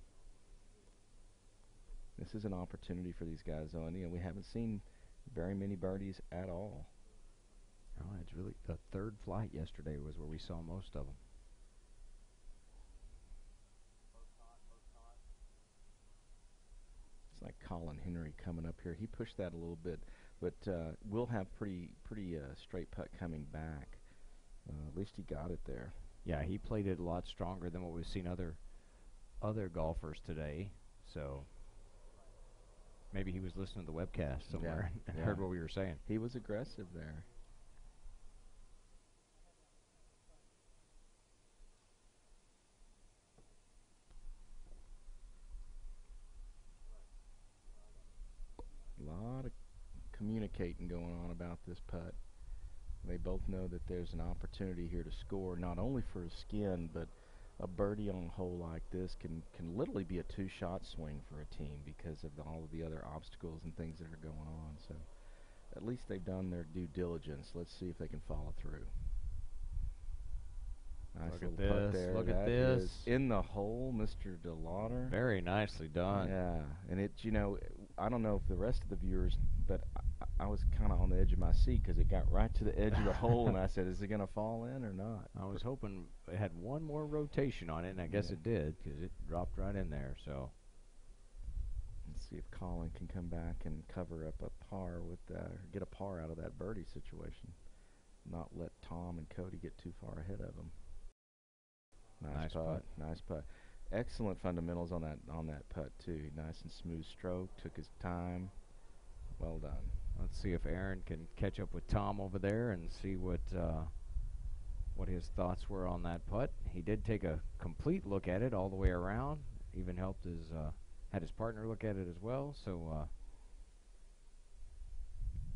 This is an opportunity for these guys, though. And, you know, we haven't seen very many birdies at all. Oh, it's really the third flight yesterday was where we saw most of them. It's like Colin Henry coming up here. He pushed that a little bit. But we'll have pretty straight putt coming back. At least he got it there. Yeah, he played it a lot stronger than what we've seen other golfers today. So maybe he was listening to the webcast somewhere and heard what we were saying. He was aggressive there. A lot of communicating going on about this putt. They both know that there's an opportunity here to score, not only for a skin, but a birdie on a hole like this can literally be a two-shot swing for a team because of all of the other obstacles and things that are going on. So at least they've done their due diligence. Let's see if they can follow through. Nice Look little at putt this. there. Look That at this. is in the hole, Mr. DeLauder. Very nicely done. Yeah, and it's, you know, I don't know if the rest of the viewers, but I was kind of on the edge of my seat because it got right to the edge of the hole, and I said, is it going to fall in or not? I was hoping it had one more rotation on it, and I guess it did because it dropped right in there. So let's see if Colin can come back and cover up a par with or get a par out of that birdie situation, not let Tom and Cody get too far ahead of him. Nice putt. Nice putt. Excellent fundamentals on that putt too. Nice and smooth stroke. Took his time. Well done. Let's see if Aaron can catch up with Tom over there and see what his thoughts were on that putt. He did take a complete look at it all the way around. Even helped had his partner look at it as well. So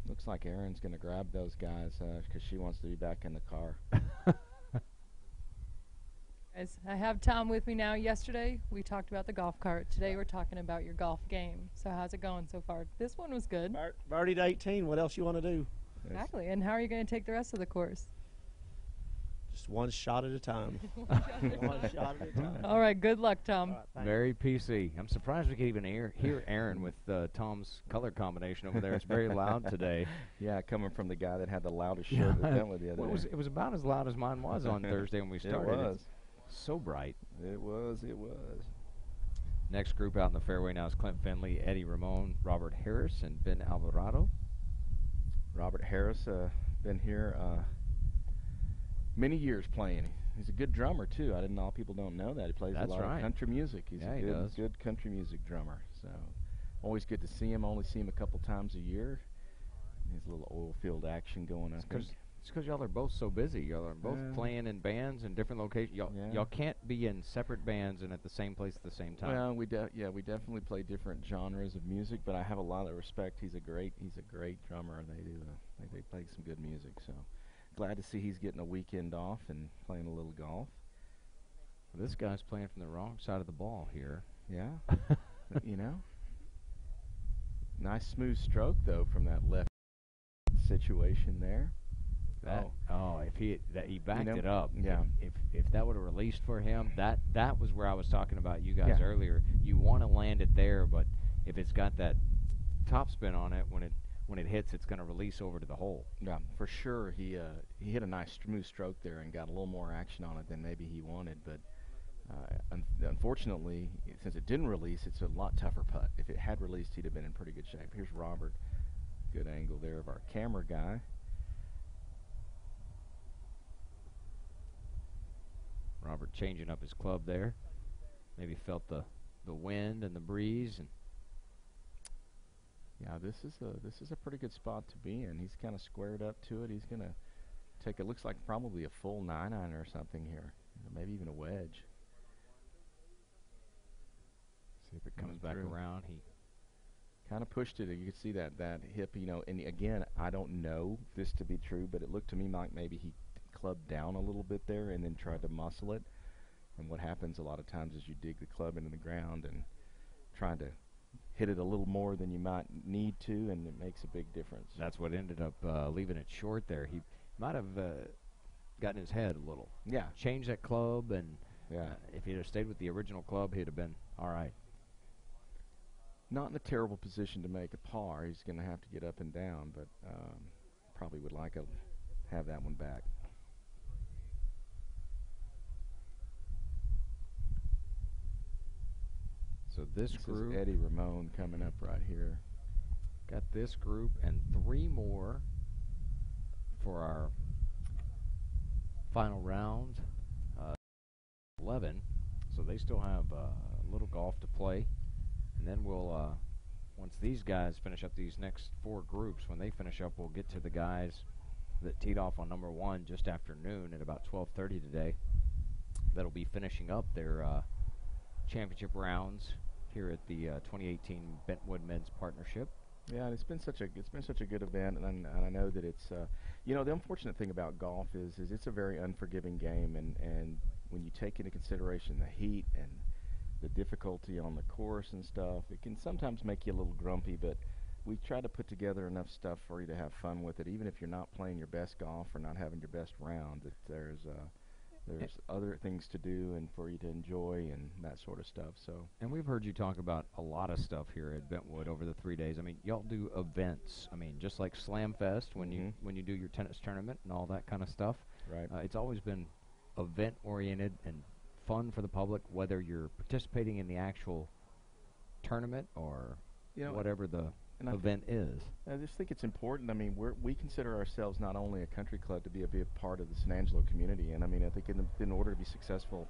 looks like Aaron's going to grab those guys because she wants to be back in the car. Guys, I have Tom with me now. Yesterday, we talked about the golf cart. Today, we're talking about your golf game. So how's it going so far? This one was good. Birdied 18. What else you want to do? Exactly. And how are you going to take the rest of the course? Just one shot at a time. One shot at a time. All right. Good luck, Tom. Right, very PC. I'm surprised we could even hear Aaron with Tom's color combination over there. It's very loud today. Yeah, coming from the guy that had the loudest shirt at Bentwood the other day. It was about as loud as mine was on Thursday when we started. It was. So bright. It was. Next group out in the fairway now is Clint Finley, Eddie Ramon, Robert Harris, and Ben Alvarado. Robert Harris been here many years playing. He's a good drummer too. I didn't know people don't know that. He plays a lot of country music. He's a good country music drummer. So always good to see him. Only see him a couple times a year. There's a little oil field action going on. It's because y'all are both so busy. Y'all are both playing in bands in different locations. Y'all can't be in separate bands and at the same place at the same time. Well, we definitely play different genres of music, but I have a lot of respect. He's a great drummer. They play some good music. So glad to see he's getting a weekend off and playing a little golf. Well, this guy's playing from the wrong side of the ball here. Yeah, you know. Nice smooth stroke though from that left situation there. If he backed it up. Yeah. If that would have released for him, that was where I was talking about you guys earlier. You want to land it there, but if it's got that topspin on it. When it hits, it's going to release over to the hole. Yeah, for sure. He hit a nice smooth stroke there and got a little more action on it than maybe he wanted. But unfortunately, since it didn't release, it's a lot tougher putt. If it had released, he'd have been in pretty good shape. Here's Robert. Good angle there of our camera guy. Robert changing up his club there. Maybe felt the wind and the breeze, and yeah, this is a pretty good spot to be in. He's kind of squared up to it. He's gonna take it. Looks like probably a full 9-iron or something here, maybe even a wedge. See if it comes back around. He kind of pushed it. You could see that hip, and again, I don't know this to be true, but it looked to me like maybe he clubbed down a little bit there and then tried to muscle it. And what happens a lot of times is you dig the club into the ground and trying to hit it a little more than you might need to, and it makes a big difference. That's what ended up leaving it short there. He might have gotten his head a little. Yeah. Changed that club, and yeah, if he'd have stayed with the original club, he'd have been all right. Not in a terrible position to make a par. He's going to have to get up and down, but probably would like to have that one back. So this group, is Eddie Ramon coming up right here. Got this group and 3 more for our final round, 11. So they still have a little golf to play, and then we'll once these guys finish up these next 4 groups, when they finish up, we'll get to the guys that teed off on number 1 just after noon at about 12:30 today. That'll be finishing up their championship rounds here at the 2018 Bentwood Men's Partnership. Yeah, and it's been such a good event, and I know that it's the unfortunate thing about golf is it's a very unforgiving game, and when you take into consideration the heat and the difficulty on the course and stuff, it can sometimes make you a little grumpy, but we try to put together enough stuff for you to have fun with it, even if you're not playing your best golf or not having your best round. That there's other things to do and for you to enjoy and that sort of stuff. So. And we've heard you talk about a lot of stuff here at Bentwood over the 3 days. I mean, y'all do events. I mean, just like Slam Fest when you do your tennis tournament and all that kind of stuff. Right. It's always been event oriented and fun for the public, whether you're participating in the actual tournament or whatever the event is. I just think it's important. I mean, we consider ourselves not only a country club to be a big part of the San Angelo community, and I mean, I think in order to be successful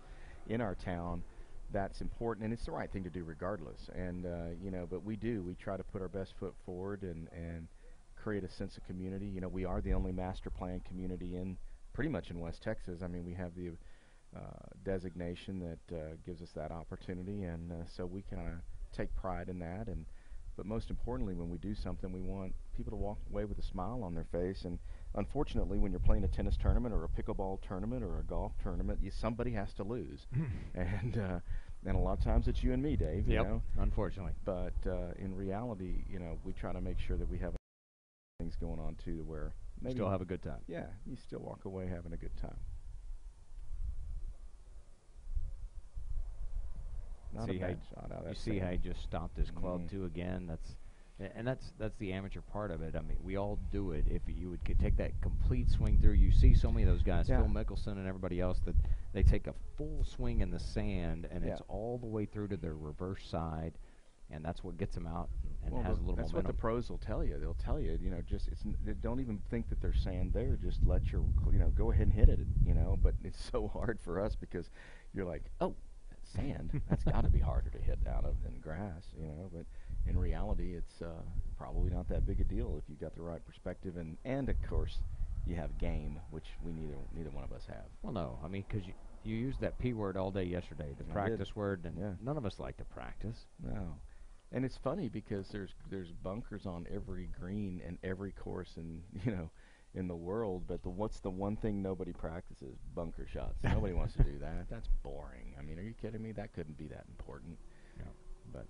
in our town, that's important, and it's the right thing to do regardless. And but we try to put our best foot forward and create a sense of community. We are the only master plan community pretty much in West Texas. I mean, we have the designation that gives us that opportunity, and so we kind of take pride in that. But most importantly, when we do something, we want people to walk away with a smile on their face. And unfortunately, when you're playing a tennis tournament or a pickleball tournament or a golf tournament, somebody has to lose. And a lot of times it's you and me, Dave. Yep, you know? Unfortunately. But in reality, we try to make sure that we have things going on too, where maybe still have a good time. Yeah, you still walk away having a good time. Not a bad shot out of that. You see how he just stopped his club too again. That's the amateur part of it. I mean, we all do it. If you would take that complete swing through, you see so many of those guys, Phil Mickelson and everybody else, that they take a full swing in the sand and it's all the way through to their reverse side, and that's what gets them out and has a little momentum. That's what the pros will tell you. They'll tell you, don't even think that there's sand there. Just let your, go ahead and hit it, But it's so hard for us because you're like, oh, sand, that's got to be harder to hit out of than grass, But in reality, it's probably not that big a deal if you've got the right perspective, and of course, you have game, which we neither one of us have. Well, no, I mean, because you used that P word all day yesterday, the practice word, and none of us like to practice. No, and it's funny because there's bunkers on every green and every course, and in the world, but what's the one thing nobody practices? Bunker shots. Nobody wants to do that. That's boring. I mean, are you kidding me? That couldn't be that important. Yeah. But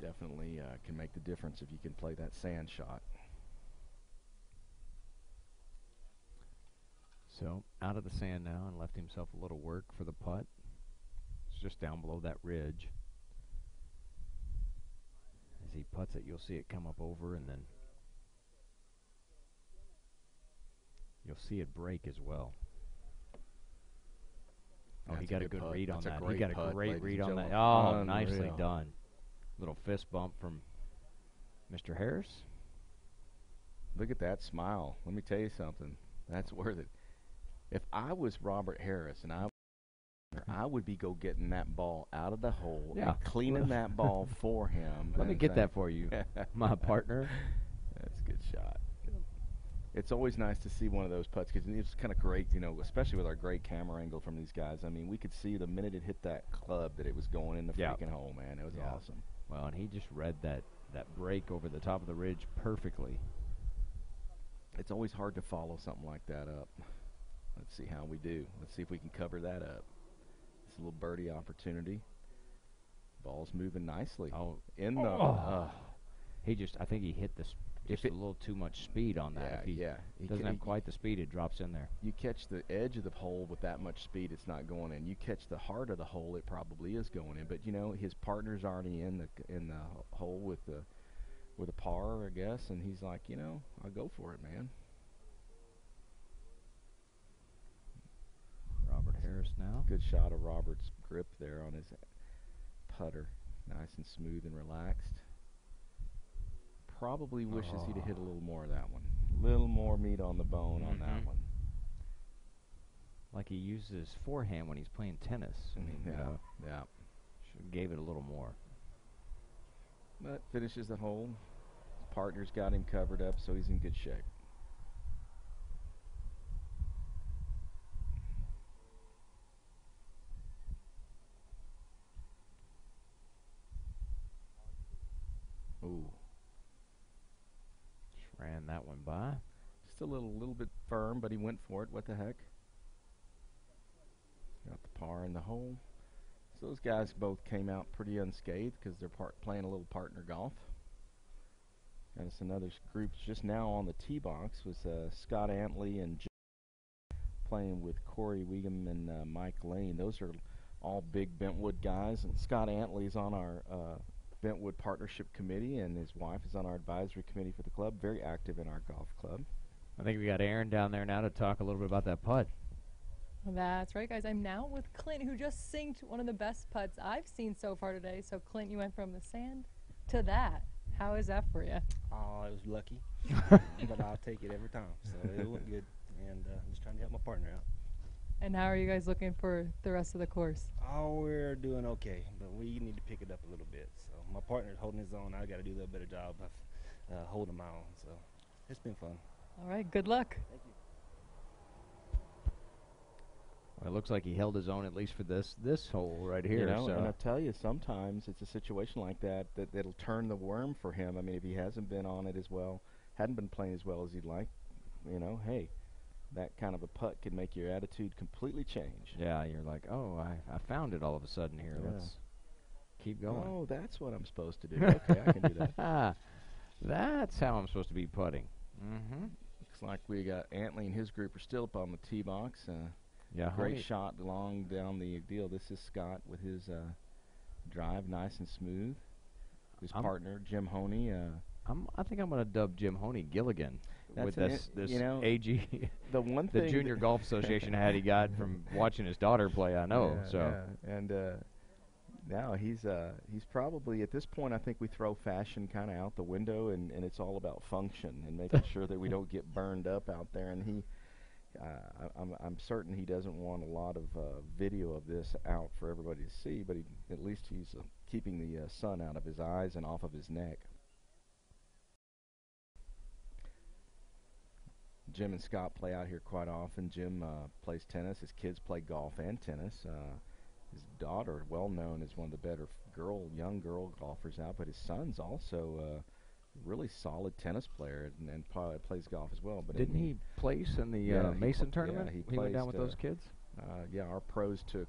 definitely can make the difference if you can play that sand shot. So out of the sand now and left himself a little work for the putt. It's just down below that ridge. As he putts it, you'll see it come up over, and then you'll see it break as well. Oh, That's he got a good putt. read on That's that. a He got a putt, great read ladies on and that. Oh, gentlemen. nicely Unreal. done. Little fist bump from Mr. Harris. Look at that smile. Let me tell you something. That's worth it. If I was Robert Harris and I would be go getting that ball out of the hole and cleaning that ball for him. Let me get that for you, my partner. That's a good shot. It's always nice to see one of those putts because it's kind of great, you know, especially with our great camera angle from these guys. I mean, we could see the minute it hit that club that it was going in the freaking hole, man. It was awesome. Well, and he just read that break over the top of the ridge perfectly. It's always hard to follow something like that up. Let's see how we do. Let's see if we can cover that up. It's a little birdie opportunity. Ball's moving nicely. Oh, in the. I think he hit just a little too much speed on that. If he doesn't have quite the speed, it drops in there. You catch the edge of the hole with that much speed, it's not going in. You catch the heart of the hole, it probably is going in. But you know, his partner's already in the hole with a par, I guess, and he's like, you know, I'll go for it, man. Robert Harris now. Good shot of Robert's grip there on his putter. Nice and smooth and relaxed. Probably wishes he'd have hit a little more of that one. A little more meat on the bone on that one. Like he uses his forehand when he's playing tennis. I mean, yeah. Gave it a little more. But finishes the hole. His partner's got him covered up, so he's in good shape. Ooh. Just ran that one by. Just a little bit firm, but he went for it. What the heck? Got the par in the hole. So those guys both came out pretty unscathed because they're playing a little partner golf. Got us another group just now on the tee box with Scott Antley and Jim playing with Corey Wiegum and Mike Lane. Those are all big Bentwood guys, and Scott Antley's on our Bentwood Partnership Committee, and his wife is on our advisory committee for the club. Very active in our golf club. I think we got Aaron down there now to talk a little bit about that putt. That's right, guys. I'm now with Clint, who just synced one of the best putts I've seen so far today. So, Clint, you went from the sand to that. How is that for you? Oh, it was lucky, but I'll take it every time. So it looked good, and I'm just trying to help my partner out. And how are you guys looking for the rest of the course? Oh, we're doing okay, but we need to pick it up a little bit. So my partner's holding his own. I got to do a little better job of holding my own. So it's been fun. All right, good luck. Thank you. Well, it looks like he held his own at least for this hole right here. You know, so. and I tell you, sometimes it's a situation like that'll turn the worm for him. I mean, if he hasn't been on it as well, hadn't been playing as well as he'd like, you know, hey, that kind of a putt could make your attitude completely change. Yeah, you're like, oh, I found it all of a sudden here. Yeah. Let's keep going. Oh, that's what I'm supposed to do. Okay, I can do that. That's how I'm supposed to be putting. Looks like we got Antley and his group are still up on the tee box. Yeah, great shot long down the deal. This is Scott with his drive, nice and smooth. His partner, Jim Honey. I think I'm going to dub Jim Honey Gilligan with this you know, AG. The one the thing Junior Golf Association hat he got from watching his daughter play. I know. And now he's probably at this point. I think we throw fashion kind of out the window, and it's all about function and making sure that we don't get burned up out there. And he. I'm certain he doesn't want a lot of video of this out for everybody to see, but at least he's keeping the sun out of his eyes and off of his neck. Jim and Scott play out here quite often. Jim plays tennis. His kids play golf and tennis. His daughter, well known as one of the better young girl golfers out, but his son's also really solid tennis player and plays golf as well. But didn't he place in the Mason tournament? Yeah, he went down with those kids. Yeah, our pros took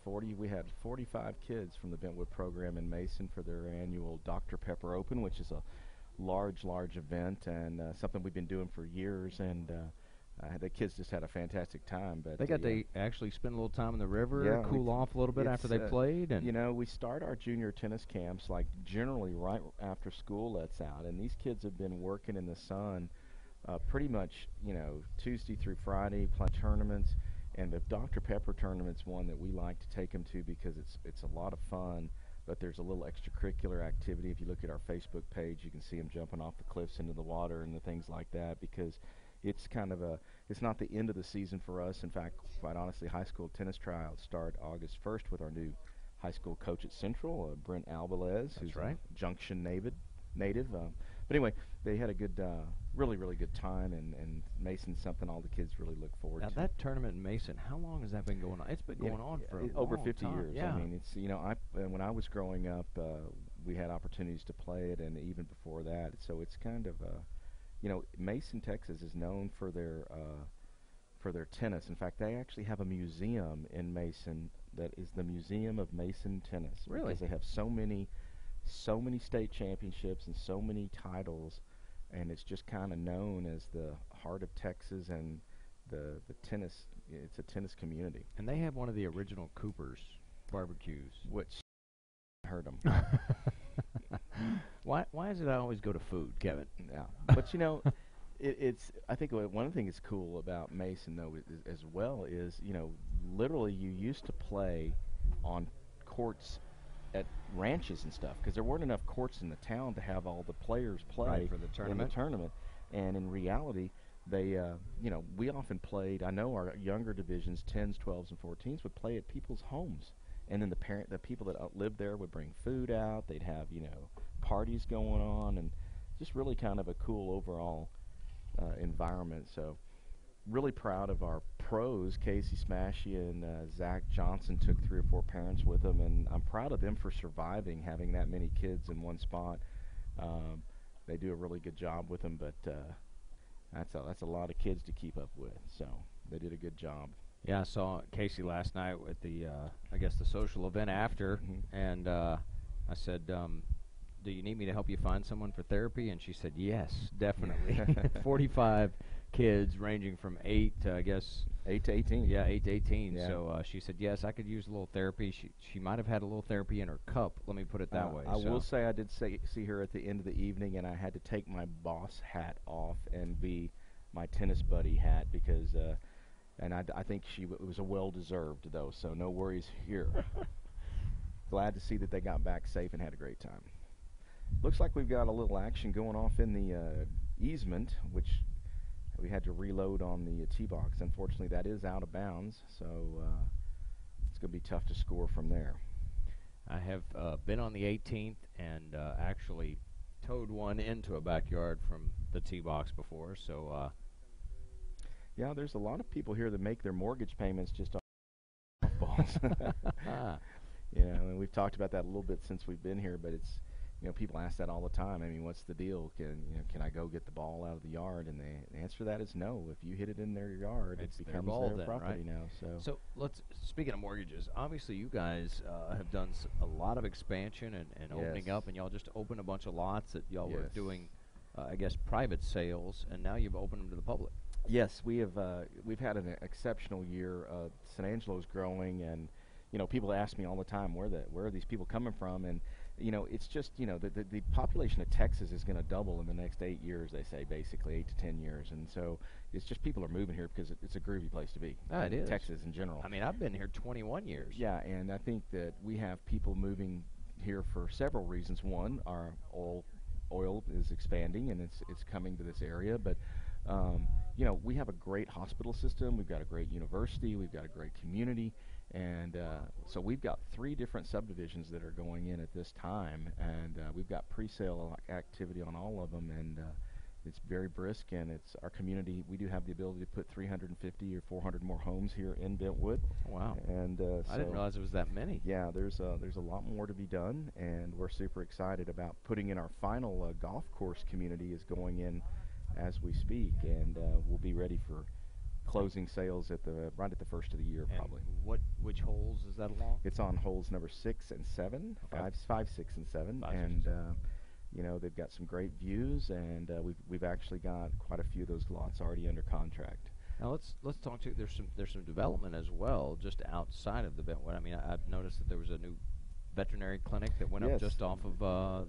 40. We had 45 kids from the Bentwood program in Mason for their annual Dr. Pepper Open, which is a large event and something we've been doing for years. And the kids just had a fantastic time. But they got to actually spend a little time in the river, cool off a little bit after they played. And you know, we start our junior tennis camps like generally right after school lets out, and these kids have been working in the sun pretty much, you know, Tuesday through Friday, playing tournaments. And the Dr. Pepper tournament's one that we like to take them to because it's a lot of fun, but there's a little extracurricular activity. If you look at our Facebook page, you can see them jumping off the cliffs into the water and the things like that, because it's kind of it's not the end of the season for us. In fact, quite honestly, high school tennis tryouts start August 1st with our new high school coach at Central, Brent Albalez, who's a Junction native. But anyway, they had a good, really good time, and Mason's something all the kids really look forward to. That tournament in Mason, how long has that been going on? It's been going on for over 50 time. years. Yeah. I mean, it's, you know, when I was growing up, we had opportunities to play it, and even before that. So it's kind of, you know, Mason, Texas is known for their tennis. In fact, they actually have a museum in Mason that is the Museum of Mason Tennis. Really? Because they have so many state championships and so many titles, and it's just kind of known as the heart of Texas and the tennis. It's a tennis community. And they have one of the original Cooper's barbecues. Which I heard them. Why is it I always go to food, Kevin? Yeah, but you know, I think one thing that's cool about Mason though as well is, you know, literally you used to play on courts at ranches and stuff because there weren't enough courts in the town to have all the players play for the tournament. And in reality, they, you know, we often played. I know our younger divisions, 10s, 12s, and 14s, would play at people's homes, and then the people that lived there would bring food out. They'd have, you know, parties going on, and just really kind of a cool overall environment. So really proud of our pros. Casey Smashy and Zach Johnson took 3 or 4 parents with them, and I'm proud of them for surviving, having that many kids in one spot. They do a really good job with them, but that's a lot of kids to keep up with, so they did a good job. Yeah, I saw Casey last night at the, I guess, the social event after, and I said, do you need me to help you find someone for therapy? And she said, yes, definitely. 45 kids ranging from 8 to, I guess, 8 to 18. Yeah, 8 to 18. Yeah. So she said, yes, I could use a little therapy. She might have had a little therapy in her cup. Let me put it that way. I will say I did see her at the end of the evening, and I had to take my boss hat off and be my tennis buddy hat because, and I think it was a well-deserved, though, so no worries here. Glad to see that they got back safe and had a great time. Looks like we've got a little action going off in the easement, which we had to reload on the tee box. Unfortunately, that is out of bounds, so it's going to be tough to score from there. I have been on the 18th and actually towed one into a backyard from the tee box before, so... yeah, there's a lot of people here that make their mortgage payments just off balls. You know, and we've talked about that a little bit since we've been here, but it's, you know, people ask that all the time. I mean, what's the deal? Can I go get the ball out of the yard? And the answer to that is no. If you hit it in their yard, it becomes their property now. So speaking of mortgages, obviously you guys have done a lot of expansion and opening up, and y'all just opened a bunch of lots that y'all were doing, I guess, private sales, and now you've opened them to the public. Yes, we have. We've had an exceptional year. San Angelo's growing, and you know, people ask me all the time where are these people coming from, and you know, it's just, you know, the population of Texas is going to double in the next 8 years. They say basically 8 to 10 years, and so it's just people are moving here because it's a groovy place to be. It is. Texas in general. I mean, I've been here 21 years. Yeah, and I think that we have people moving here for several reasons. One, our oil is expanding and it's coming to this area, but you know, we have a great hospital system, we've got a great university, we've got a great community, and so we've got 3 different subdivisions that are going in at this time, and we've got pre-sale activity on all of them, and it's very brisk, and it's our community. We do have the ability to put 350 or 400 more homes here in Bentwood. Wow. And I didn't realize it was that many. Yeah, there's a lot more to be done, and we're super excited about putting in our final golf course community is going in as we speak, and we'll be ready for closing sales at right at the first of the year, probably. Which holes is that along? It's on holes number 6 and 7, okay. 5, 6, and 7, you know, they've got some great views, and we've actually got quite a few of those lots already under contract. Now let's talk to. There's some development as well, just outside of the Bentwood. I mean, I've noticed that there was a new veterinary clinic that went up just off of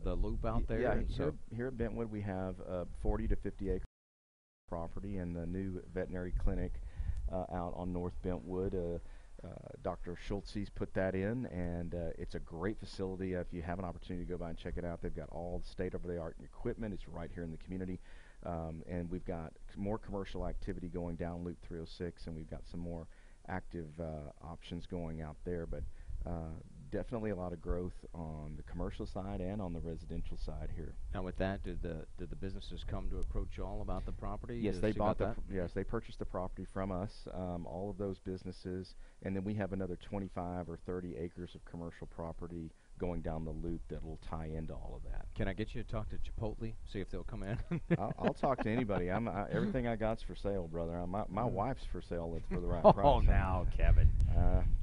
the loop out there. Yeah, and so here at Bentwood we have 40 to 50 acre property and the new veterinary clinic out on North Bentwood. Dr. Schultze's put that in, and it's a great facility. If you have an opportunity to go by and check it out, they've got all the state-of-the-art equipment. It's right here in the community, and we've got more commercial activity going down Loop 306, and we've got some more active options going out there, but definitely a lot of growth on the commercial side and on the residential side here. now with that, did the businesses come to approach you all about the property? Yes, to they see bought about that? yes, they purchased the property from us. All of those businesses, and then we have another 25 or 30 acres of commercial property going down the loop that will tie into all of that. Can I get you to talk to Chipotle, see if they'll come in? I'll talk to anybody. Everything I got's for sale, brother. My wife's for sale. It's for the right price. Oh, now, Kevin,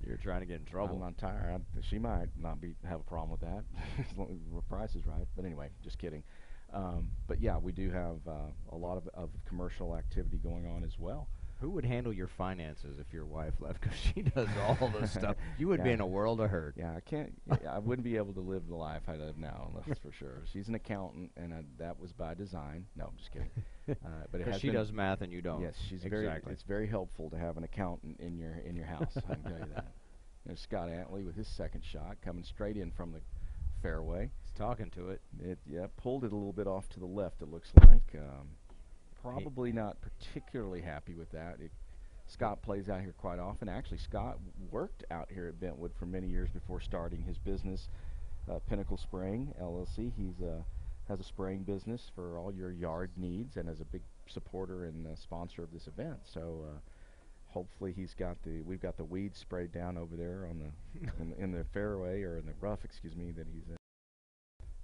you're trying to get in trouble. I'm not tired. She might not have a problem with that as long as the price is right. But anyway, just kidding. But yeah, we do have a lot of commercial activity going on as well. Who would handle your finances if your wife left? Because she does all this stuff. You would be in a world of hurt. Yeah, I can't. I wouldn't be able to live the life I live now, that's for sure. She's an accountant, and that was by design. No, I'm just kidding. But she does math and you don't. Yes, she's exactly. It's very helpful to have an accountant in your house. I can tell you that. There's Scott Antley with his second shot coming straight in from the fairway. He's talking to it. Pulled it a little bit off to the left. It looks like. Probably not particularly happy with that. Scott plays out here quite often. Actually, Scott worked out here at Bentwood for many years before starting his business, Pinnacle Spraying LLC. He's has a spraying business for all your yard needs and is a big supporter and sponsor of this event. So hopefully we've got the weeds sprayed down over there on the in the fairway, or in the rough, excuse me, that he's in.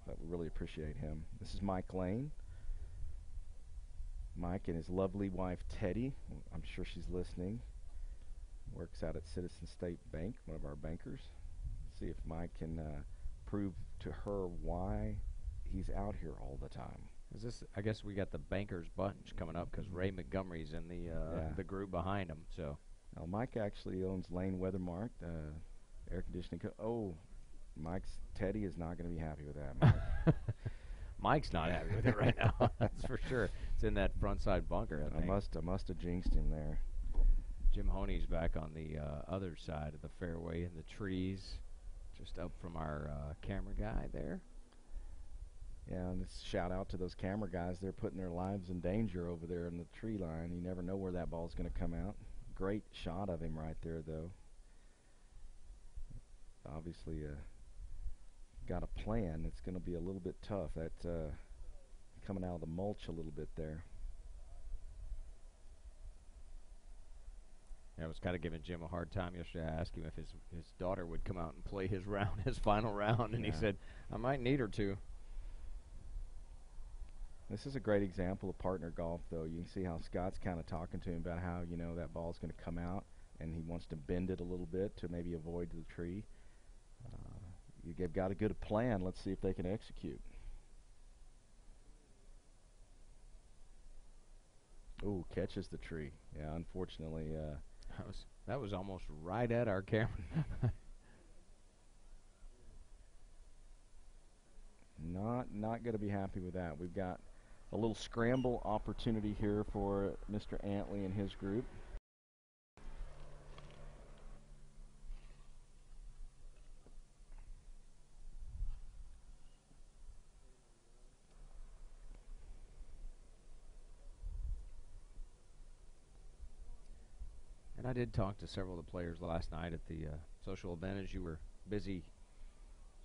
But we really appreciate him. This is Mike Lane. Mike and his lovely wife Teddy, I'm sure she's listening, works out at Citizen State Bank, one of our bankers. See if Mike can prove to her why he's out here all the time. I guess we got the bankers bunch coming up because Ray Montgomery's in the group behind him. So Mike actually owns Lane Weathermark, air conditioning. Teddy is not going to be happy with that, Mike. Mike's not happy with it right now. That's for sure. It's in that front side bunker. I must have jinxed him there. Jim Honey's back on the other side of the fairway in the trees, just up from our camera guy there. Yeah, and this shout out to those camera guys. They're putting their lives in danger over there in the tree line. You never know where that ball's going to come out. Great shot of him right there, though. Obviously, got a plan. It's going to be a little bit tough. That coming out of the mulch a little bit there. I was kind of giving Jim a hard time yesterday. I asked him if his daughter would come out and play his final round, and he said, I might need her to. This is a great example of partner golf, though. You can see how Scott's kind of talking to him about how, that ball's going to come out, and he wants to bend it a little bit to maybe avoid the tree. You've got a good plan. Let's see if they can execute. Ooh, catches the tree. Yeah, unfortunately. That was almost right at our camera. Not going to be happy with that. We've got a little scramble opportunity here for Mr. Antley and his group. I did talk to several of the players last night at the social event as you were busy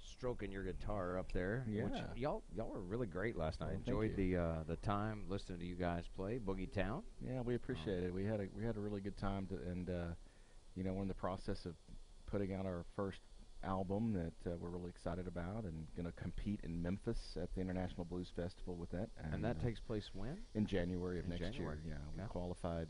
stroking your guitar up there. Yeah. Which y'all were really great last night. Enjoyed the time listening to you guys play Boogie Town. Yeah, we appreciate it. We had a really good time, and we're in the process of putting out our first album that we're really excited about, and going to compete in Memphis at the International Blues Festival with that. And that takes place when? In January of next year. Yeah, we qualified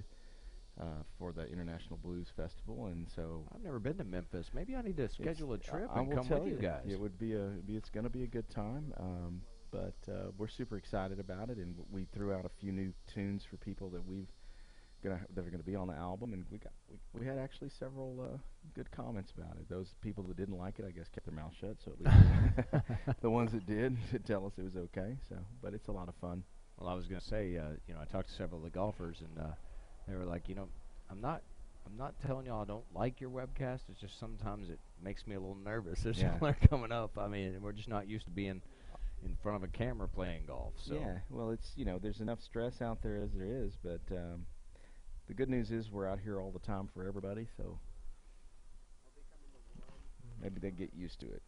for the International Blues Festival, and so I've never been to Memphis. Maybe I need to schedule a trip and come with you guys. It would be it's going to be a good time, but we're super excited about it, and we threw out a few new tunes for people that we've that are gonna be on the album, and we had actually several good comments about it. Those people that didn't like it, I guess, kept their mouth shut. So at least the ones that did tell us it was okay. So, but it's a lot of fun. Well, I was gonna say, I talked to several of the golfers, and they were like, I'm not telling y'all I don't like your webcast. It's just sometimes it makes me a little nervous. There's people coming up. I mean, we're just not used to being in front of a camera playing golf. So yeah, well, it's there's enough stress out there as there is, but the good news is we're out here all the time for everybody. So maybe they get used to it.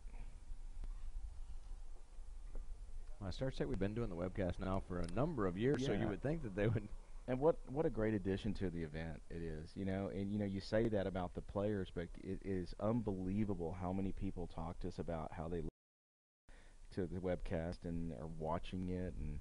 Well, I start to say we've been doing the webcast now for a number of years, so you would think that they would. And what a great addition to the event it is, and you say that about the players, but it is unbelievable how many people talk to us about how they listen to the webcast and are watching it. And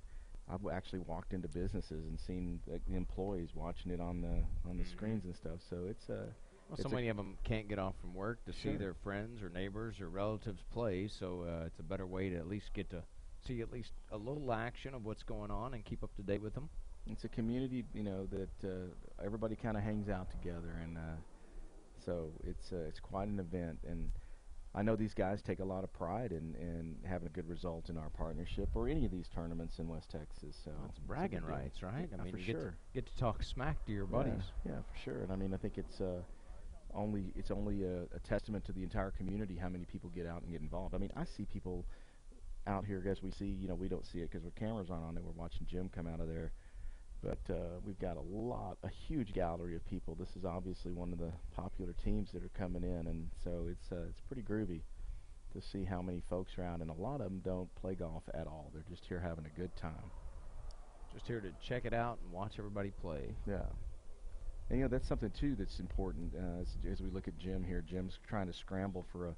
I've actually walked into businesses and seen the employees watching it on the screens and stuff. So it's well, so many of them can't get off from work to see their friends or neighbors or relatives play. So it's a better way to at least get to see at least a little action of what's going on and keep up to date with them. It's a community, that everybody kind of hangs out together, and so it's quite an event. And I know these guys take a lot of pride in having a good result in our partnership or any of these tournaments in West Texas. So it's bragging rights, right? Yeah, I mean, for you sure. Get to talk smack to your buddies. Yeah, for sure. And I mean, I think it's only a testament to the entire community how many people get out and get involved. I mean, I see people out here, as we see, we don't see it because our cameras aren't on there. We're watching Jim come out of there. But we've got a huge gallery of people. This is obviously one of the popular teams that are coming in, and so it's pretty groovy to see how many folks are out. And a lot of them don't play golf at all. They're just here having a good time. Just here to check it out and watch everybody play. Yeah. And that's something too that's important as we look at Jim here. Jim's trying to scramble for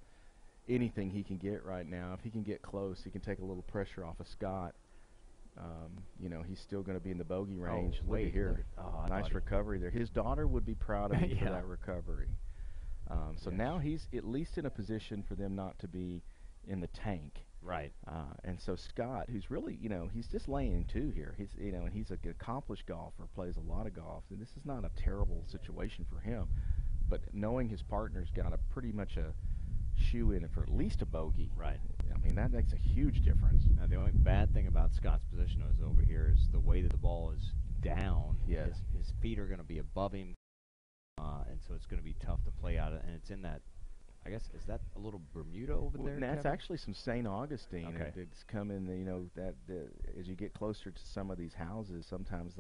anything he can get right now. If he can get close, he can take a little pressure off of Scott. He's still going to be in the bogey range. Look at here. Nice recovery there. His daughter would be proud of him for that recovery. So now he's at least in a position for them not to be in the tank. Right. And so Scott, who's really, he's just laying two here. He's, and he's an accomplished golfer, plays a lot of golf. And this is not a terrible situation for him. But knowing his partner's got pretty much a shoe in for at least a bogey. Right. I mean, that makes a huge difference. Now, the only bad thing about Scott's position is over here is the way that the ball is down. Yes. His feet are going to be above him, and so it's going to be tough to play out of. And it's in that, I guess, is that a little Bermuda over there? That's Kevin? actually some St. Augustine. Okay. It's coming, that as you get closer to some of these houses, sometimes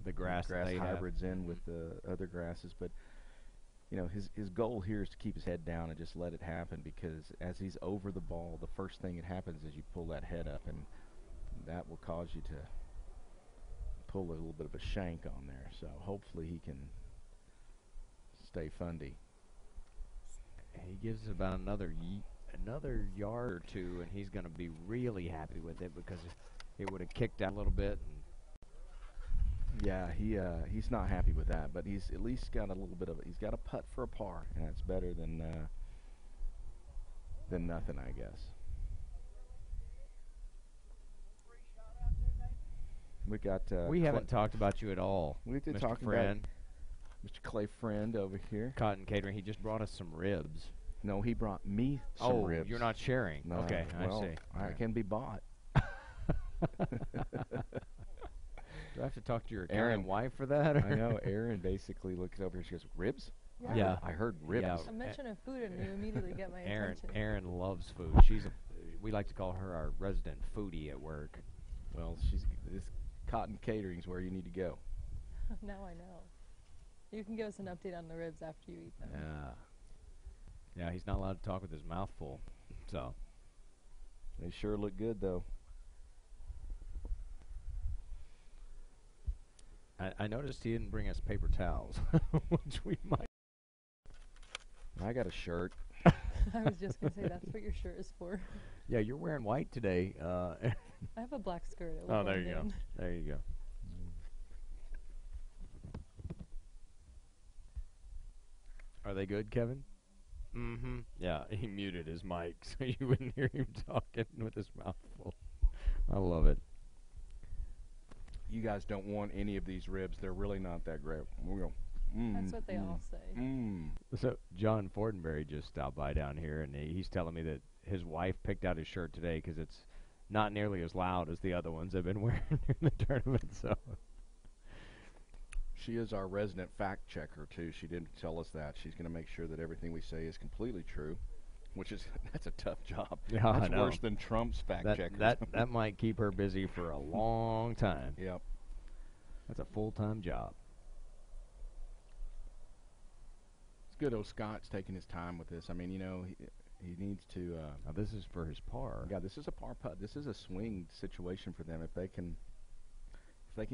the grass hybrids in with the other grasses. But his goal here is to keep his head down and just let it happen, because as he's over the ball, the first thing that happens is you pull that head up, and that will cause you to pull a little bit of a shank on there. So hopefully he can stay fundy. He gives it about another yard or two, and he's going to be really happy with it, because it would have kicked out a little bit. Yeah, he's not happy with that, but he's at least got a little bit of it. He's got a putt for a par, and that's better than nothing, I guess. We got. We haven't talked about you at all. We did Mr. talk Friend. About Mr. Clay Friend over here. Cotton Catering. He just brought us some ribs. No, he brought me some ribs. Oh, you're not sharing. No, okay, well, I see. I can be bought. Do I have to talk to your Aaron wife for that? I know. Aaron basically looks over here. She goes, "Ribs? Yeah. I heard ribs." Yeah. I mentioned food, and you immediately get my attention. Aaron loves food. We like to call her our resident foodie at work. Well, this Cotton Catering's where you need to go. Now I know. You can give us an update on the ribs after you eat them. Yeah, he's not allowed to talk with his mouth full. So they sure look good, though. I noticed he didn't bring us paper towels, which we might. I got a shirt. I was just going to say, that's what your shirt is for. Yeah, you're wearing white today. I have a black skirt. Oh, there you go. There you go. Are they good, Kevin? Mm-hmm. Yeah, he muted his mic so you wouldn't hear him talking with his mouth full. I love it. you guys don't want any of these ribs. They're really not that great. That's what they all say. So John Fortenberry just stopped by down here, and he's telling me that his wife picked out his shirt today because it's not nearly as loud as the other ones I've been wearing in the tournament. So she is our resident fact checker too. She didn't tell us that. She's going to make sure that everything we say is completely true, which is that's a tough job. Yeah, that's I know. worse than Trump's fact checkers. That might keep her busy for a long time. Yep. That's a full-time job. It's good old Scott's taking his time with this. I mean, you know, he needs to. Now this is for his par. Yeah, this is a par putt. This is a swing situation for them. If they can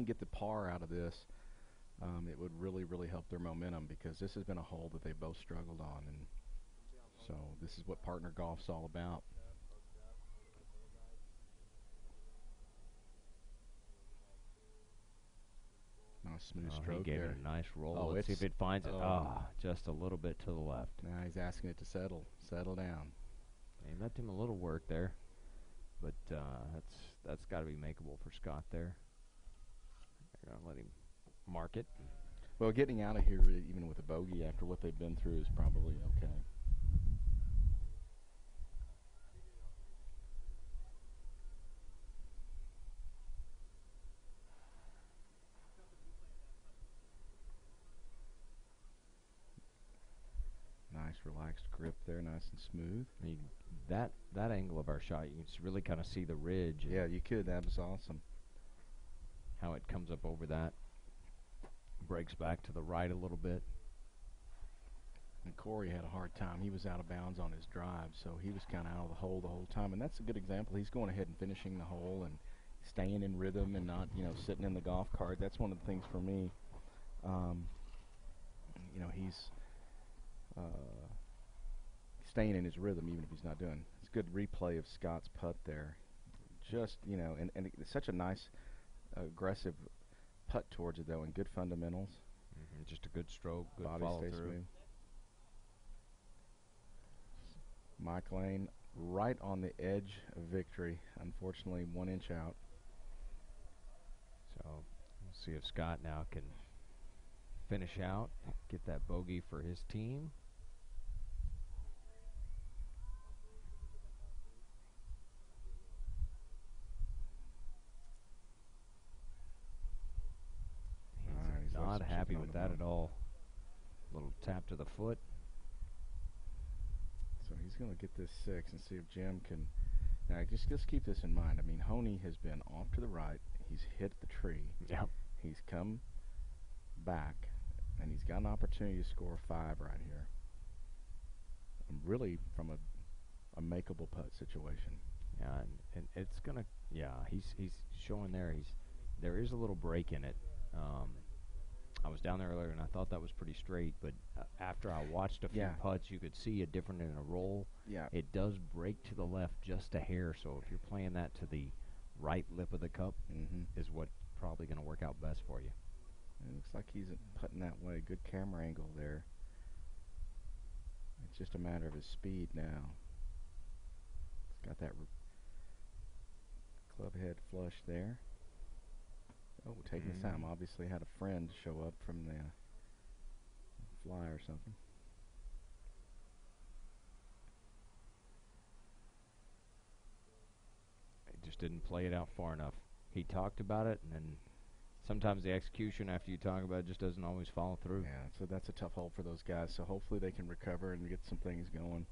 get the par out of this, it would really help their momentum, because this has been a hole that they both struggled on, and so this is what partner golf's all about. Nice smooth stroke he gave there. it a nice roll. Oh, Let's see if it finds it. oh. Just a little bit to the left. Now he's asking it to settle down. He left him a little work there, but that's got to be makeable for Scott there. They're gonna let him mark it. Well, getting out of here even with a bogey after what they've been through is probably okay. Nice relaxed grip there, nice and smooth. That angle of our shot, you can really kind of see the ridge. Yeah, you could. That was awesome. How it comes up over that, breaks back to the right a little bit. And Corey had a hard time. He was out of bounds on his drive, so he was kind of out of the hole the whole time. And that's a good example. He's going ahead and finishing the hole and staying in rhythm and not, sitting in the golf cart. That's one of the things for me. He's staying in his rhythm even if he's not doing. It's a good replay of Scott's putt there. Just, and it's such a nice, aggressive putt towards it, though, and good fundamentals. Just a good stroke, good Body follow stays through. smooth. Mike Lane right on the edge of victory, unfortunately 1 inch out. So we'll see if Scott now can finish out, get that bogey for his team. He's not happy with that at all. Little tap to the foot. So he's going to get this 6 and see if Jim can. Now, just keep this in mind. I mean, Honey has been off to the right. He's hit the tree. Yep. He's come back, and he's got an opportunity to score 5 right here. Really from a makeable putt situation. Yeah, and it's going to, he's showing there is a little break in it. I was down there earlier, and I thought that was pretty straight, but after I watched a few putts, you could see a different in a roll. Yeah. It does break to the left just a hair, so if you're playing that to the right lip of the cup, is what probably going to work out best for you. It looks like he's putting that way. Good camera angle there. It's just a matter of his speed now. He's got that club head flush there. Oh, taking his time. Obviously had a friend show up from the fly or something. He just didn't play it out far enough. He talked about it, and then sometimes the execution after you talk about it just doesn't always follow through. Yeah, so that's a tough hole for those guys. So hopefully they can recover and get some things going.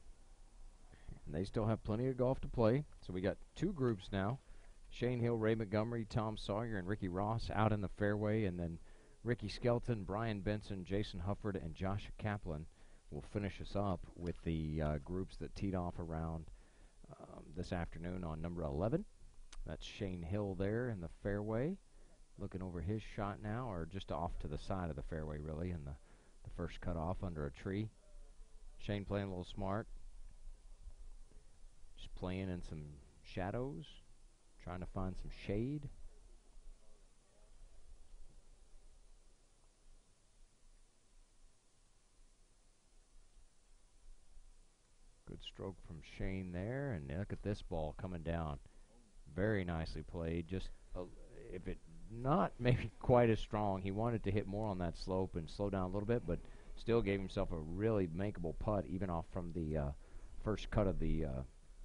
And they still have plenty of golf to play. So we got 2 groups now. Shane Hill, Ray Montgomery, Tom Sawyer, and Ricky Ross out in the fairway, and then Ricky Skelton, Brian Benson, Jason Hufford, and Josh Kaplan will finish us up with the groups that teed off around this afternoon on number 11. That's Shane Hill there in the fairway, looking over his shot now, or just off to the side of the fairway, really, and the first cut off under a tree. Shane playing a little smart, just playing in some shadows. Trying to find some shade. Good stroke from Shane there, and look at this ball coming down. Very nicely played. Just if it not maybe quite as strong. He wanted to hit more on that slope and slow down a little bit, but still gave himself a really makeable putt, even off from the first cut of the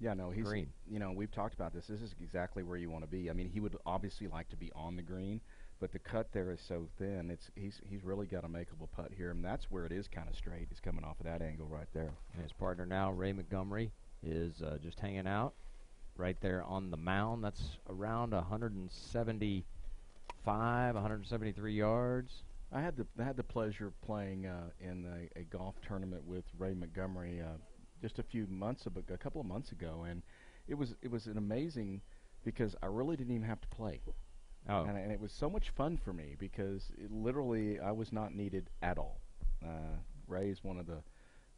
green. You know, we've talked about this. This is exactly where you want to be. I mean, he would obviously like to be on the green, but the cut there is so thin. He's really got a makeable putt here, and that's where it is kind of straight. He's coming off of that angle right there. And his partner now, Ray Montgomery, is just hanging out right there on the mound. That's around 175, 173 yards. I had the pleasure of playing in a golf tournament with Ray Montgomery just a couple of months ago, and it was an amazing, because I really didn't even have to play. Oh. And it was so much fun for me because literally I was not needed at all. Ray is one of the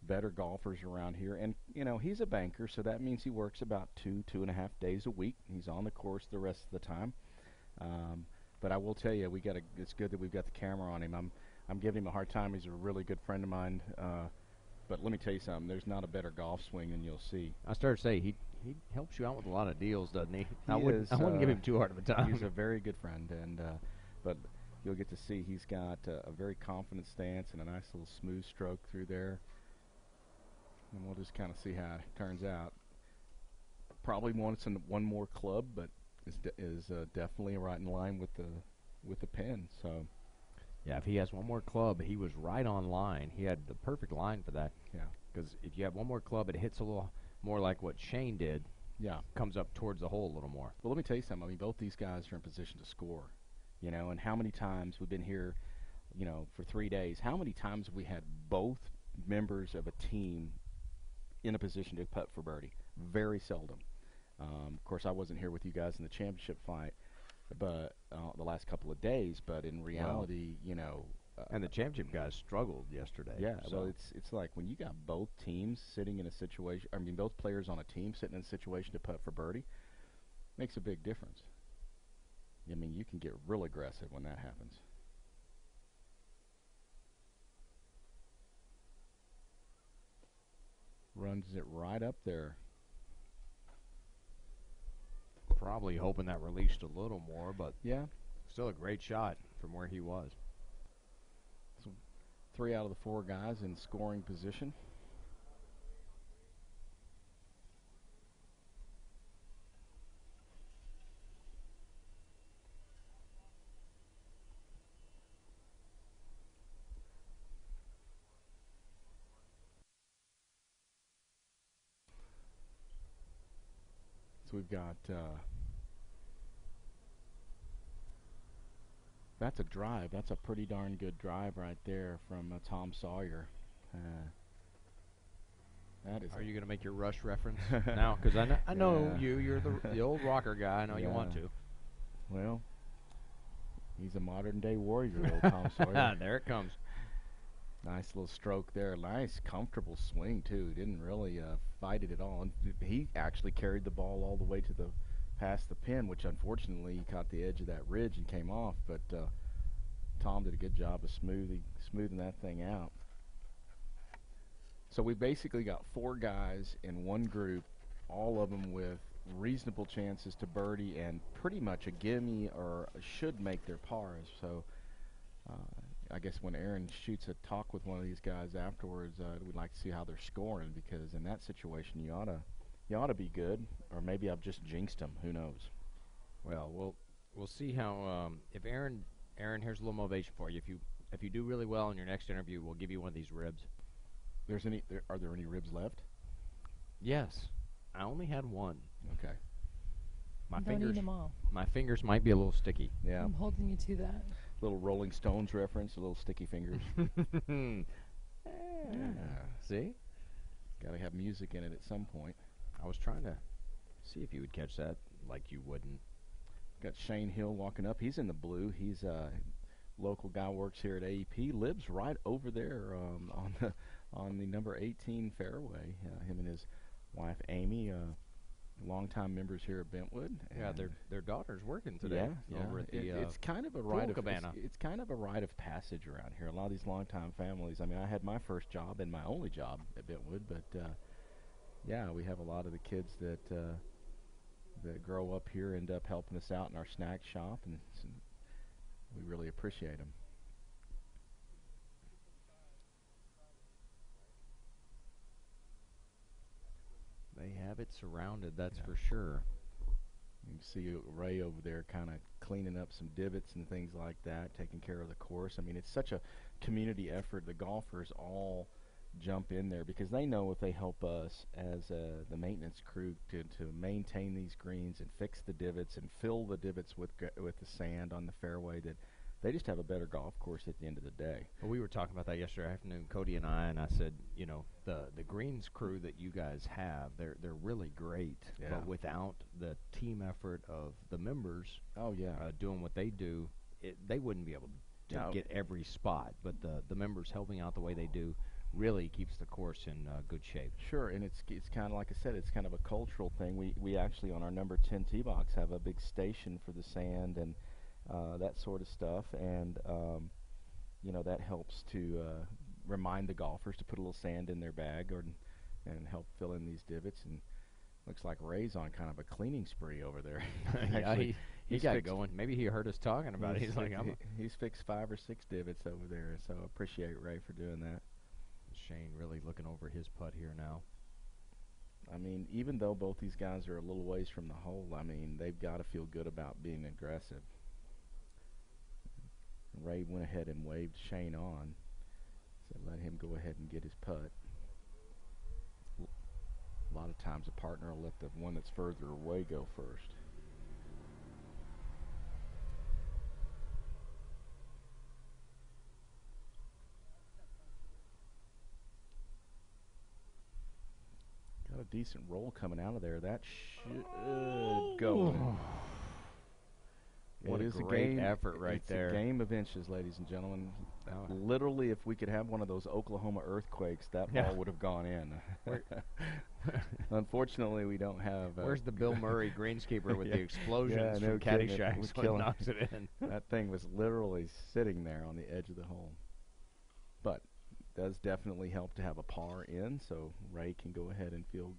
better golfers around here, and you know, he's a banker, so that means he works about 2.5 days a week. He's on the course the rest of the time. But I will tell you, it's good that we've got the camera on him. I'm giving him a hard time. He's a really good friend of mine. But let me tell you something. There's not a better golf swing than you'll see. I started to say he helps you out with a lot of deals, doesn't he? I wouldn't give him too hard of a time. He's a very good friend, and but you'll get to see he's got a very confident stance and a nice little smooth stroke through there. And we'll just kind of see how it turns out. Probably wants one more club, but is definitely right in line with the pin. So, yeah, if he has one more club, he was right on line. He had the perfect line for that. Yeah. Because if you have one more club, it hits a little more like what Shane did. Yeah. Comes up towards the hole a little more. Well, let me tell you something. I mean, both these guys are in position to score. You know, and how many times we've been here, you know, for 3 days. How many times have we had both members of a team in a position to putt for birdie? Very seldom. Of course, I wasn't here with you guys in the championship fight, but the last couple of days. But in reality, you know, and the championship guys struggled yesterday. Yeah, so. well, it's like when you got both teams sitting in a situation. I mean, both players on a team sitting in a situation to putt for birdie, makes a big difference. I mean, you can get real aggressive when that happens. Runs it right up there. Probably hoping that released a little more, but yeah, still a great shot from where he was. So 3 out of the 4 guys in scoring position. So we've got that's a drive. That's a pretty darn good drive right there from Tom Sawyer. That is. Are you going to make your Rush reference now? Because I know you're the old rocker guy. I know you want to. Well, he's a modern day warrior, old Tom Sawyer. There it comes. Nice little stroke there. Nice, comfortable swing, too. Didn't really fight it at all. And he actually carried the ball all the way to past the pin, which unfortunately he caught the edge of that ridge and came off. But Tom did a good job of smoothing that thing out. So we basically got 4 guys in one group, all of them with reasonable chances to birdie and pretty much a gimme or should make their pars. So I guess when Aaron shoots a talk with one of these guys afterwards, we'd like to see how they're scoring, because in that situation you ought to be good, or maybe I've just jinxed them. Who knows? Well, we'll see how if Aaron, here's a little motivation for you. If you do really well in your next interview, we'll give you one of these ribs. Are there any ribs left? Yes, I only had one. Okay. Don't eat them all. My fingers might be a little sticky. Yeah. I'm holding you to that. Little Rolling Stones reference, a little sticky fingers. See? Got to have music in it at some point. I was trying to see if you would catch that, like you wouldn't. Got Shane Hill walking up. He's in the blue. He's a local guy, works here at AEP. Lives right over there on the number 18 fairway. Him and his wife Amy, longtime members here at Bentwood. Yeah, their daughter's working today. Yeah, over at the it's kind of a rite of cabana. It's kind of a rite of passage around here. A lot of these longtime families. I mean, I had my first job and my only job at Bentwood, but yeah, we have a lot of the kids that grow up here end up helping us out in our snack shop, and we really appreciate them. They have it surrounded, that's for sure. You can see Ray over there kind of cleaning up some divots and things like that, taking care of the course. I mean, it's such a community effort. The golfers all jump in there because they know if they help us as the maintenance crew to maintain these greens and fix the divots and fill the divots with the sand on the fairway, that they just have a better golf course at the end of the day. Well, we were talking about that yesterday afternoon, Cody and I said, you know, the greens crew that you guys have, they're really great. Yeah. But without the team effort of the members, doing what they do, they wouldn't be able to get every spot. But the members helping out the way they do really keeps the course in good shape. Sure, and it's kind of like I said, it's kind of a cultural thing. We actually on our number 10 tee box have a big station for the sand and that sort of stuff, and you know, that helps to remind the golfers to put a little sand in their bag and help fill in these divots. And looks like Ray's on kind of a cleaning spree over there. Yeah, he got it going. Maybe he heard us talking about it. He's like, he's fixed 5 or 6 divots over there, so I appreciate Ray for doing that. Shane really looking over his putt here now. I mean, even though both these guys are a little ways from the hole, I mean, they've got to feel good about being aggressive. Ray went ahead and waved Shane on, so let him go ahead and get his putt. A lot of times a partner will let the one that's further away go first. Got a decent roll coming out of there. That should go. What it a is great a game effort right there. It's a game of inches, ladies and gentlemen. Literally, if we could have one of those Oklahoma earthquakes, that ball would have gone in. Unfortunately, we don't have. Where's the Bill Murray greenskeeper with the explosions from Caddyshack when he knocks it in? That thing was literally sitting there on the edge of the hole. But it does definitely help to have a par in, so Ray can go ahead and feel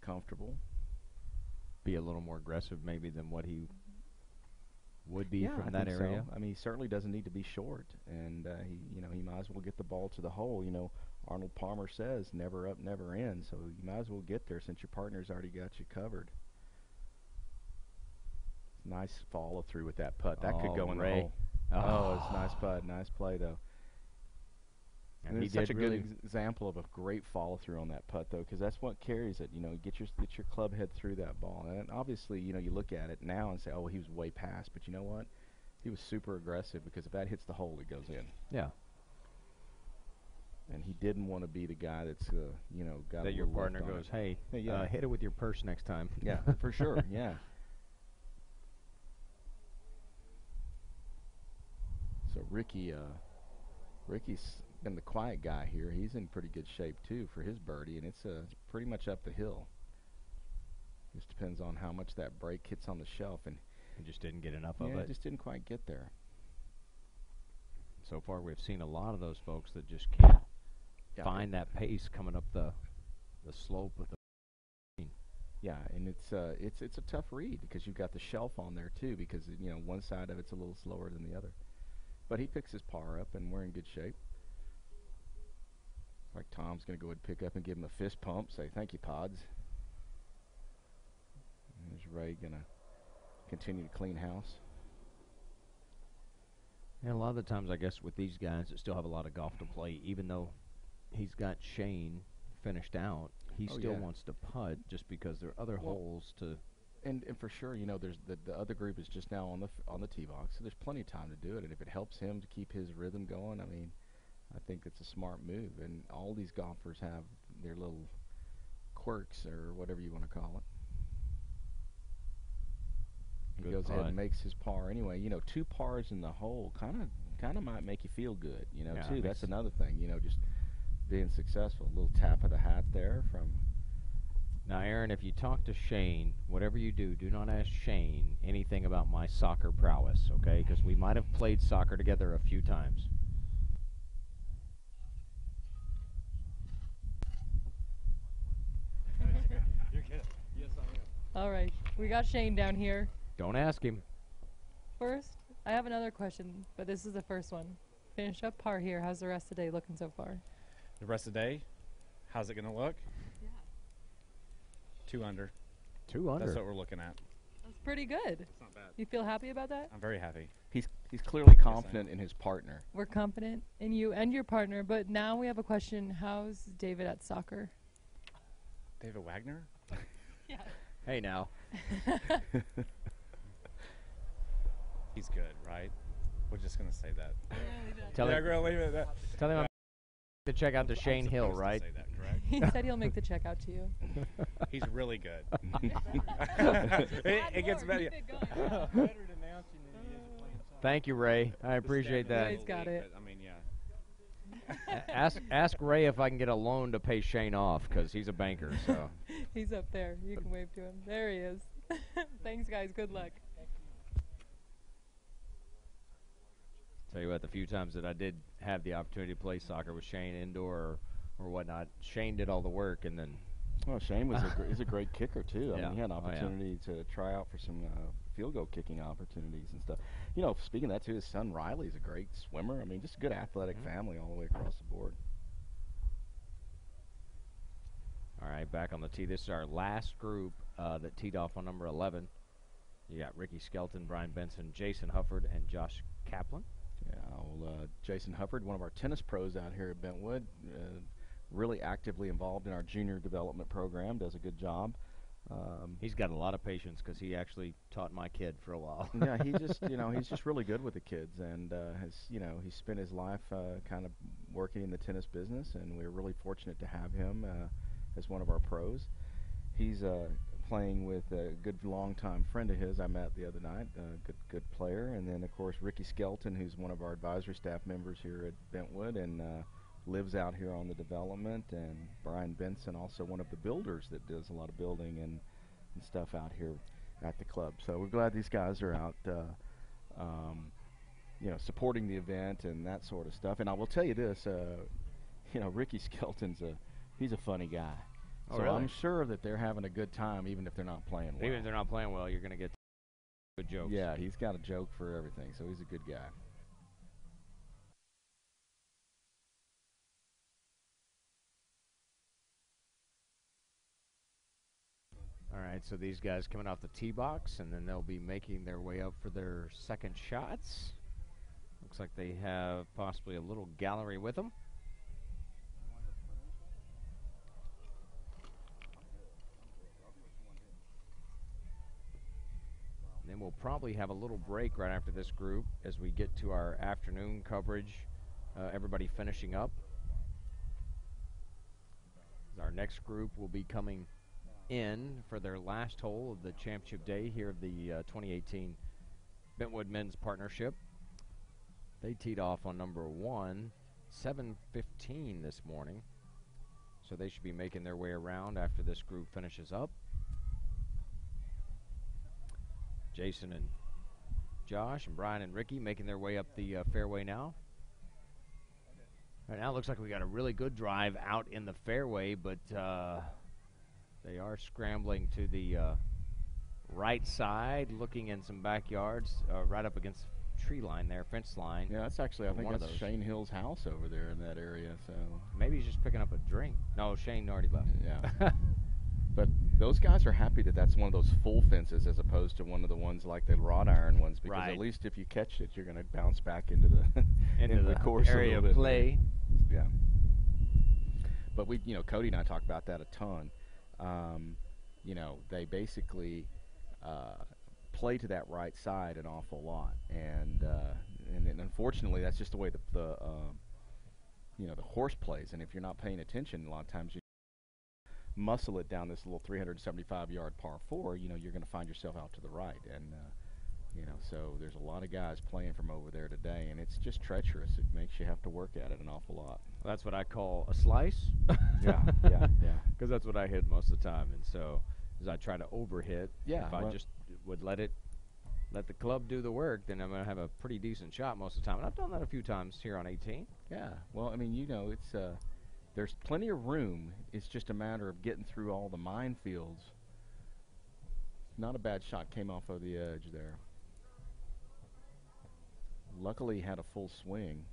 comfortable. Be a little more aggressive maybe than what he would be from that think area. So. I mean, he certainly doesn't need to be short, and he might as well get the ball to the hole. You know, Arnold Palmer says never up, never in, so you might as well get there since your partner's already got you covered. Nice follow through with that putt. That could go in the hole. Oh, it's a nice putt. Nice play though. And it's such a good example of a great follow through on that putt though, because that's what carries it. You know, get your club head through that ball. And obviously, you know, you look at it now and say, oh, he was way past. But you know what? He was super aggressive, because if that hits the hole, it goes in. Yeah. And he didn't want to be the guy that's, you know, got that your partner goes, hey, hit it with your purse next time. Yeah, for sure. Yeah. So Ricky's been the quiet guy here. He's in pretty good shape too for his birdie, and it's pretty much up the hill. Just depends on how much that break hits on the shelf, and he just didn't get enough of it. Just didn't quite get there. So far, we've seen a lot of those folks that just can't find that pace coming up the slope with the. Yeah, and it's a tough read because you've got the shelf on there too, because you know one side of it's a little slower than the other. But he picks his par up, and we're in good shape. Like Tom's going to go ahead and pick up and give him a fist pump, say thank you, Pods. And there's Ray going to continue to clean house. And a lot of the times, I guess, with these guys that still have a lot of golf to play, even though he's got Shane finished out, he still wants to putt just because there are other holes to. And for sure, you know, there's the other group is just now on the tee box, so there's plenty of time to do it. And if it helps him to keep his rhythm going, I mean, I think it's a smart move. And all these golfers have their little quirks or whatever you want to call it. He goes ahead and makes his par anyway. You know, 2 pars in the hole kind of might make you feel good. You know, too. That's another thing. You know, just being successful. A little tap of the hat there from. Now, Aaron, if you talk to Shane, whatever you do, do not ask Shane anything about my soccer prowess, okay? Because we might have played soccer together a few times. You're good. Yes, I am. All right. We got Shane down here. Don't ask him. First, I have another question, but this is the first one. Finish up par here. How's the rest of the day looking so far? The rest of the day, how's it going to look? Yeah. 2 under. 2 under. That's what we're looking at. That's pretty good. It's not bad. You feel happy about that? I'm very happy. He's clearly confident in his partner. We're confident in you and your partner, but now we have a question. How's David at soccer? David Wagner? Yeah. Hey, now. He's good, right? We're just going to say that. Tell yeah, him, we're going to leave it at that. tell him to check out the Shane Hill, right? To say that, correct? He said he'll make the check out to you. He's really good. it gets better. Thank you, Ray. I appreciate that. Ray's got it. I mean, yeah. Ask Ray if I can get a loan to pay Shane off, because he's a banker. So He's up there. You can wave to him. There he is. Thanks, guys. Good luck. tell you what, the few times that I did have the opportunity to play soccer with Shane indoor or whatnot, Shane did all the work, and then. Well, Shane was is a great kicker too. I Yeah. mean, he had an opportunity to try out for some field goal kicking opportunities and stuff. You know, speaking of that too, his son Riley's a great swimmer. I mean, just a good athletic family all the way across the board. All right, back on the tee. This is our last group that teed off on number 11. You got Ricky Skelton, Brian Benson, Jason Hufford, and Josh Kaplan. Yeah, well, Jason Hufford, one of our tennis pros out here at Bentwood, really actively involved in our junior development program, does a good job. He's got a lot of patience because he actually taught my kid for a while. Yeah, he just, he's just really good with the kids, and he's spent his life kind of working in the tennis business, and we're really fortunate to have him as one of our pros. He's playing with a good longtime friend of his I met the other night, good player, and then of course Ricky Skelton, who's one of our advisory staff members here at Bentwood and lives out here on the development, and Brian Benson, also one of the builders that does a lot of building and stuff out here at the club. So we're glad these guys are out supporting the event and that sort of stuff. And I will tell you this, Ricky Skelton's he's a funny guy. Oh, so really? I'm sure that they're having a good time even if they're not playing well. Even if they're not playing well, you're going to get good jokes. Yeah, he's got a joke for everything, so he's a good guy. All right, so these guys coming off the tee box, and then they'll be making their way up for their second shots. Looks like they have possibly a little gallery with them. And then we'll probably have a little break right after this group as we get to our afternoon coverage, everybody finishing up. Our next group will be coming in for their last hole of the championship day here of the 2018 Bentwood Men's Partnership. They teed off on number 1, 7:15 this morning. So they should be making their way around after this group finishes up. Jason and Josh and Brian and Ricky making their way up the fairway now. Right now it looks like we got a really good drive out in the fairway, but they are scrambling to the right side, looking in some backyards, right up against the tree line there, fence line. Yeah, that's actually, I think one of that's those. Shane Hill's house over there in that area. So maybe he's just picking up a drink. No, Shane already left. Yeah. But those guys are happy that that's one of those full fences as opposed to one of the ones like the wrought iron ones, because Right. at least if you catch it, you're going to bounce back into the into the course area a of little bit. play. Yeah. But we, Cody and I talk about that a ton. They basically play to that right side an awful lot, and unfortunately that's just the way the horse plays. And if you're not paying attention, a lot of times you muscle it down this little 375-yard par 4. You're going to find yourself out to the right, and so there's a lot of guys playing from over there today, and it's just treacherous. It makes you have to work at it an awful lot. Well, that's what I call a slice. Yeah. Because that's what I hit most of the time, and so as I try to overhit, Yeah, if I just would let the club do the work, then I'm going to have a pretty decent shot most of the time. And I've done that a few times here on 18. Yeah. Well, I mean, it's there's plenty of room. It's just a matter of getting through all the minefields. Not a bad shot came off of the edge there. Luckily, he had a full swing.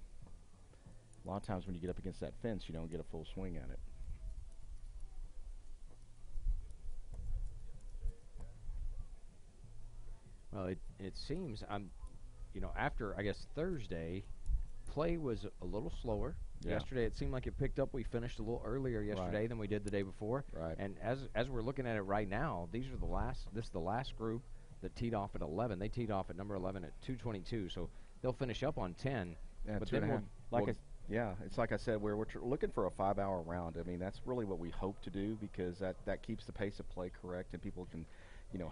A lot of times when you get up against that fence, you don't get a full swing at it. Well, it seems after, I guess, Thursday, play was a little slower. Yeah. Yesterday, it seemed like it picked up. We finished a little earlier yesterday than we did the day before. Right. And as we're looking at it right now, this is the last group that teed off at 11. They teed off at number 11 at 2:22, so they'll finish up on 10. Yeah, but 2.5. It's like I said, we're looking for a 5-hour round. I mean, that's really what we hope to do, because that keeps the pace of play correct and people can,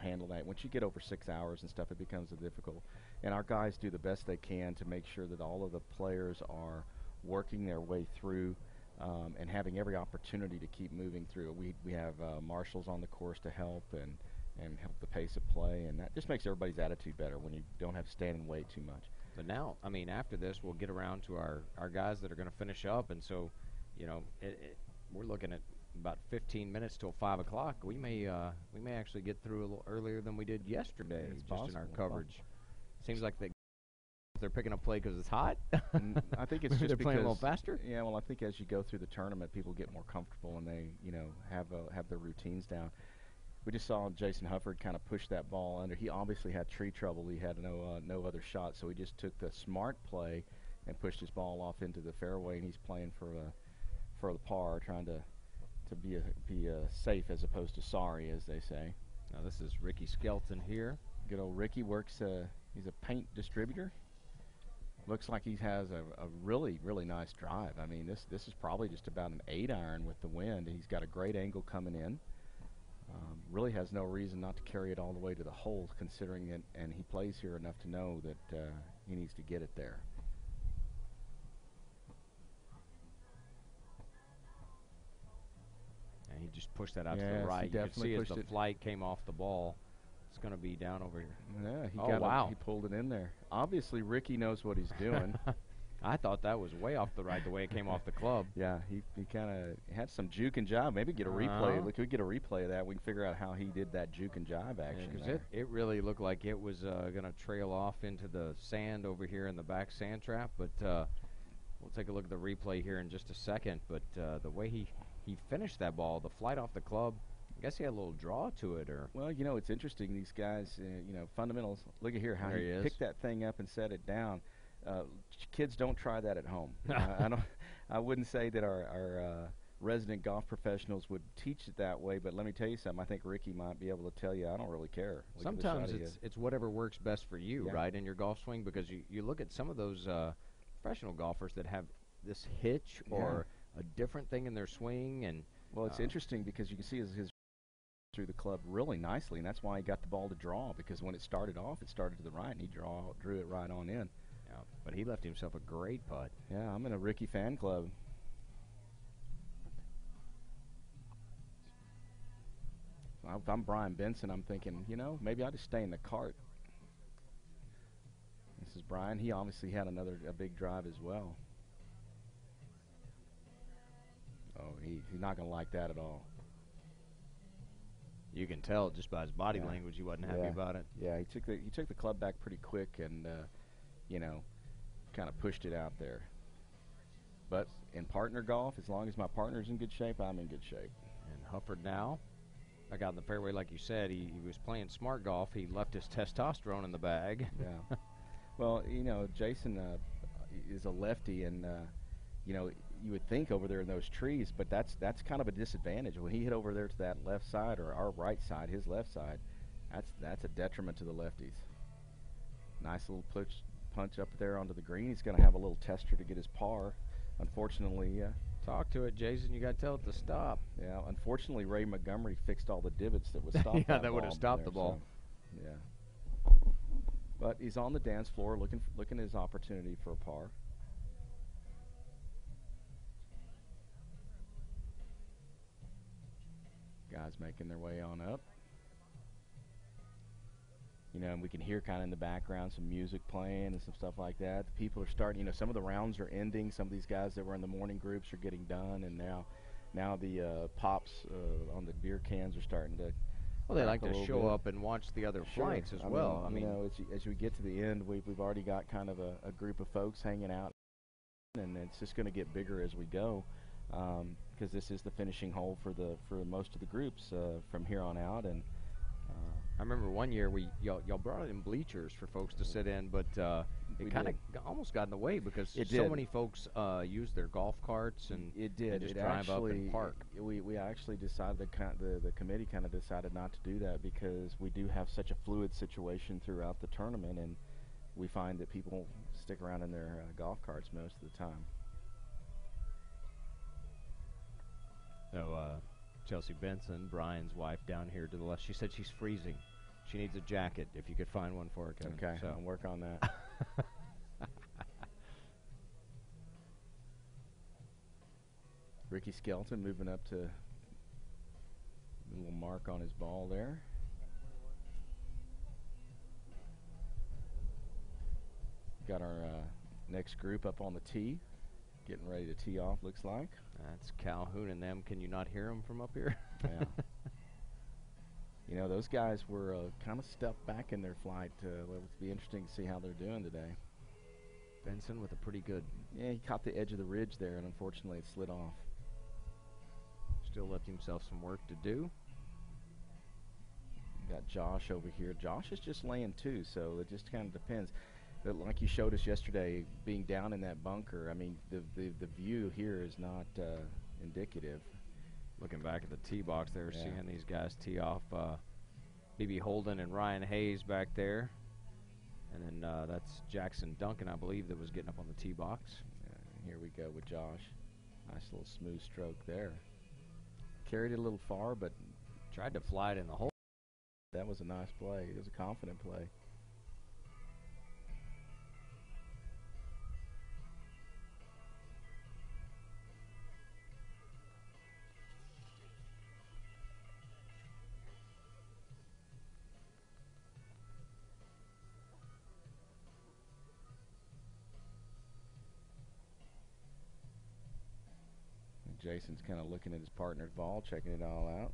handle that. Once you get over 6 hours and stuff, it becomes difficult. And our guys do the best they can to make sure that all of the players are working their way through and having every opportunity to keep moving through. We have marshals on the course to help and help the pace of play, and that just makes everybody's attitude better when you don't have to stand and wait too much. But now, I mean, after this, we'll get around to our guys that are going to finish up, and so, we're looking at about 15 minutes till 5 o'clock. We may actually get through a little earlier than we did yesterday, just in our coverage. Seems like they're picking up play because it's hot. I think it's just they're playing a little because, faster. Yeah, well, I think as you go through the tournament, people get more comfortable and they, have their routines down. We just saw Jason Hufford kind of push that ball under. He obviously had tree trouble. He had no other shot, so he just took the smart play and pushed his ball off into the fairway, and he's playing for the par, trying to be safe as opposed to sorry, as they say. Now this is Ricky Skelton here. Good old Ricky works. He's a paint distributor. Looks like he has a really, really nice drive. I mean, this is probably just about an 8-iron with the wind. He's got a great angle coming in. Really has no reason not to carry it all the way to the hole, considering it, and he plays here enough to know that he needs to get it there. And he just pushed that out to the right. You can see as the flight came off the ball, it's going to be down over here. Yeah, he pulled it in there. Obviously, Ricky knows what he's doing. I thought that was way off the right the way it came off the club. Yeah, he kind of had some juke and jive. Maybe get a replay. Look, we get a replay of that. We can figure out how he did that juke and jive action. Because it really looked like it was going to trail off into the sand over here in the back sand trap. But we'll take a look at the replay here in just a second. But the way he finished that ball, the flight off the club, I guess he had a little draw to it. Well, it's interesting. These guys, fundamentals. Look at here how he picked that thing up and set it down. Kids don't try that at home. I wouldn't say that our resident golf professionals would teach it that way, but let me tell you something. I think Ricky might be able to tell you, I don't really care. Sometimes it's whatever works best for you, right, in your golf swing, because you look at some of those professional golfers that have this hitch or a different thing in their swing. And well, it's interesting because you can see his through the club really nicely, and that's why he got the ball to draw, because when it started off, it started to the right, and he drew it right on in. Yeah, but he left himself a great putt. Yeah, I'm in a Ricky fan club. If I'm Brian Benson, I'm thinking, maybe I'll just stay in the cart. This is Brian. He obviously had a big drive as well. Oh, he's not going to like that at all. You can tell just by his body language he wasn't happy about it. Yeah, he took the club back pretty quick and kind of pushed it out there. But in partner golf, as long as my partner's in good shape, I'm in good shape. And Hufford now, back out in the fairway, like you said, he was playing smart golf. He left his testosterone in the bag. Yeah. Well, Jason is a lefty, and you would think over there in those trees, but that's kind of a disadvantage. When he hit over there to that left side, or our right side, his left side, that's a detriment to the lefties. Nice little punch up there onto the green. He's going to have a little tester to get his par. Unfortunately, talk to it, Jason. You got to tell it to stop. Yeah, unfortunately, Ray Montgomery fixed all the divots that would stop. That would have stopped the ball. So, yeah. But he's on the dance floor looking at his opportunity for a par. Guys making their way on up. And we can hear kind of in the background some music playing and some stuff like that. The people are starting, some of the rounds are ending. Some of these guys that were in the morning groups are getting done, and now the pops on the beer cans are starting to Well, they like crack a to little show bit. up and watch the other Sure. flights as I well. Mean, you know, as we get to the end, we've already got kind of a group of folks hanging out, and it's just going to get bigger as we go, because this is the finishing hole for most of the groups from here on out. And I remember one year y'all brought in bleachers for folks to sit in, but it kind of almost got in the way because so many folks use their golf carts and just drive up and park. We actually decided, the committee kind of decided not to do that because we do have such a fluid situation throughout the tournament, and we find that people stick around in their golf carts most of the time. So Chelsea Benson, Brian's wife down here to the left, she said she's freezing. She needs a jacket. If you could find one for her, Kevin. Okay, so I'll work on that. Ricky Skelton moving up to a little mark on his ball there. Got our next group up on the tee, getting ready to tee off, looks like. That's Calhoun and them. Can you not hear them from up here? Yeah. You know, those guys were kind of stepped back in their flight. It'll be interesting to see how they're doing today. Benson with a pretty good... Yeah, he caught the edge of the ridge there, and unfortunately it slid off. Still left himself some work to do. Got Josh over here. Josh is just laying two, so it just kind of depends. But like you showed us yesterday, being down in that bunker, I mean, the view here is not indicative. Looking back at the tee box there, seeing these guys tee off. B.B. Holden and Ryan Hayes back there. And then that's Jackson Duncan, I believe, that was getting up on the tee box. Here we go with Josh. Nice little smooth stroke there. Carried it a little far, but tried to fly it in the hole. That was a nice play. It was a confident play. Jason's kind of looking at his partner's ball, checking it all out.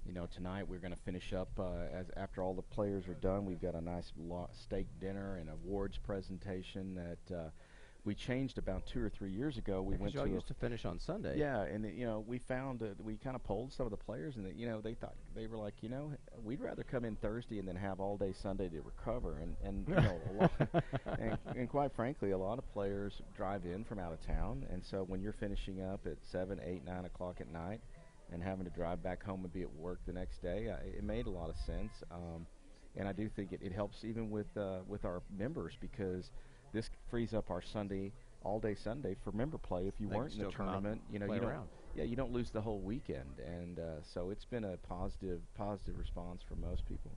You know, tonight we're going to finish up after all the players are done. We've got a nice steak dinner and awards presentation that we changed about 2 or 3 years ago. We went to used to finish on Sunday. Yeah, and you know, we found we kind of polled some of the players, and you know, they were like, you know, we'd rather come in Thursday and then have all day Sunday to recover, and you know, a lot, and quite frankly, a lot of players drive in from out of town, and so when you're finishing up at 7, 8, 9 o'clock at night, and having to drive back home and be at work the next day, it made a lot of sense, and I do think it helps even with our members, because this frees up our Sunday, all-day Sunday for member play. If you weren't in the tournament, you know, you don't lose the whole weekend, and so it's been a positive response for most people.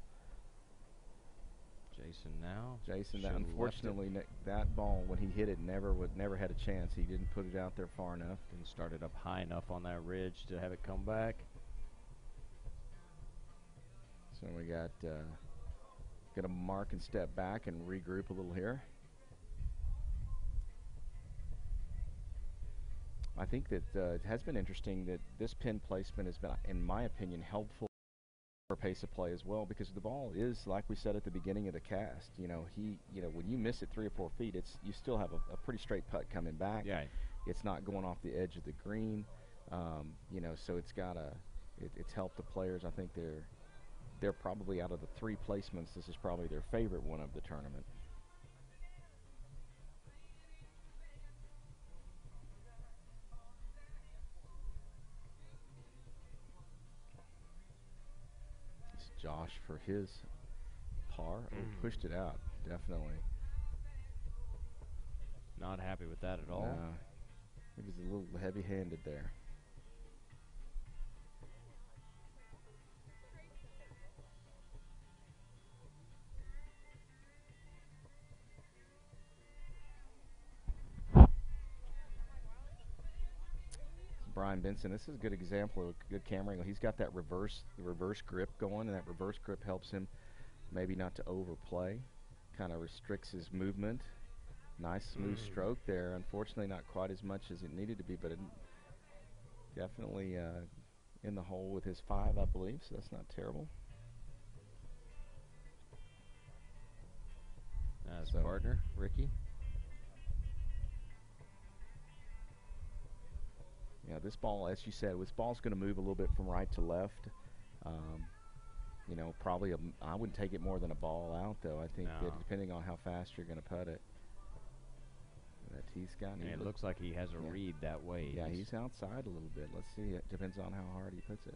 Jason, unfortunately, that ball when he hit it never had a chance. He didn't put it out there far enough. Didn't start it up high enough on that ridge to have it come back. So we got to mark and step back and regroup a little here. I think that it has been interesting that this pin placement has been, in my opinion, helpful for pace of play as well, because the ball is, like we said at the beginning of the cast, you know, when you miss it 3 or 4 feet, you still have a pretty straight putt coming back. Yeah. It's not going off the edge of the green, you know, so it's helped the players. I think they're probably, out of the 3 placements, this is probably their favorite one of the tournament. Josh for his par. Pushed it out, definitely. Not happy with that at all. He was a little heavy-handed there. Brian Benson, this is a good example of a good camera angle. He's got that reverse grip going, and that reverse grip helps him maybe not to overplay. Kind of restricts his movement. Nice smooth stroke there. Unfortunately, not quite as much as it needed to be, but it definitely in the hole with his 5, I believe, so that's not terrible. His partner, Ricky. Yeah, this ball, as you said, this ball's going to move a little bit from right to left. You know, probably I wouldn't take it more than a ball out, though. I think that depending on how fast you're going to putt it. That tee's got. And it looks like he has a read that way. Yeah, he's outside a little bit. Let's see. It depends on how hard he puts it.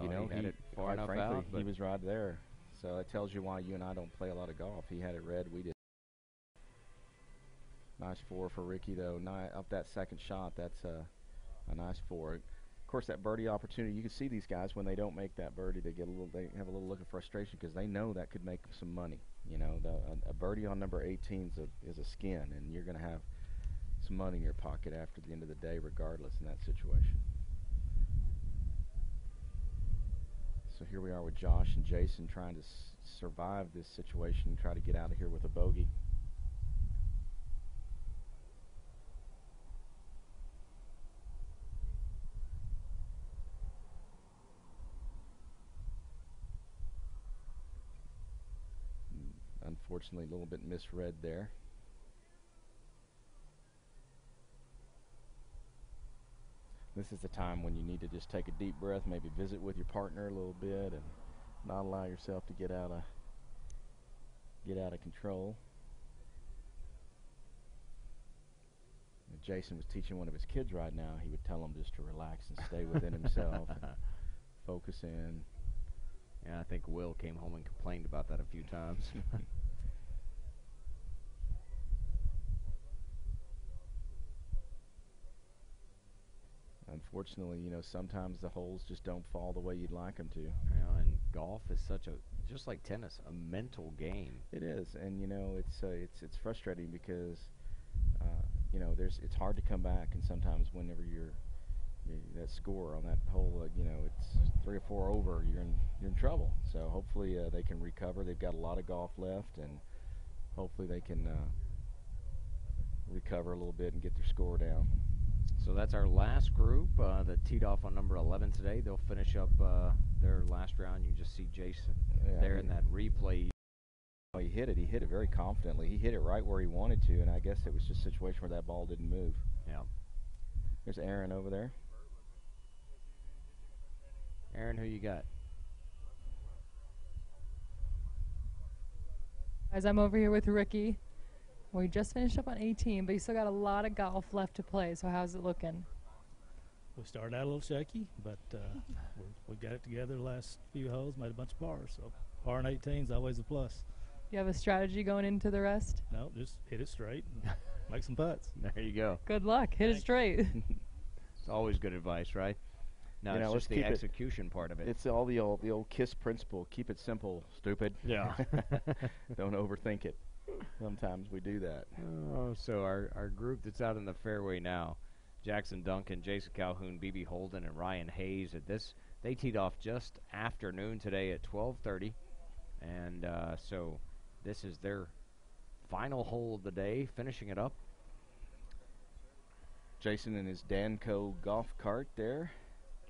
You know, he had it far quite enough frankly, out, he was right there. So it tells you why you and I don't play a lot of golf. He had it red, we did. Nice 4 for Ricky, though. Up that second shot, that's a nice 4. Of course, that birdie opportunity, you can see these guys when they don't make that birdie, they have a little look of frustration because they know that could make some money. You know, a birdie on number 18 is a skin, and you're going to have some money in your pocket after the end of the day, regardless in that situation. So here we are with Josh and Jason trying to survive this situation and try to get out of here with a bogey. Unfortunately, a little bit misread there. This is the time when you need to just take a deep breath, maybe visit with your partner a little bit, and not allow yourself to get out of control. If Jason was teaching one of his kids right now, he would tell him just to relax and stay within himself, and focus in. Yeah, I think Will came home and complained about that a few times. Unfortunately, you know, sometimes the holes just don't fall the way you'd like them to. Yeah, and golf is such a, just like tennis, a mental game. It is, and you know, it's frustrating because, you know, it's hard to come back, and sometimes whenever that score on that hole, you know, it's 3 or 4 over, you're in trouble. So hopefully they can recover. They've got a lot of golf left, and hopefully they can recover a little bit and get their score down. So that's our last group that teed off on number 11 today. They'll finish up their last round. You just see Jason there in that replay. Oh, he hit it very confidently. He hit it right where he wanted to, and I guess it was just a situation where that ball didn't move. Yeah. There's Aaron over there. Aaron, who you got? Guys, I'm over here with Ricky. We just finished up on 18, but you still got a lot of golf left to play, so how's it looking? We started out a little shaky, but we got it together the last few holes, made a bunch of pars. So par and 18 is always a plus. Do you have a strategy going into the rest? No, just hit it straight and make some putts. There you go. Good luck. Hit it straight. It's always good advice, right? No, it's just the execution part of it. It's all the old KISS principle. Keep it simple, stupid. Yeah. Don't overthink it. Sometimes we do that. Oh, so our group that's out in the fairway now, Jackson Duncan, Jason Calhoun, B.B. Holden, and Ryan Hayes. They teed off just afternoon today at 12:30, and so this is their final hole of the day, finishing it up. Jason in his Danco golf cart there.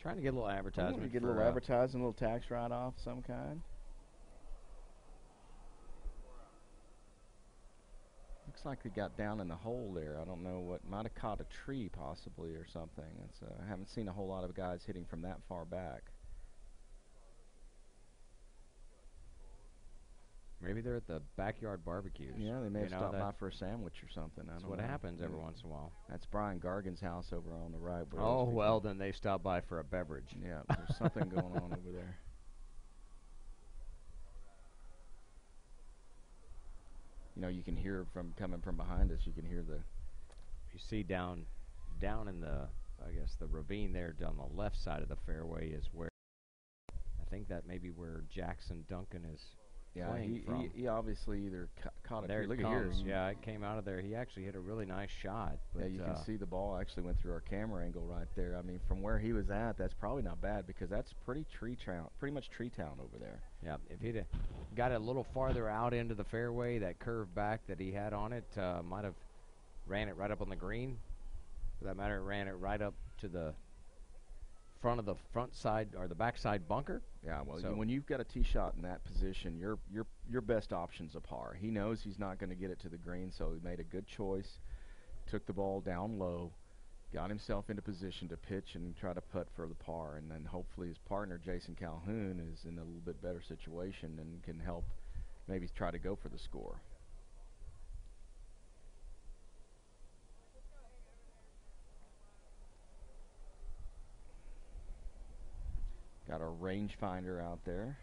Trying to get a little advertisement. Get a little advertising, a little tax write-off of some kind. Looks like they got down in the hole there. I don't know what, might have caught a tree possibly or something. I haven't seen a whole lot of guys hitting from that far back. Maybe they're at the backyard barbecues. Yeah, they may have stopped by for a sandwich or something. That's what happens every once in a while. That's Brian Gargan's house over on the right. Oh, well, then they stopped by for a beverage. Yeah, there's something going on over there. You know, you can hear coming from behind us. You can hear you see down in the, I guess, the ravine there down the left side of the fairway is where, I think that may be where Jackson Duncan is playing from. He obviously either caught it. There Look it at here. comes. Yeah, it came out of there. He actually hit a really nice shot. But Yeah, you can see the ball actually went through our camera angle right there. I mean, from where he was at, that's probably not bad because that's pretty much tree town over there. Yeah, if he'd got it a little farther out into the fairway, that curve back that he had on it might have ran it right up on the green. For that matter, it ran it right up to the front of the front side or the backside bunker. Yeah, well, So- when you've got a tee shot in that position, your best option's a par. He knows he's not going to get it to the green, so he made a good choice. Took the ball down low, got himself into position to pitch and try to putt for the par, and then hopefully his partner Jason Calhoun is in a little bit better situation and can help maybe try to go for the score. Got our rangefinder out there.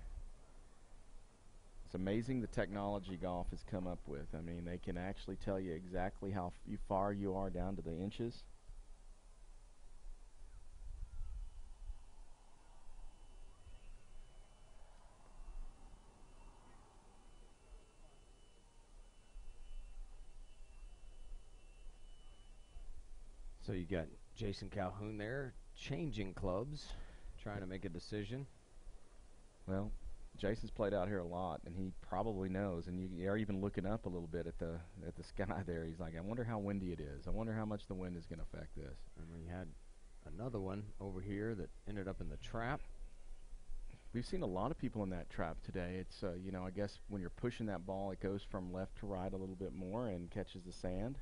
It's amazing the technology golf has come up with. I mean, they can actually tell you exactly how far you are down to the inches. So you got Jason Calhoun there changing clubs, trying to make a decision. Well, Jason's played out here a lot, and he probably knows. And you're even looking up a little bit at the sky there. He's like, I wonder how windy it is. I wonder how much the wind is going to affect this. And we had another one over here that ended up in the trap. We've seen a lot of people in that trap today. It's you know, I guess when you're pushing that ball, it goes from left to right a little bit more and catches the sand.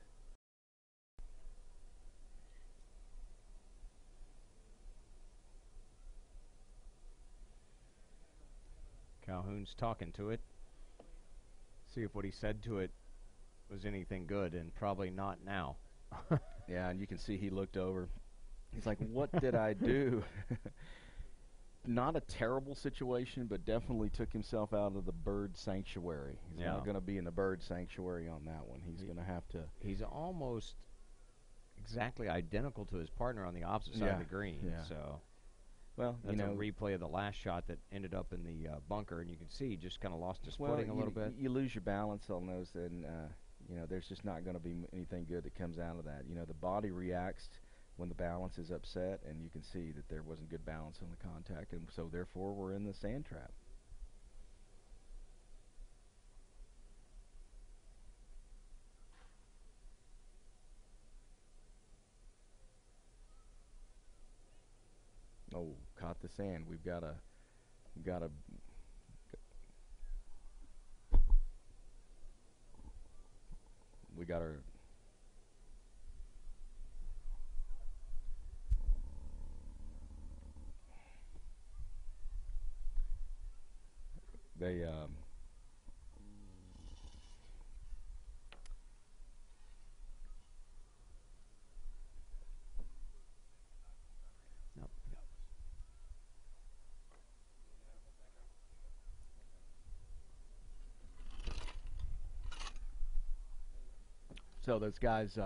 Calhoun's talking to it. See if what he said to it was anything good, and probably not now. Yeah, and you can see he looked over. He's like, what did I do? Not a terrible situation, but definitely took himself out of the bird sanctuary. He's not going to be in the bird sanctuary on that one. He's going to have to. He's almost exactly identical to his partner on the opposite side of the green. Yeah. So, well, that's you know, a replay of the last shot that ended up in the bunker, and you can see he just kind of lost his footing a little bit. You lose your balance on those, and you know, there's just not going to be anything good that comes out of that. You know, the body reacts when the balance is upset, and you can see that there wasn't good balance on the contact, and so therefore we're in the sand trap. Oh, caught the sand. We got our they So those guys,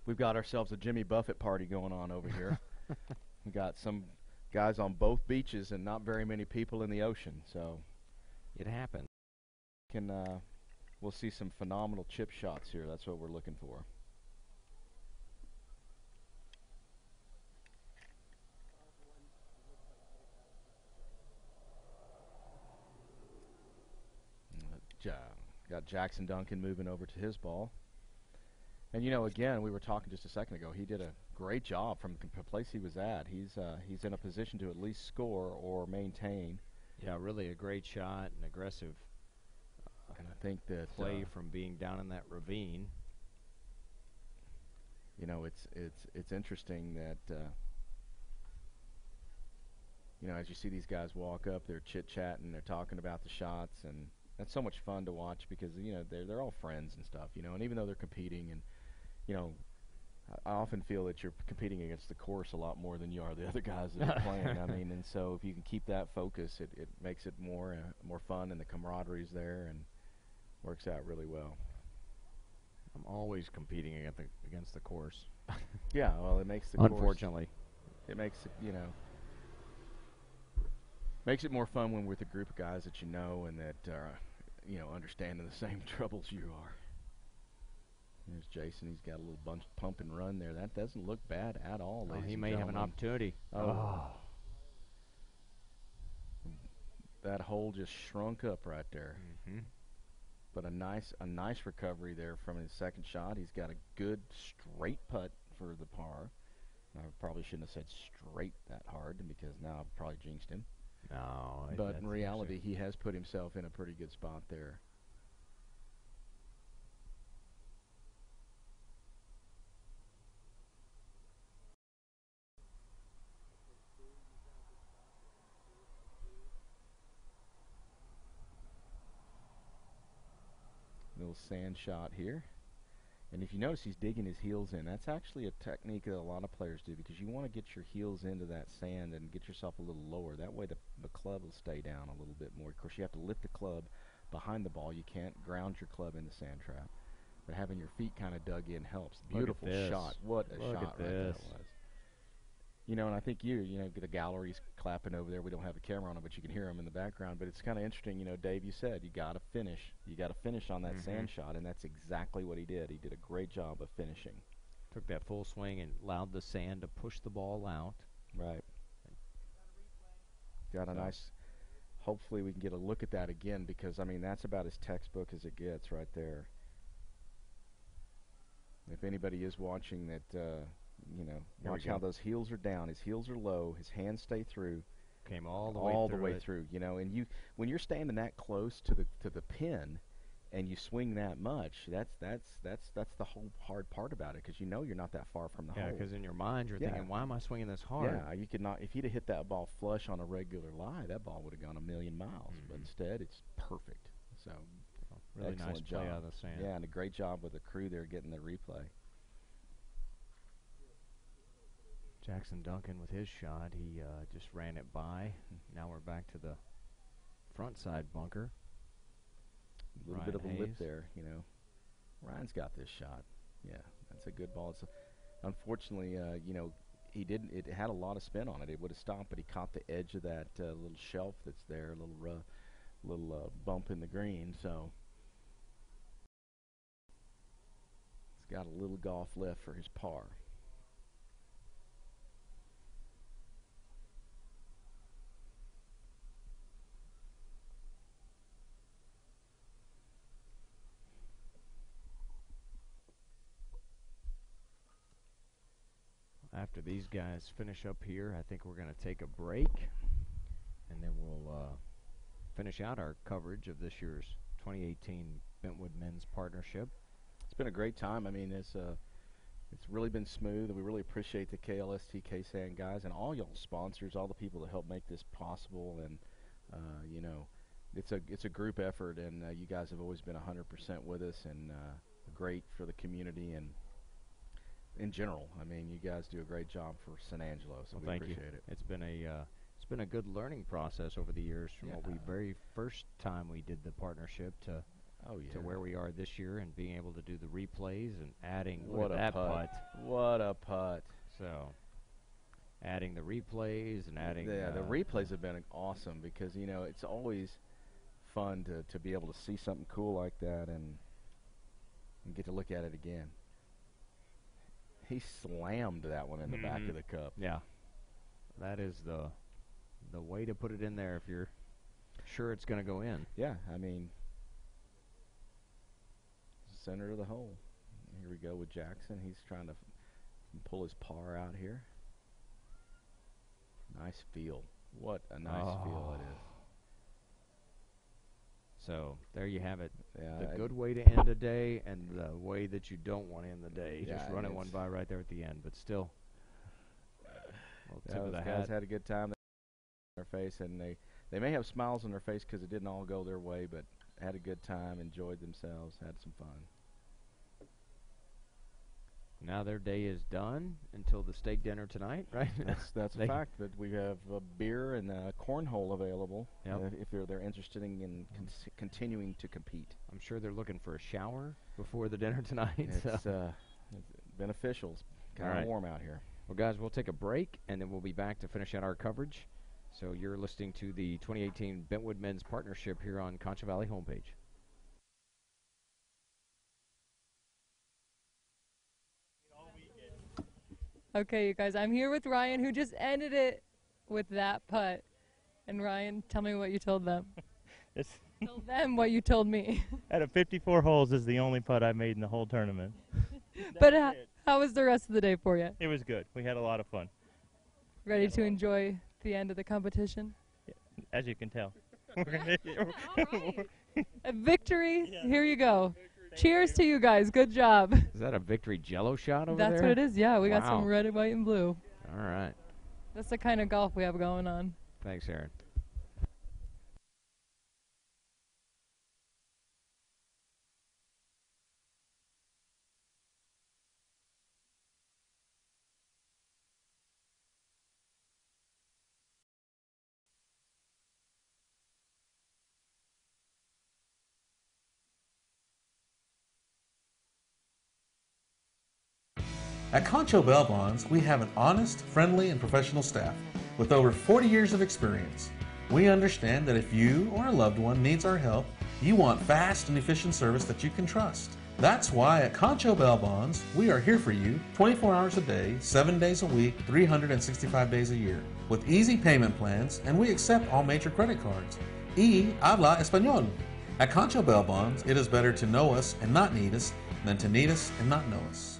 we've got ourselves a Jimmy Buffett party going on over here. We got some guys on both beaches and not very many people in the ocean. So it happened. We'll see some phenomenal chip shots here. That's what we're looking for. Got Jackson Duncan moving over to his ball. And, you know, again, we were talking just a second ago, he did a great job from the place he was at. He's in a position to at least score or maintain. Yeah, really a great shot and aggressive and I think that play from being down in that ravine. You know, it's interesting that, you know, as you see these guys walk up, they're chit-chatting, they're talking about the shots, and that's so much fun to watch because, you know, they're all friends and stuff, you know, and even though they're competing, and, you know, I often feel that you're competing against the course a lot more than you are the other guys that are playing. I mean, and so if you can keep that focus, it makes it more fun, and the camaraderie's there and works out really well. I'm always competing against the course. Yeah, well, it makes the unfortunately. Course, it makes it, you know. Makes it more fun when we're with a group of guys that you know and that are, understanding the same troubles you are. There's Jason. He's got a little pump and run there. That doesn't look bad at all, ladies He and may have an gentlemen. opportunity. That hole just shrunk up right there. But a nice recovery there from his second shot. He's got a good straight putt for the par. I probably shouldn't have said straight that hard because now I've probably jinxed him. No. But in reality, he has put himself in a pretty good spot there. Little sand shot here. And if you notice, he's digging his heels in. That's actually a technique that a lot of players do because you want to get your heels into that sand and get yourself a little lower. That way the club will stay down a little bit more. Of course, you have to lift the club behind the ball. You can't ground your club in the sand trap. But having your feet kind of dug in helps. Beautiful shot. What a shot right there was. And I think the gallery's clapping over there. We don't have a camera on it, but you can hear them in the background. But it's kind of interesting, Dave, you said you got to finish. You got to finish on that sand shot, and that's exactly what he did. He did a great job of finishing. Took that full swing and allowed the sand to push the ball out. Right. Got a nice. Hopefully we can get a look at that again because, that's about as textbook as it gets right there. If anybody is watching that, watch how those heels are down. His heels are low. His hands stay through. Came all the way through. And when you're standing that close to the pin, and you swing that much, that's the whole hard part about it because you're not that far from the hole. Yeah, because in your mind you're thinking, why am I swinging this hard? Yeah, you could not. If you'd have hit that ball flush on a regular lie, that ball would have gone a million miles. But instead, it's perfect. So, really nice play out of the sand. Yeah, and a great job with the crew there getting the replay. Jackson Duncan with his shot, he just ran it by. Now we're back to the front side bunker. A little bit of a lip there, Ryan's got this shot. Yeah, that's a good ball. It's unfortunately, he didn't. It had a lot of spin on it. It would have stopped, but he caught the edge of that little shelf that's there, a little bump in the green. So he's got a little golf left for his par. After these guys finish up here, I think we're going to take a break, and then we'll finish out our coverage of this year's 2018 Bentwood Men's Partnership. It's been a great time. It's really been smooth, and we really appreciate the KLST, KSAN guys, and all y'all sponsors, all the people that help make this possible. And it's a group effort, and you guys have always been 100% with us, and great for the community and. In general, you guys do a great job for San Angelo, so we appreciate it. It's been a good learning process over the years from what we very first time we did the partnership to where we are this year and being able to do the replays and adding What a putt. So adding the replays and adding the replays have been awesome because it's always fun to be able to see something cool like that and get to look at it again. He slammed that one in the back of the cup. Yeah, that is the way to put it in there if you're sure it's going to go in. Yeah, center of the hole. Here we go with Jackson. He's trying to pull his par out here. Nice feel. What a nice feel it is. So there you have it. Yeah, the good way to end a day and the way that you don't want to end the day. Yeah, just running one by right there at the end, but still. Tip of the guys hat. had a good time on their face, and they may have smiles on their face because it didn't all go their way, but had a good time, enjoyed themselves, had some fun. Now their day is done until the steak dinner tonight, right? That's a fact. But we have beer and cornhole available if they're interested in continuing to compete. I'm sure they're looking for a shower before the dinner tonight. It's beneficial. It's kind of warm out here. Well, guys, we'll take a break, and then we'll be back to finish out our coverage. So you're listening to the 2018 Bentwood Men's Partnership here on Concho Valley Homepage. Okay, you guys, I'm here with Ryan, who just ended it with that putt. And Ryan, tell me what you told them. Tell them what you told me. Out of 54 holes is the only putt I made in the whole tournament. But how was the rest of the day for you? It was good. We had a lot of fun. Ready to enjoy the end of the competition? As you can tell. A victory. Here you go. Cheers to you guys. Good job. Is that a victory jello shot over there? That's what it is, yeah. We got some red, white, and blue. All right. That's the kind of golf we have going on. Thanks, Aaron. At Concho Bail Bonds, we have an honest, friendly, and professional staff with over 40 years of experience. We understand that if you or a loved one needs our help, you want fast and efficient service that you can trust. That's why at Concho Bail Bonds, we are here for you 24 hours a day, 7 days a week, 365 days a year, with easy payment plans, and we accept all major credit cards. Y habla español. At Concho Bail Bonds, it is better to know us and not need us than to need us and not know us.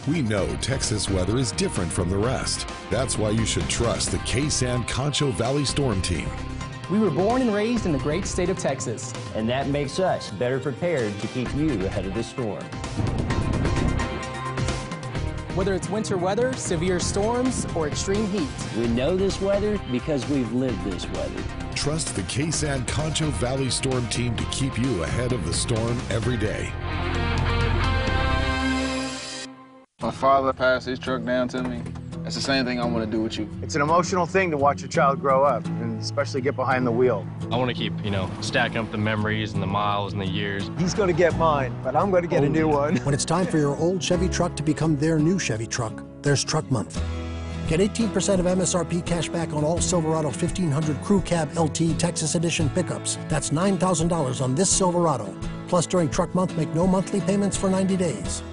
We know Texas weather is different from the rest. That's why you should trust the KSAN-Concho Valley Storm Team. We were born and raised in the great state of Texas. And that makes us better prepared to keep you ahead of the storm. Whether it's winter weather, severe storms, or extreme heat. We know this weather because we've lived this weather. Trust the KSAN-Concho Valley Storm Team to keep you ahead of the storm every day. My father passed his truck down to me. That's the same thing I want to do with you. It's an emotional thing to watch a child grow up, and especially get behind the wheel. I want to keep, stacking up the memories and the miles and the years. He's going to get mine, but I'm going to get a new one. When it's time for your old Chevy truck to become their new Chevy truck, there's Truck Month. Get 18% of MSRP cash back on all Silverado 1500 Crew Cab LT Texas Edition pickups. That's $9,000 on this Silverado. Plus, during Truck Month, make no monthly payments for 90 days.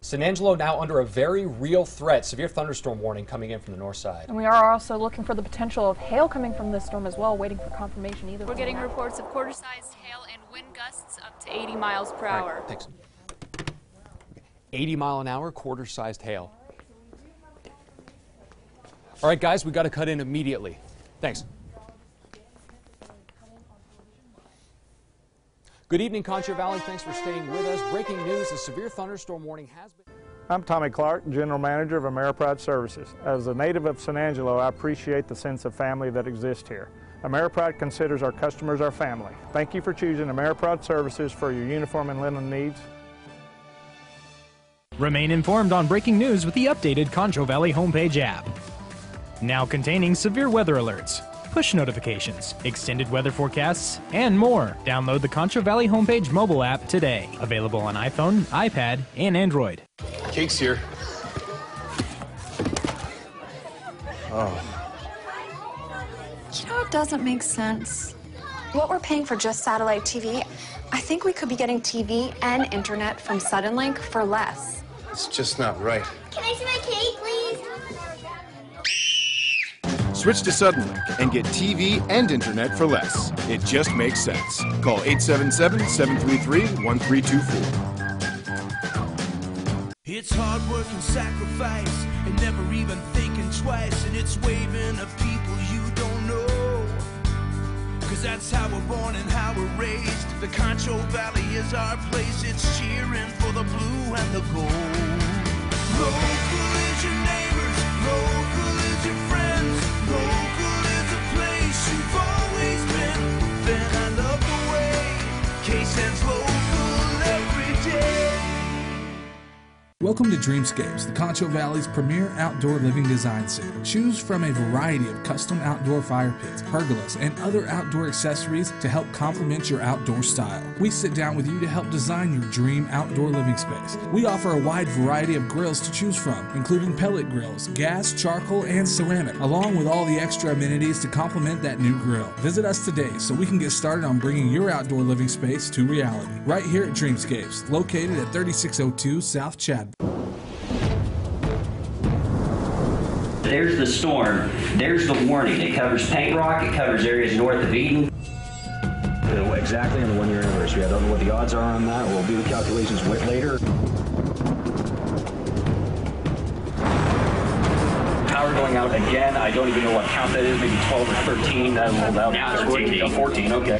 San Angelo now under a very real threat. Severe thunderstorm warning coming in from the north side. And we are also looking for the potential of hail coming from this storm as well, waiting for confirmation either. We're getting reports of quarter-sized hail and wind gusts up to 80 miles per hour. Right, thanks. 80 mile an hour, quarter-sized hail. All right, guys, we got to cut in immediately. Thanks. Good evening, Concho Valley. Thanks for staying with us. Breaking news, a severe thunderstorm warning has been... I'm Tommy Clark, General Manager of Ameripride Services. As a native of San Angelo, I appreciate the sense of family that exists here. Ameripride considers our customers our family. Thank you for choosing Ameripride Services for your uniform and linen needs. Remain informed on breaking news with the updated Concho Valley Homepage app. Now containing severe weather alerts, push notifications, extended weather forecasts, and more. Download the Concho Valley Homepage mobile app today. Available on iPhone, iPad, and Android. Cake's here. Oh. You know, it doesn't make sense. What we're paying for just satellite TV, I think we could be getting TV and internet from Suddenlink for less. It's just not right. Can I see my cake, please? Switch to Suddenlink and get TV and internet for less. It just makes sense. Call 877-733-1324. It's hard work and sacrifice and never even thinking twice, and it's waving at people you don't know. Cause that's how we're born and how we're raised. The Concho Valley is our place. It's cheering for the blue and the gold. Local is your neighbors, local is your friends, local is a place you've always been. Then I love the way KSAN's local every day. Welcome to Dreamscapes, the Concho Valley's premier outdoor living design center. Choose from a variety of custom outdoor fire pits, pergolas, and other outdoor accessories to help complement your outdoor style. We sit down with you to help design your dream outdoor living space. We offer a wide variety of grills to choose from, including pellet grills, gas, charcoal, and ceramic, along with all the extra amenities to complement that new grill. Visit us today so we can get started on bringing your outdoor living space to reality. Right here at Dreamscapes, located at 3602 South Chadwick. There's the storm. There's the warning. It covers Paint Rock. It covers areas north of Eden. Exactly on the 1 year anniversary. I don't know what the odds are on that. We'll do the calculations later. Power going out again. I don't even know what count that is. Maybe 12 or 13. That'll be 14. 14. Okay.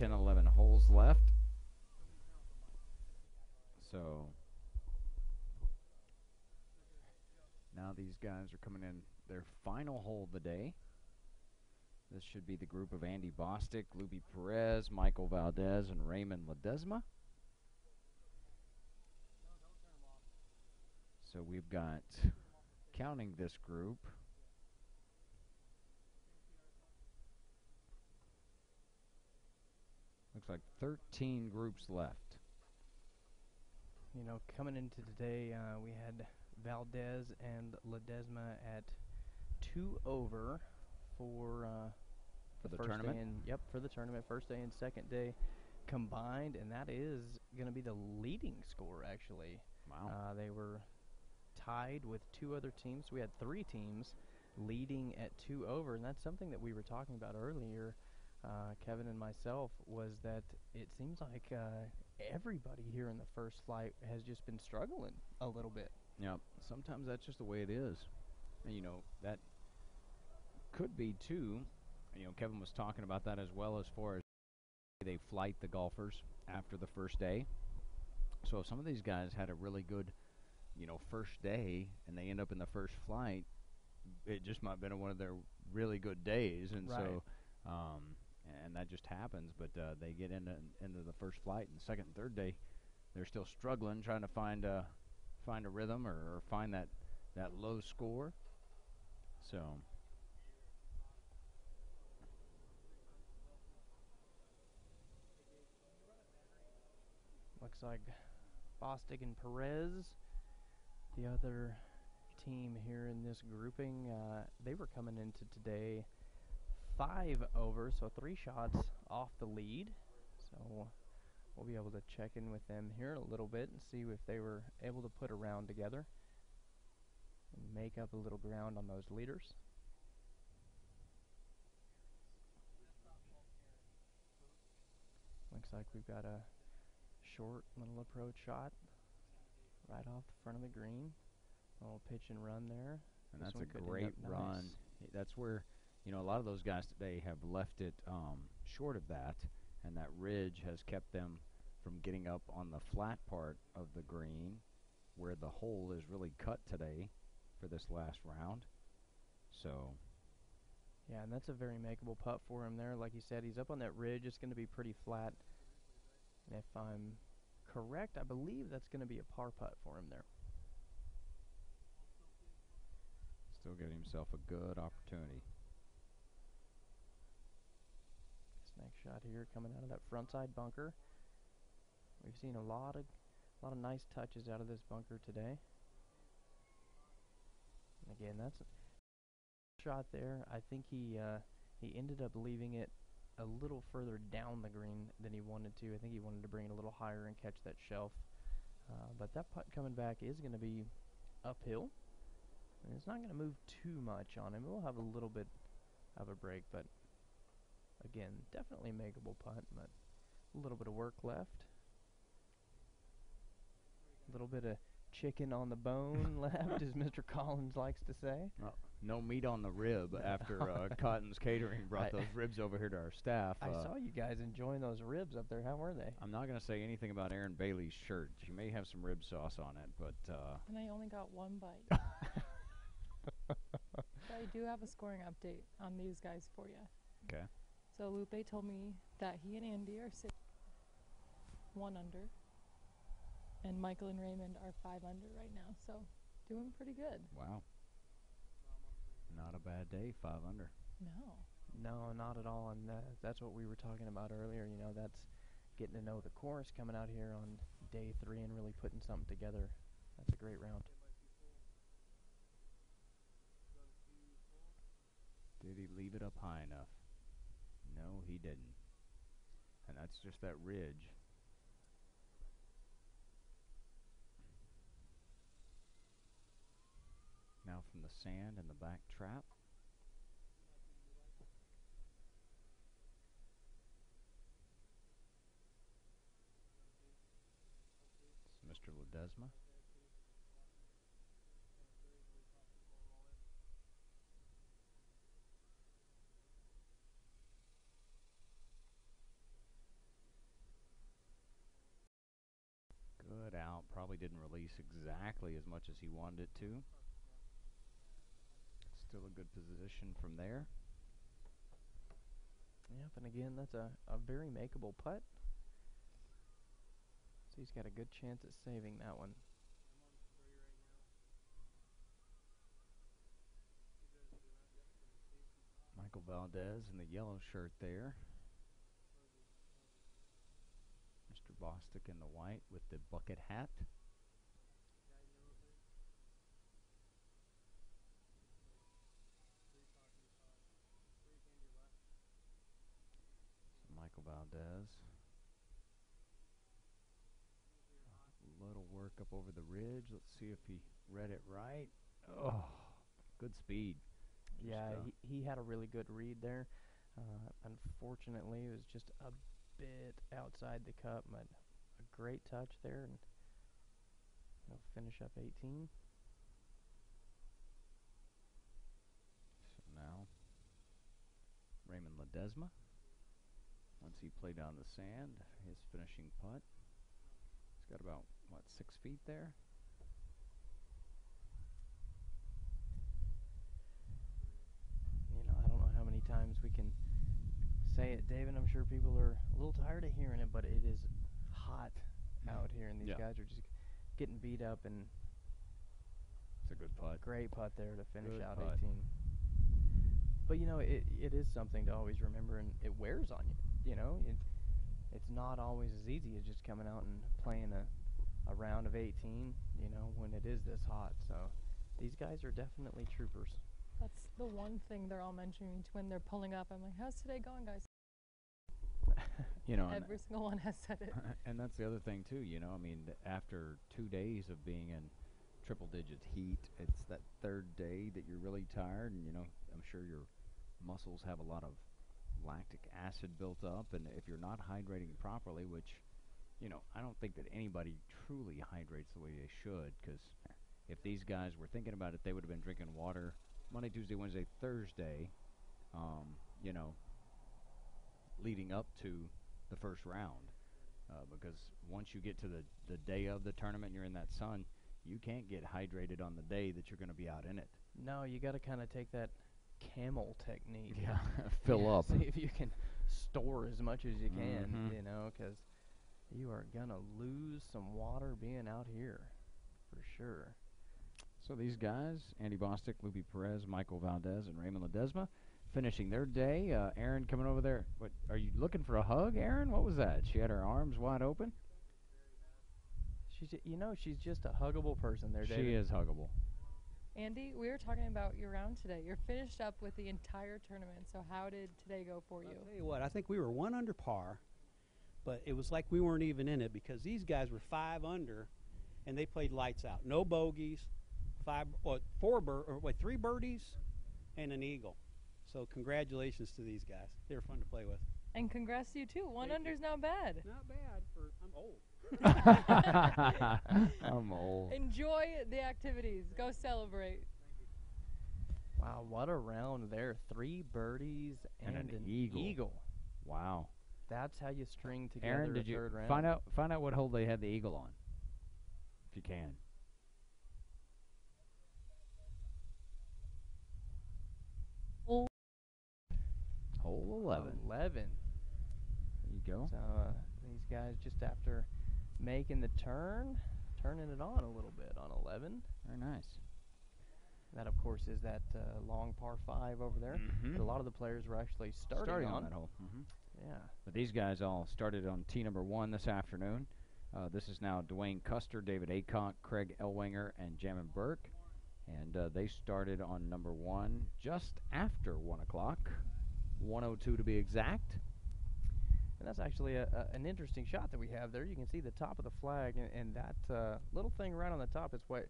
10, 11 holes left. So now these guys are coming in their final hole of the day. This should be the group of Andy Bostic, Luby Perez, Michael Valdez, and Raymond Ledesma. So we've got, counting this group, looks like 13 groups left. You know, coming into today, we had Valdez and Ledesma at 2 over for the first tournament? day and, yep, for the tournament, first day and second day combined, and that is going to be the leading score, actually. Wow. They were tied with 2 other teams. We had 3 teams leading at 2 over, and that's something that we were talking about earlier, Kevin and myself, was that it seems like everybody here in the first flight has just been struggling a little bit. Yeah, sometimes that's just the way it is. And, you know, that could be, too, you know, Kevin was talking about that as well, as far as they flight the golfers after the first day. So if some of these guys had a really good, you know, first day and they end up in the first flight, it just might have been one of their really good days. And right. So, and that just happens, but they get into the first flight, and the second and third day, they're still struggling, trying to find a rhythm or find that low score. So looks like Bostic and Perez, the other team here in this grouping, they were coming into today 5 over, so 3 shots off the lead. So we'll be able to check in with them here a little bit and see if they were able to put a round together and make up a little ground on those leaders. Looks like we've got a short little approach shot right off the front of the green. A little pitch and run there. And that's a great run. Nice. That's where, you know, a lot of those guys today have left it short of that, and that ridge has kept them from getting up on the flat part of the green where the hole is really cut today for this last round. So yeah, and that's a very makeable putt for him there. Like you said, he's up on that ridge. It's going to be pretty flat. And if I'm correct, I believe that's going to be a par putt for him there. Still getting himself a good opportunity. This next shot here coming out of that front side bunker. We've seen a lot of nice touches out of this bunker today. And again, that's a shot there. I think he ended up leaving it a little further down the green than he wanted to. I think he wanted to bring it a little higher and catch that shelf. But that putt coming back is going to be uphill. And it's not going to move too much on him. We'll have a little bit of a break, but again, definitely makeable putt, but a little bit of work left. A little bit of chicken on the bone left, as Mr. Collins likes to say. Well, no meat on the rib after Cotton's Catering brought those ribs over here to our staff. I saw you guys enjoying those ribs up there. How were they? I'm not going to say anything about Aaron Bailey's shirt. She may have some rib sauce on it, but... and I only got 1 bite. So I do have a scoring update on these guys for you. Okay. So Lupe told me that he and Andy are 1 under. And Michael and Raymond are 5 under right now, so doing pretty good. Wow. Not a bad day, 5 under. No, not at all, and that's what we were talking about earlier. You know, that's getting to know the course, coming out here on day 3 and really putting something together. That's a great round. Did he leave it up high enough? No, he didn't. And that's just that ridge. Now from the sand and the back trap. It's Mr. Ledesma. didn't release exactly as much as he wanted it to. Still a good position from there. Yep, and again, that's a very makeable putt. So he's got a good chance at saving that one. Michael Valdez in the yellow shirt there. Mr. Bostic in the white with the bucket hat. So Michael Valdez. A little work up over the ridge. Let's see if he read it right. Oh, good speed. Yeah, he had a really good read there. Unfortunately, it was just a bit outside the cup, but a great touch there, and he'll finish up 18. So now, Raymond Ledesma, once he played down the sand, his finishing putt. He's got about, what, 6 feet there? You know, I don't know how many times we can say it, David. I'm sure people are a little tired of hearing it, but it is hot out here, and these guys are just getting beat up, and it's a good putt. Great putt there to finish Good out putt. 18. But, you know, it is something to always remember, and it wears on you. You know, it's not always as easy as just coming out and playing a round of 18, you know, when it is this hot. So these guys are definitely troopers. That's the one thing they're all mentioning when they're pulling up. I'm like, how's today going, guys? You know, every single one has said it. And that's the other thing too. You know, I mean, after 2 days of being in triple-digit heat, it's that third day that you're really tired, and you know, I'm sure your muscles have a lot of lactic acid built up, and if you're not hydrating properly, which, you know, I don't think that anybody truly hydrates the way they should, because if these guys were thinking about it, they would have been drinking water Monday, Tuesday, Wednesday, Thursday, you know, leading up to the first round, because once you get to the day of the tournament and you're in that sun, you can't get hydrated on the day that you're going to be out in it. No, you got to kind of take that camel technique. Yeah, fill up. See if you can store as much as you can, you know, because you are going to lose some water being out here, for sure. So these guys, Andy Bostic, Lupe Perez, Michael Valdez, and Raymond Ledesma, finishing their day. Erin coming over there. What, are you looking for a hug, Erin? What was that? She had her arms wide open? You know, she's just a huggable person there, David. She is huggable. Andy, we were talking about your round today. You're finished up with the entire tournament, so how did today go for you? I'll tell you what, I think we were 1 under par, but it was like we weren't even in it because these guys were 5 under, and they played lights out. No bogeys, 3 birdies, and an eagle. So congratulations to these guys. They were fun to play with. And congrats to you, too. 1 under's not bad. Not bad. I'm old. I'm old. Enjoy the activities. Go celebrate. Wow, what a round there. 3 birdies and an eagle. Wow. That's how you string together Erin, did a you third round. find out what hole they had the eagle on, if you can. Hole 11. 11. There you go. So these guys just after making the turn, turning it on a little bit on 11. Very nice. That, of course, is that long par 5 over there. But a lot of the players were actually starting on that hole. Yeah. But these guys all started on tee number 1 this afternoon. This is now Dwayne Custer, David Aycock, Craig Elwanger, and Jamin Burke. And they started on number 1 just after 1 o'clock, 1:02 to be exact. And that's actually an interesting shot that we have there. You can see the top of the flag, and that little thing right on the top is what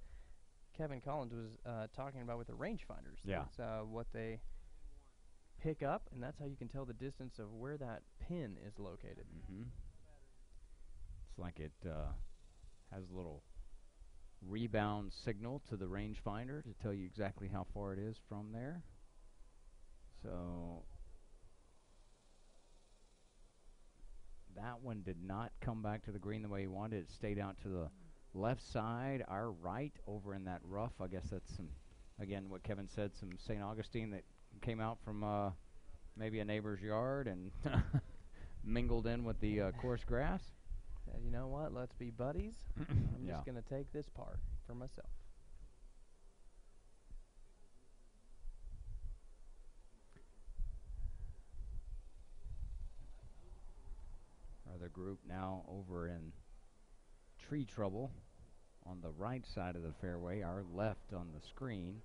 Kevin Collins was talking about with the rangefinders. Yeah. It's what they pick up, and that's how you can tell the distance of where that pin is located. It's like it has a little rebound signal to the rangefinder to tell you exactly how far it is from there. So that one did not come back to the green the way he wanted. It stayed out to the left side, our right over in that rough. I guess that's some, again, what Kevin said, some St. Augustine that came out from maybe a neighbor's yard and mingled in with the coarse grass. Said, you know what? Let's be buddies. I'm Yeah. just going to take this part for myself. Our other group now over in tree trouble on the right side of the fairway, our left on the screen.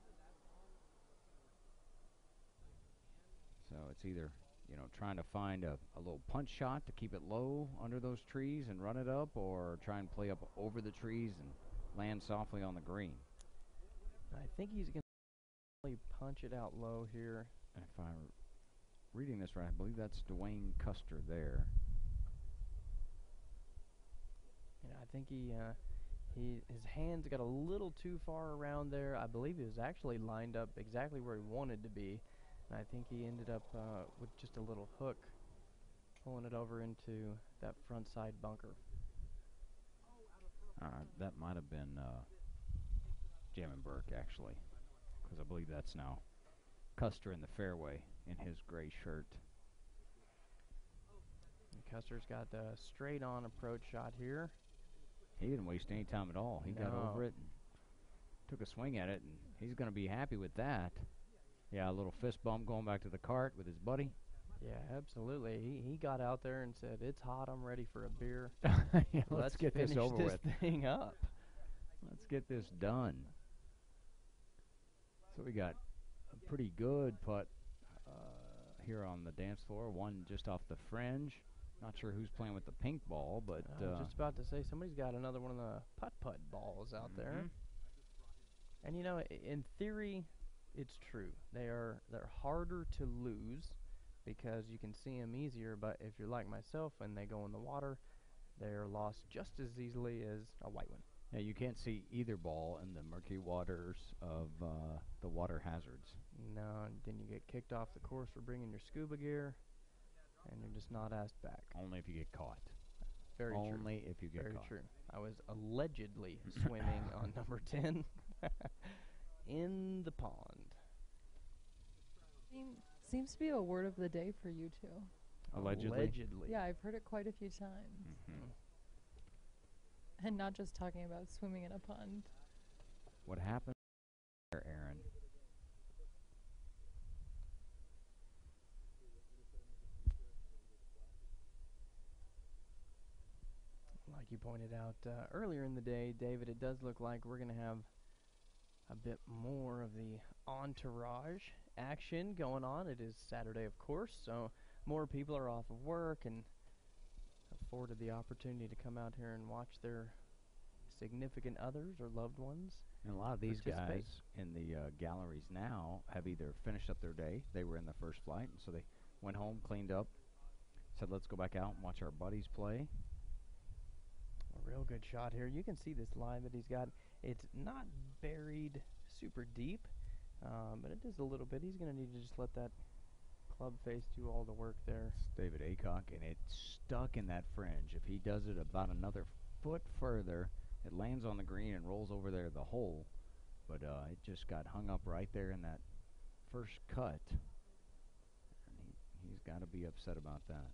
So it's either, you know, trying to find a little punch shot to keep it low under those trees and run it up, or try and play up over the trees and land softly on the green. I think he's going to really punch it out low here. If I'm reading this right, I believe that's Dwayne Custer there. You know, I think his hands got a little too far around there. I believe he was actually lined up exactly where he wanted to be. And I think he ended up with just a little hook pulling it over into that front side bunker. That might have been Jammin' Burke, actually, because I believe that's now Custer in the fairway in his gray shirt. And Custer's got a straight-on approach shot here. He didn't waste any time at all. He got over it and took a swing at it, and he's going to be happy with that. Yeah, a little fist bump going back to the cart with his buddy. Yeah, absolutely. He got out there and said, "It's hot. I'm ready for a beer." Yeah, let's get this over with. Thing up. Let's get this done. So we got a pretty good putt here on the dance floor. One just off the fringe. Not sure who's playing with the pink ball, but I was just about to say somebody's got another one of the putt-putt balls out there. And you know, in theory, it's true. They're harder to lose because you can see them easier. But if you're like myself and they go in the water, they're lost just as easily as a white one. Yeah, you can't see either ball in the murky waters of the water hazards. No, and then you get kicked off the course for bringing your scuba gear, and you're just not asked back. Only if you get caught. Very true. Only if you get Very caught. true. I was allegedly swimming on number 10 in the pond. Seems to be a word of the day for you two. Allegedly? Yeah, I've heard it quite a few times. And not just talking about swimming in a pond. What happened there, Aaron? Like you pointed out earlier in the day, David, it does look like we're going to have a bit more of the entourage action going on. It is Saturday, of course, so more people are off of work and afforded the opportunity to come out here and watch their significant others or loved ones. And a lot of these guys in the galleries now have either finished up their day, they were in the first flight, and so they went home, cleaned up, said let's go back out and watch our buddies play. A real good shot here. You can see this line that he's got. It's not buried super deep, but it is a little bit. He's going to need to just let that club face do all the work there. It's David Aycock, and it's stuck in that fringe. If he does it about another foot further, it lands on the green and rolls over there the hole, but it just got hung up right there in that first cut, and he's got to be upset about that.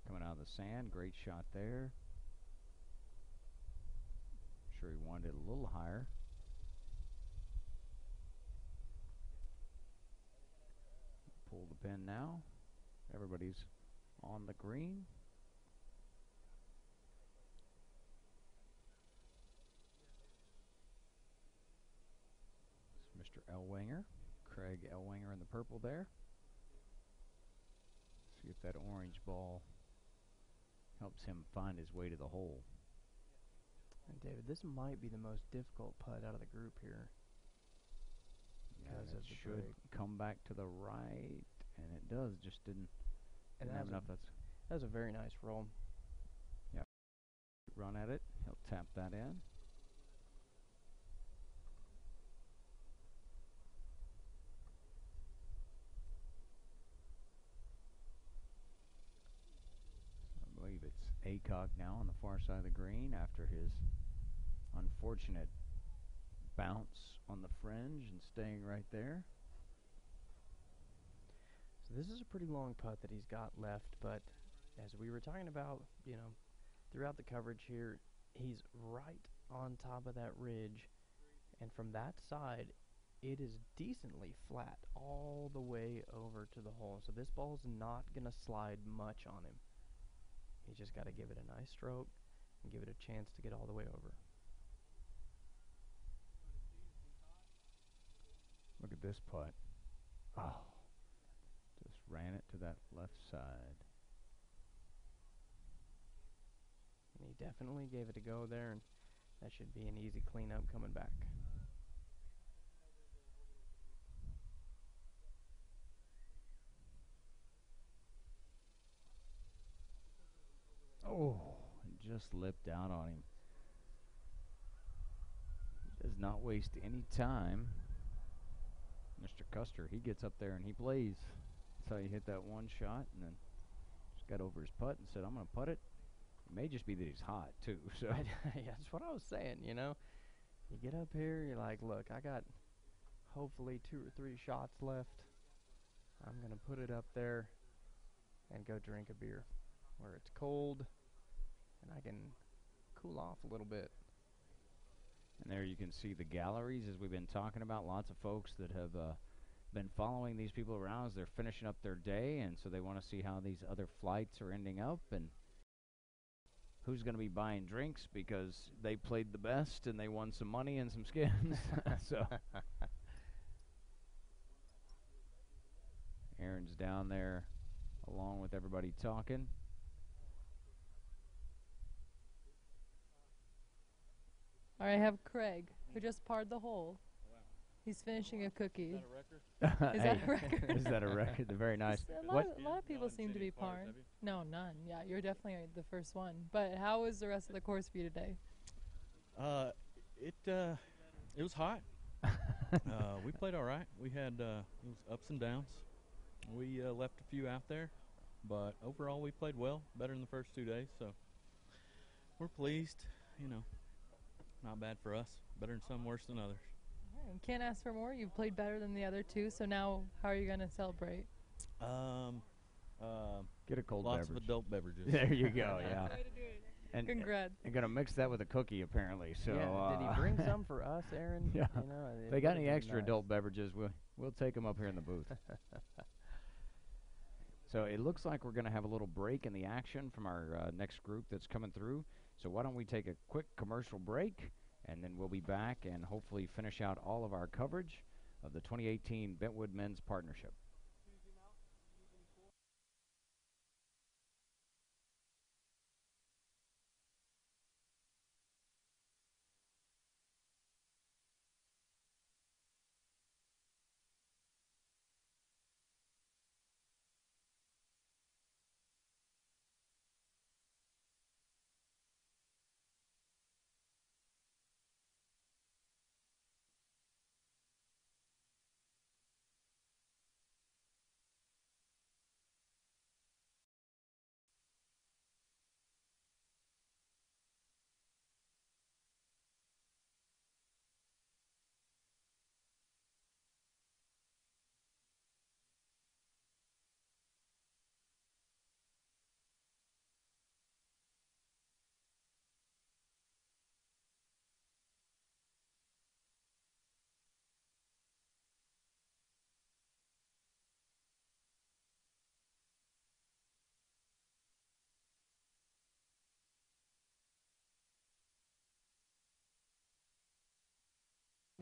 Coming out of the sand, great shot there. Sure he wanted it a little higher. Pull the pin now. Everybody's on the green. It's Mr. Ellwanger, Craig Ellwanger in the purple there. See if that orange ball helps him find his way to the hole. And David, this might be the most difficult putt out of the group here. Yeah, it should come back to the right, and it does. Just didn't have enough. That was a very nice roll. Yeah, run at it. He'll tap that in. I believe it's Aycock now on the far side of the green after his unfortunate bounce on the fringe and staying right there. So this is a pretty long putt that he's got left, but as we were talking about, you know, throughout the coverage here, he's right on top of that ridge, and from that side, it is decently flat all the way over to the hole. So this ball's not going to slide much on him. He's just got to give it a nice stroke and give it a chance to get all the way over. Look at this putt. Oh, just ran it to that left side. And he definitely gave it a go there, and that should be an easy cleanup coming back. Oh, it just lipped out on him. He does not waste any time. Mr. Custer, he gets up there and he plays. That's how you hit that one shot, and then just got over his putt and said, I'm going to putt it. It may just be that he's hot, too. So Yeah, that's what I was saying, you know. You get up here, you're like, look, I got hopefully 2 or 3 shots left. I'm going to put it up there and go drink a beer where it's cold and I can cool off a little bit. And there you can see the galleries, as we've been talking about. Lots of folks that have been following these people around as they're finishing up their day, and so they want to see how these other flights are ending up and who's going to be buying drinks because they played the best and they won some money and some skins. So Aaron's down there along with everybody talking. All right, I have Craig, who just parred the hole. He's finishing a cookie. Is that a record? Is that a record? Is that a record? Very nice. A lot of people seem to be parring. No, none. Yeah, you're definitely the first one. But how was the rest of the course for you today? It was hot. We played all right. We had it was ups and downs. We left a few out there, but overall we played well, better than the first 2 days. So we're pleased. You know, not bad for us. Better than some, worse than others. All right, can't ask for more. You've played better than the other two. So now, how are you going to celebrate? Get a cold lots beverage. of adult beverages. There you go. Yeah. And congrats. You're going to mix that with a cookie, apparently. So yeah, did he bring some for us, Aaron? Yeah. You know, if they got any extra adult beverages, we'll take them up here in the booth. So it looks like we're going to have a little break in the action from our next group that's coming through. So why don't we take a quick commercial break, and then we'll be back and hopefully finish out all of our coverage of the 2018 Bentwood Men's Partnership.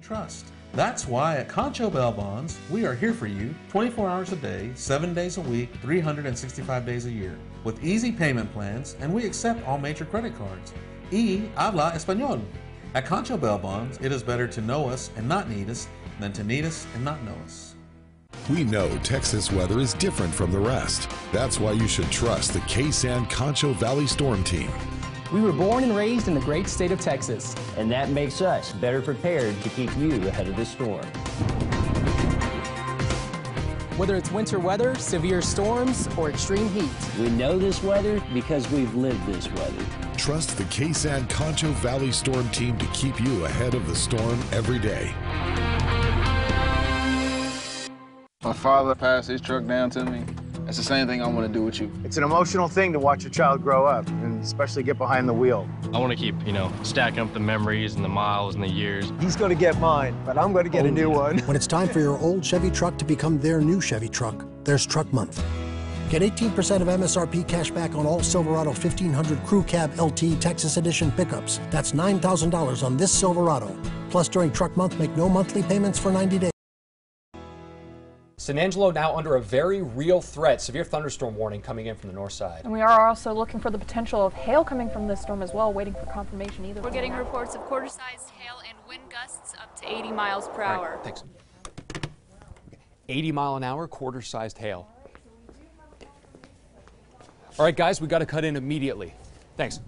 Trust. That's why at Concho Bell Bonds, we are here for you 24 hours a day, 7 days a week, 365 days a year, with easy payment plans, and we accept all major credit cards. Y habla español. At Concho Bell Bonds, it is better to know us and not need us than to need us and not know us. We know Texas weather is different from the rest. That's why you should trust the KSAN-Concho Valley Storm Team. We were born and raised in the great state of Texas. And that makes us better prepared to keep you ahead of the storm. Whether it's winter weather, severe storms, or extreme heat. We know this weather because we've lived this weather. Trust the KSAN-Concho Valley Storm Team to keep you ahead of the storm every day. My father passed his truck down to me. That's the same thing I want to do with you. It's an emotional thing to watch a child grow up, and especially get behind the wheel. I want to keep, stacking up the memories and the miles and the years. He's going to get mine, but I'm going to get a new one. When it's time for your old Chevy truck to become their new Chevy truck, there's Truck Month. Get 18% of MSRP cash back on all Silverado 1500 Crew Cab LT Texas Edition pickups. That's $9,000 on this Silverado. Plus, during Truck Month, make no monthly payments for 90 days. San Angelo now under a very real threat. Severe thunderstorm warning coming in from the north side. And we are also looking for the potential of hail coming from this storm as well, waiting for confirmation either. We're getting reports of quarter-sized hail and wind gusts up to 80 miles per hour. Right, thanks. 80 mile an hour, quarter-sized hail. All right, guys, we got to cut in immediately. Thanks.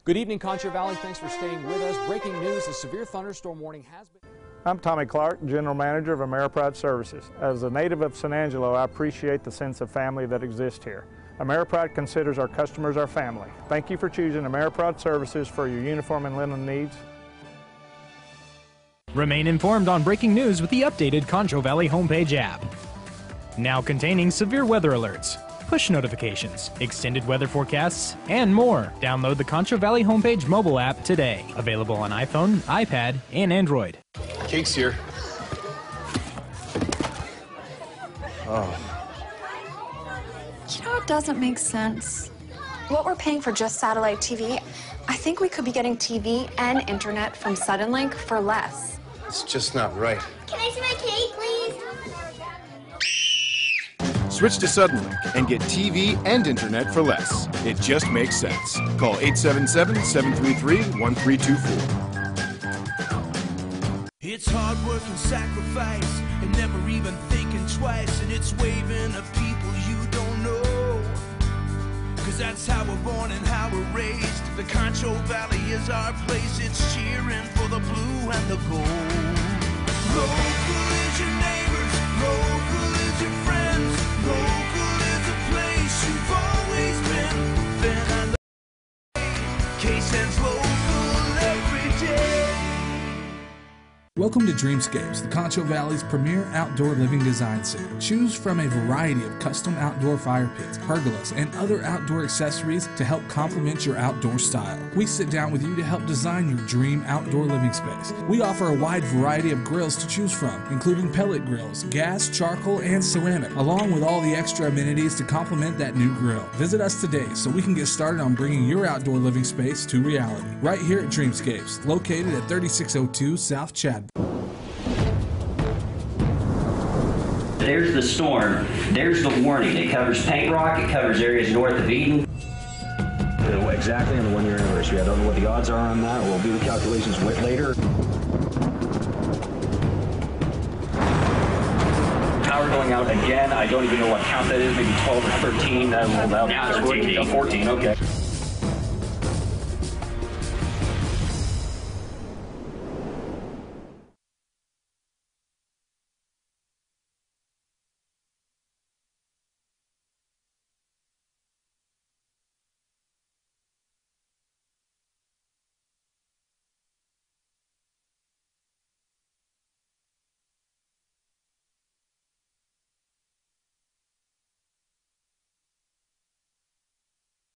Good evening, Concho Valley. Thanks for staying with us. Breaking news, a severe thunderstorm warning has been... I'm Tommy Clark, General Manager of Ameripride Services. As a native of San Angelo, I appreciate the sense of family that exists here. Ameripride considers our customers our family. Thank you for choosing Ameripride Services for your uniform and linen needs. Remain informed on breaking news with the updated Concho Valley Homepage app. Now containing severe weather alerts, push notifications, extended weather forecasts, and more. Download the Concho Valley Homepage mobile app today. Available on iPhone, iPad, and Android. Cake's here. Oh. You know, it doesn't make sense. What we're paying for just satellite TV, I think we could be getting TV and internet from Suddenlink for less. It's just not right. Can I see my cake, please? Switch to Suddenlink and get TV and internet for less. It just makes sense. Call 877-733-1324. It's hard work and sacrifice, and never even thinking twice, and it's waving at people you don't know. Cause that's how we're born and how we're raised. The Concho Valley is our place, it's cheering for the blue and the gold. Local is your neighbors, local is your friends, local is a place you've always been. Then I love KSAN's local every day. Welcome to Dreamscapes, the Concho Valley's premier outdoor living design center. Choose from a variety of custom outdoor fire pits, pergolas, and other outdoor accessories to help complement your outdoor style. We sit down with you to help design your dream outdoor living space. We offer a wide variety of grills to choose from, including pellet grills, gas, charcoal, and ceramic, along with all the extra amenities to complement that new grill. Visit us today so we can get started on bringing your outdoor living space to reality. Right here at Dreamscapes, located at 3602 South Chadbourne. There's the storm. There's the warning. It covers Paint Rock. It covers areas north of Eden. Exactly on the 1 year anniversary. I don't know what the odds are on that. We'll do the calculations later. Power going out again. I don't even know what count that is. Maybe 12 or 13. Now it's 14. 14. Okay.